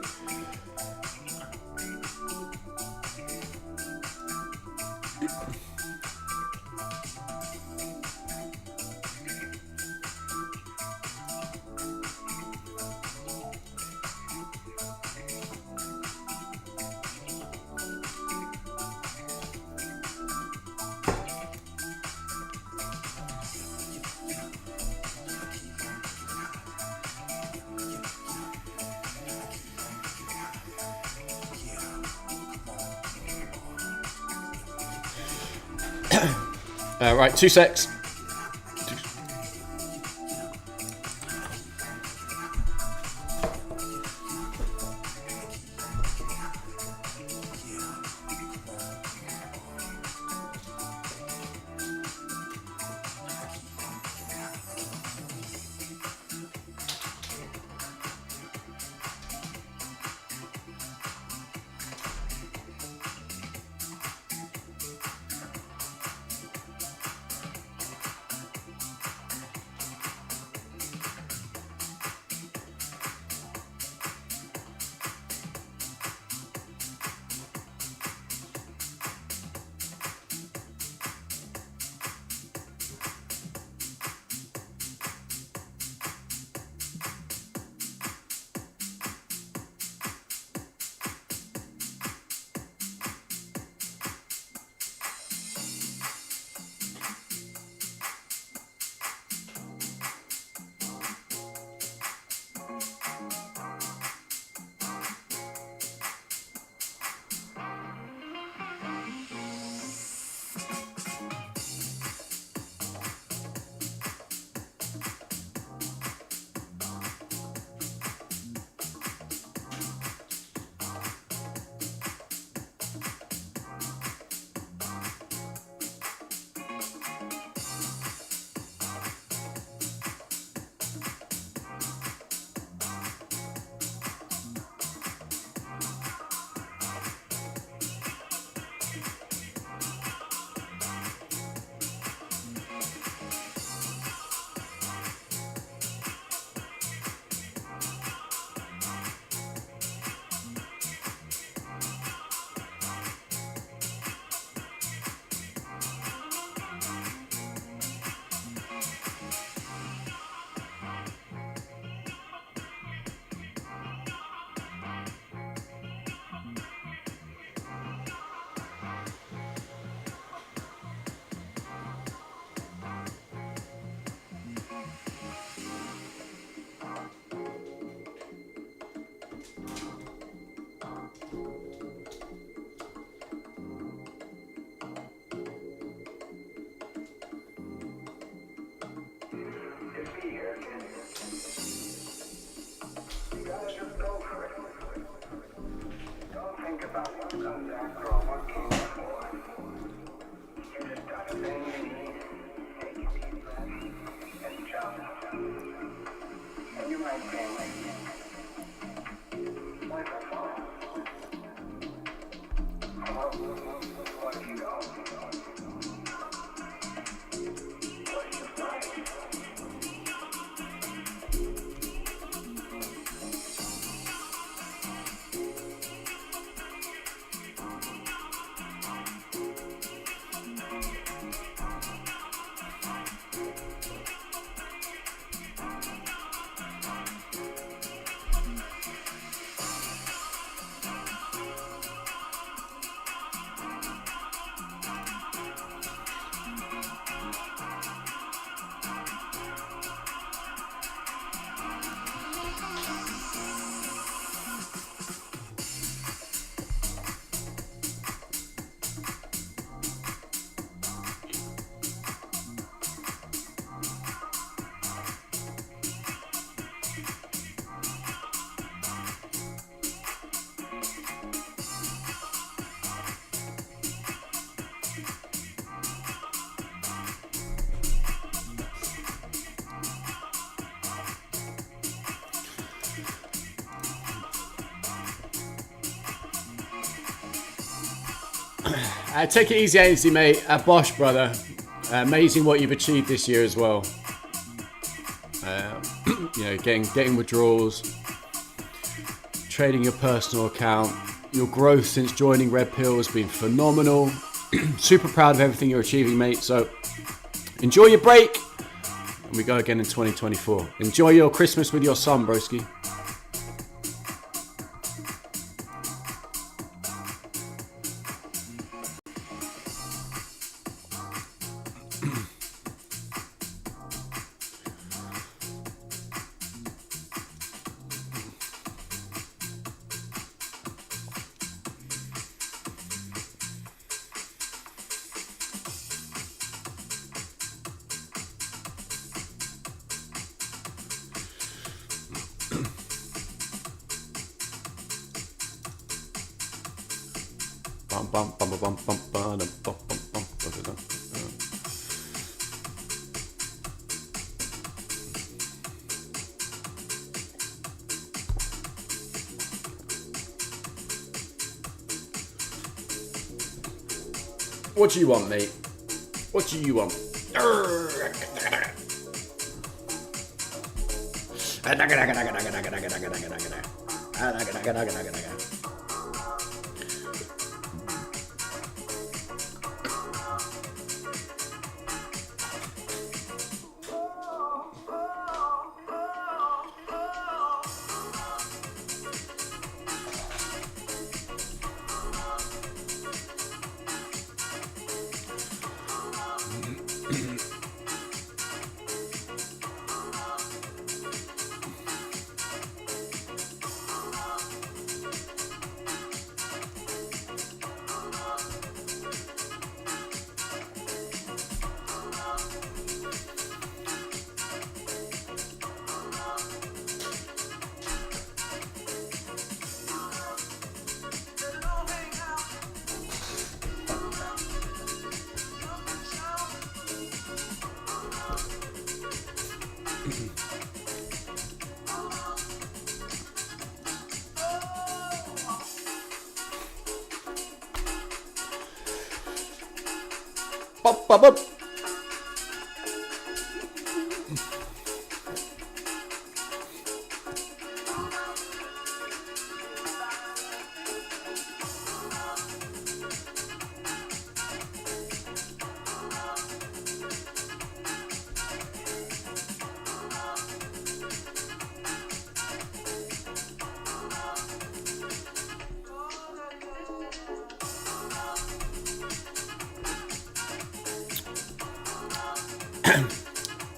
Right, 2 secs. Take it easy, Ainsley, mate. Bosh, brother. Amazing what you've achieved this year as well. You know, getting withdrawals, trading your personal account. Your growth since joining Red Pill has been phenomenal. Super proud of everything you're achieving, mate. So enjoy your break, and we go again in 2024. Enjoy your Christmas with your son, broski. What do you want, mate? What do you want? Bop, bop, bop.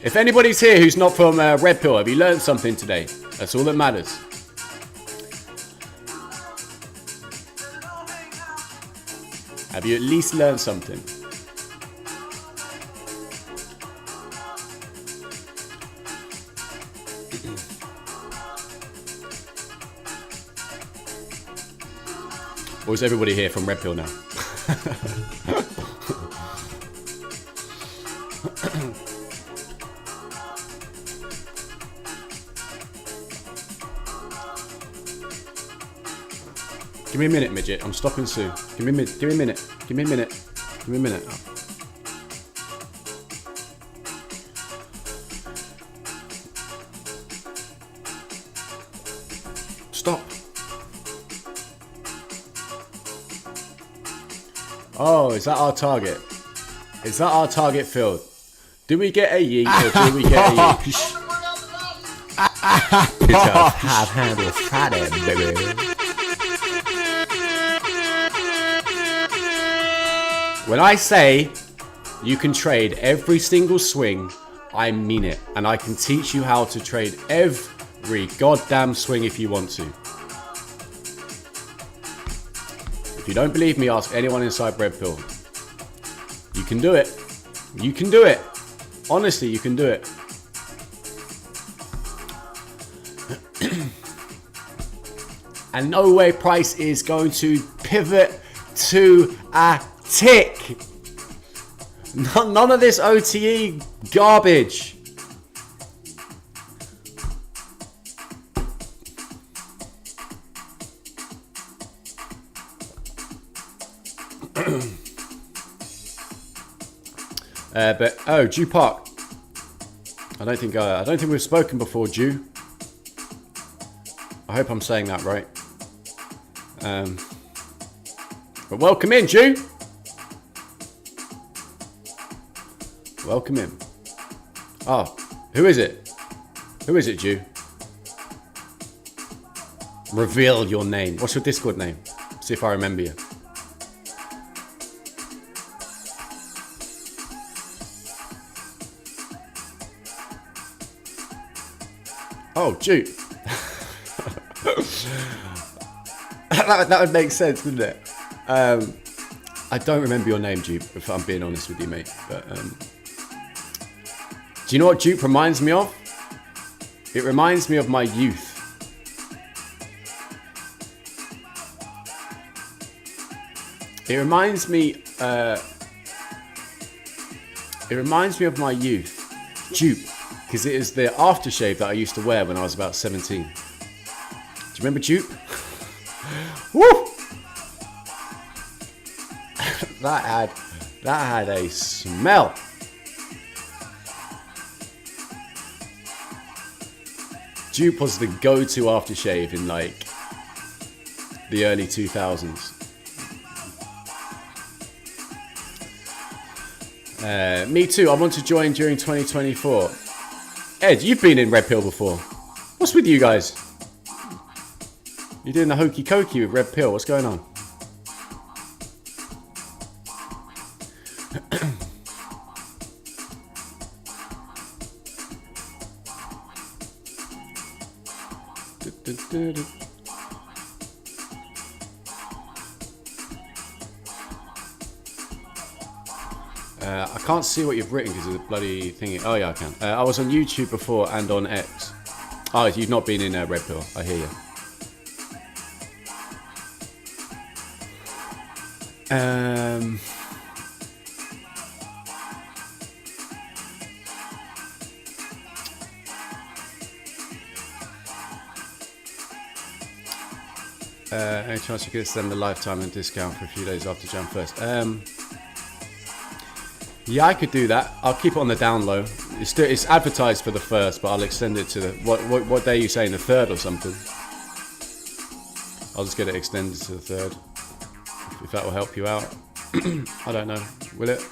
If anybody's here who's not from Red Pill, have you learned something today? That's all that matters. Have you at least learned something? Or is everybody here from Red Pill now? Give me a minute, midget. I'm stopping soon. Give me a minute. Give me a minute. Give me a minute. Give me a minute. Stop. Oh, is that our target? Is that our target field? Do we get a yeet or do we get a yeet? It's a half-handed Friday, baby. When I say you can trade every single swing, I mean it. And I can teach you how to trade every goddamn swing if you want to. If you don't believe me, ask anyone inside Red Pill. You can do it. You can do it. Honestly, you can do it. And no way price is going to pivot to a tick. None of this OTE garbage. But oh, Dew Park. I don't think we've spoken before, Dew. I hope I'm saying that right. But welcome in, Dew. Welcome in. Oh, who is it? Who is it, Dew? Reveal your name. What's your Discord name? See if I remember you. Oh, Dew. that would make sense, wouldn't it? I don't remember your name, Dupe, if I'm being honest with you, mate. But do you know what Dupe reminds me of? It reminds me of my youth. It reminds me of my youth. Dupe, because it is the aftershave that I used to wear when I was about 17. Do you remember Dupe? Woo! that had a smell. Dupe was the go-to aftershave in like the early 2000s. Me too. I want to join during 2024. Ed, you've been in Red Pill before. What's with you guys? You're doing the hokey cokey with Red Pill. What's going on? I can't see what you've written because of the bloody thingy. Oh yeah, I can. I was on YouTube before and on X. Oh, you've not been in Red Pill. I hear you. Any chance you could extend the lifetime and discount for a few days after Jan 1st? Yeah, I could do that. I'll keep it on the down low. It's advertised for the 1st, but I'll extend it to the... What day are you saying? The 3rd or something? I'll just get it extended to the 3rd. If that will help you out. I don't know. Will it?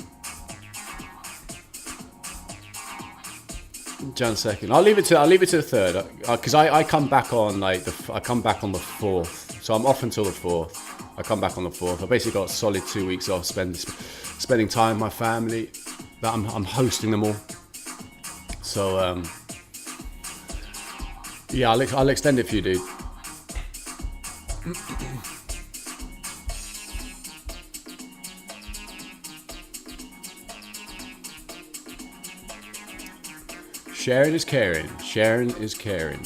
Jan 2nd. I'll leave it to the 3rd. Because I come back on I come back on the 4th. So I'm off until the 4th. I come back on the 4th. I basically got a solid 2 weeks off spending time with my family. That I'm hosting them all. So yeah, I'll extend it for you, dude. Sharing is caring. Sharing is caring.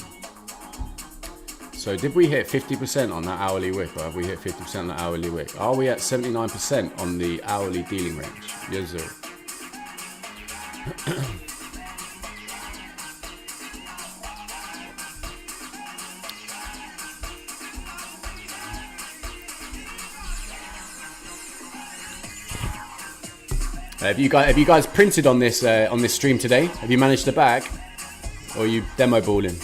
So did we hit 50% on that hourly wick, or have we hit 50% on the hourly wick? Are we at 79% on the hourly dealing range? Yes, sir. Have you guys printed on this stream today? Have you managed to bag, or are you demo balling?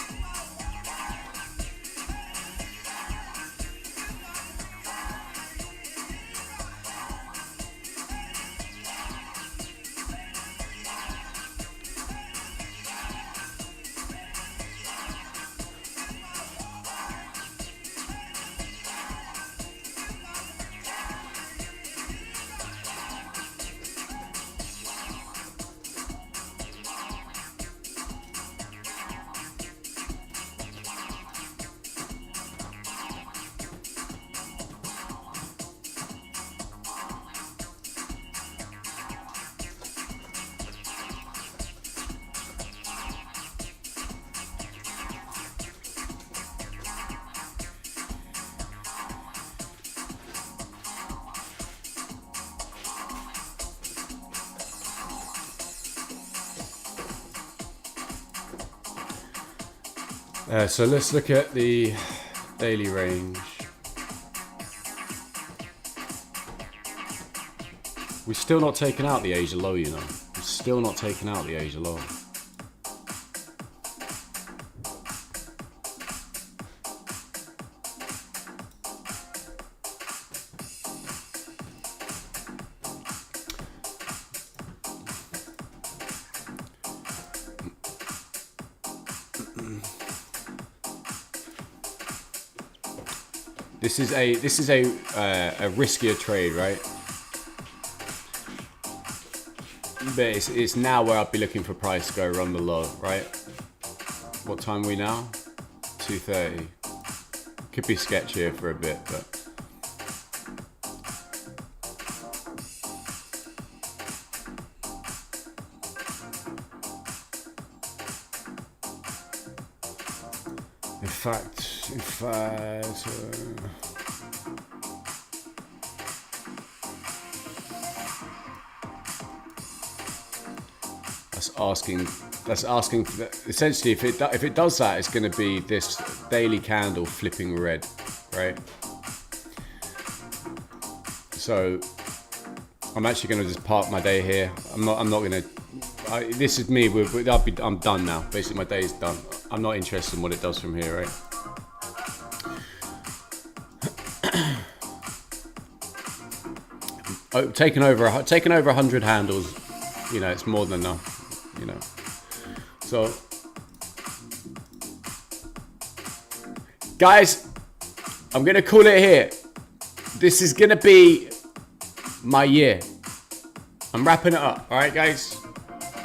So let's look at the daily range. We're still not taking out the Asia low, you know. We're still not taking out the Asia low. This is a riskier trade, right? But it's now where I'd be looking for price to go run the low, right? What time are we now? 2:30. Could be sketchier for a bit, but in fact, that's asking essentially if it does that, it's going to be this daily candle flipping red, right? So I'm actually going to just park my day here. I'm not going to. This is me. I'm done now. Basically, my day is done. I'm not interested in what it does from here, right? Taking over 100 handles, you know, it's more than enough, you know. So, guys, I'm gonna call it here. This is gonna be my year. I'm wrapping it up. All right, guys.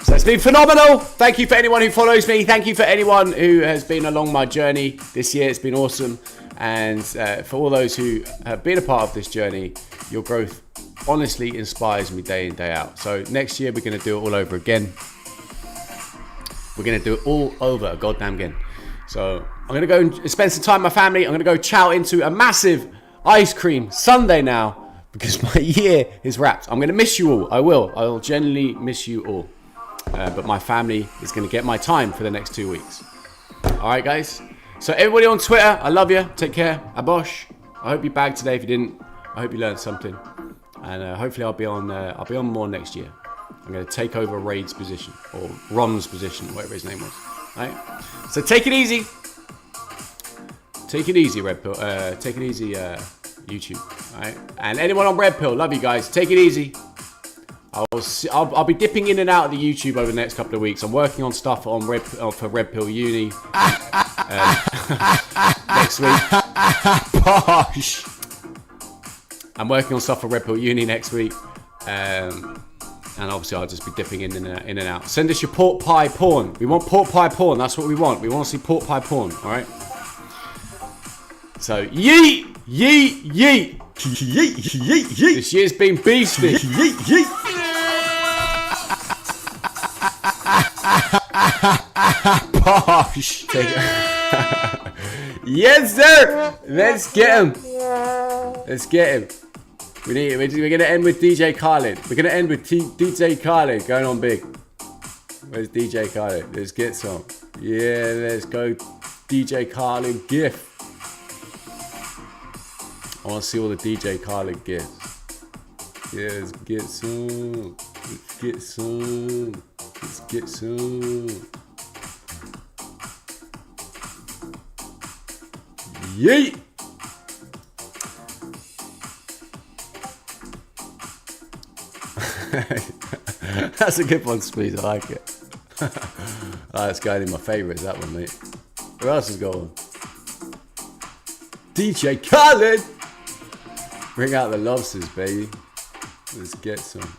So it's been phenomenal. Thank you for anyone who follows me. Thank you for anyone who has been along my journey this year. It's been awesome. And for all those who have been a part of this journey, your growth honestly inspires me day in, day out. So next year, we're going to do it all over again. We're going to do it all over goddamn again. So I'm going to go and spend some time with my family. I'm going to go chow into a massive ice cream sundae now because my year is wrapped. I'm going to miss you all. I will. I'll genuinely miss you all. But my family is going to get my time for the next 2 weeks. All right, guys. So everybody on Twitter, I love you. Take care. Abosh. I hope you bagged today. If you didn't, I hope you learned something. And hopefully I'll be on more next year. I'm going to take over Raid's position or Ron's position, whatever his name was. All right. So take it easy. Take it easy, Red Pill. Take it easy, YouTube. All right. And anyone on Red Pill, love you guys. Take it easy. I'll be dipping in and out of the YouTube over the next couple of weeks. I'm working on stuff on for Red Pill Uni next week. Posh. I'm working on stuff for Red Pill Uni next week, and obviously I'll just be dipping in and out. Send us your pork pie porn. We want pork pie porn. That's what we want. We want to see pork pie porn. All right. So yeet, yeet, yeet, yeet, yeet, yeet. This year's been beastly. Yeet, yeet. Posh. Yes, sir. Let's get him. Let's get him. We're gonna end with DJ Khaled. We're gonna end with DJ Khaled going on big. Where's DJ Khaled? Let's get some. Yeah, let's go. DJ Khaled gift. I want to see all the DJ Khaled gifts. Yeah, let's get some. Let's get some. Let's get some. Yeet. That's a good one, Squeeze. I like it. That's going in my favourites, that one, mate. Who else is going? DJ Khaled! Bring out the lobsters, baby. Let's get some.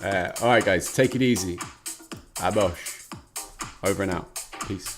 Alright, guys. Take it easy. Abosh. Over and out. Peace.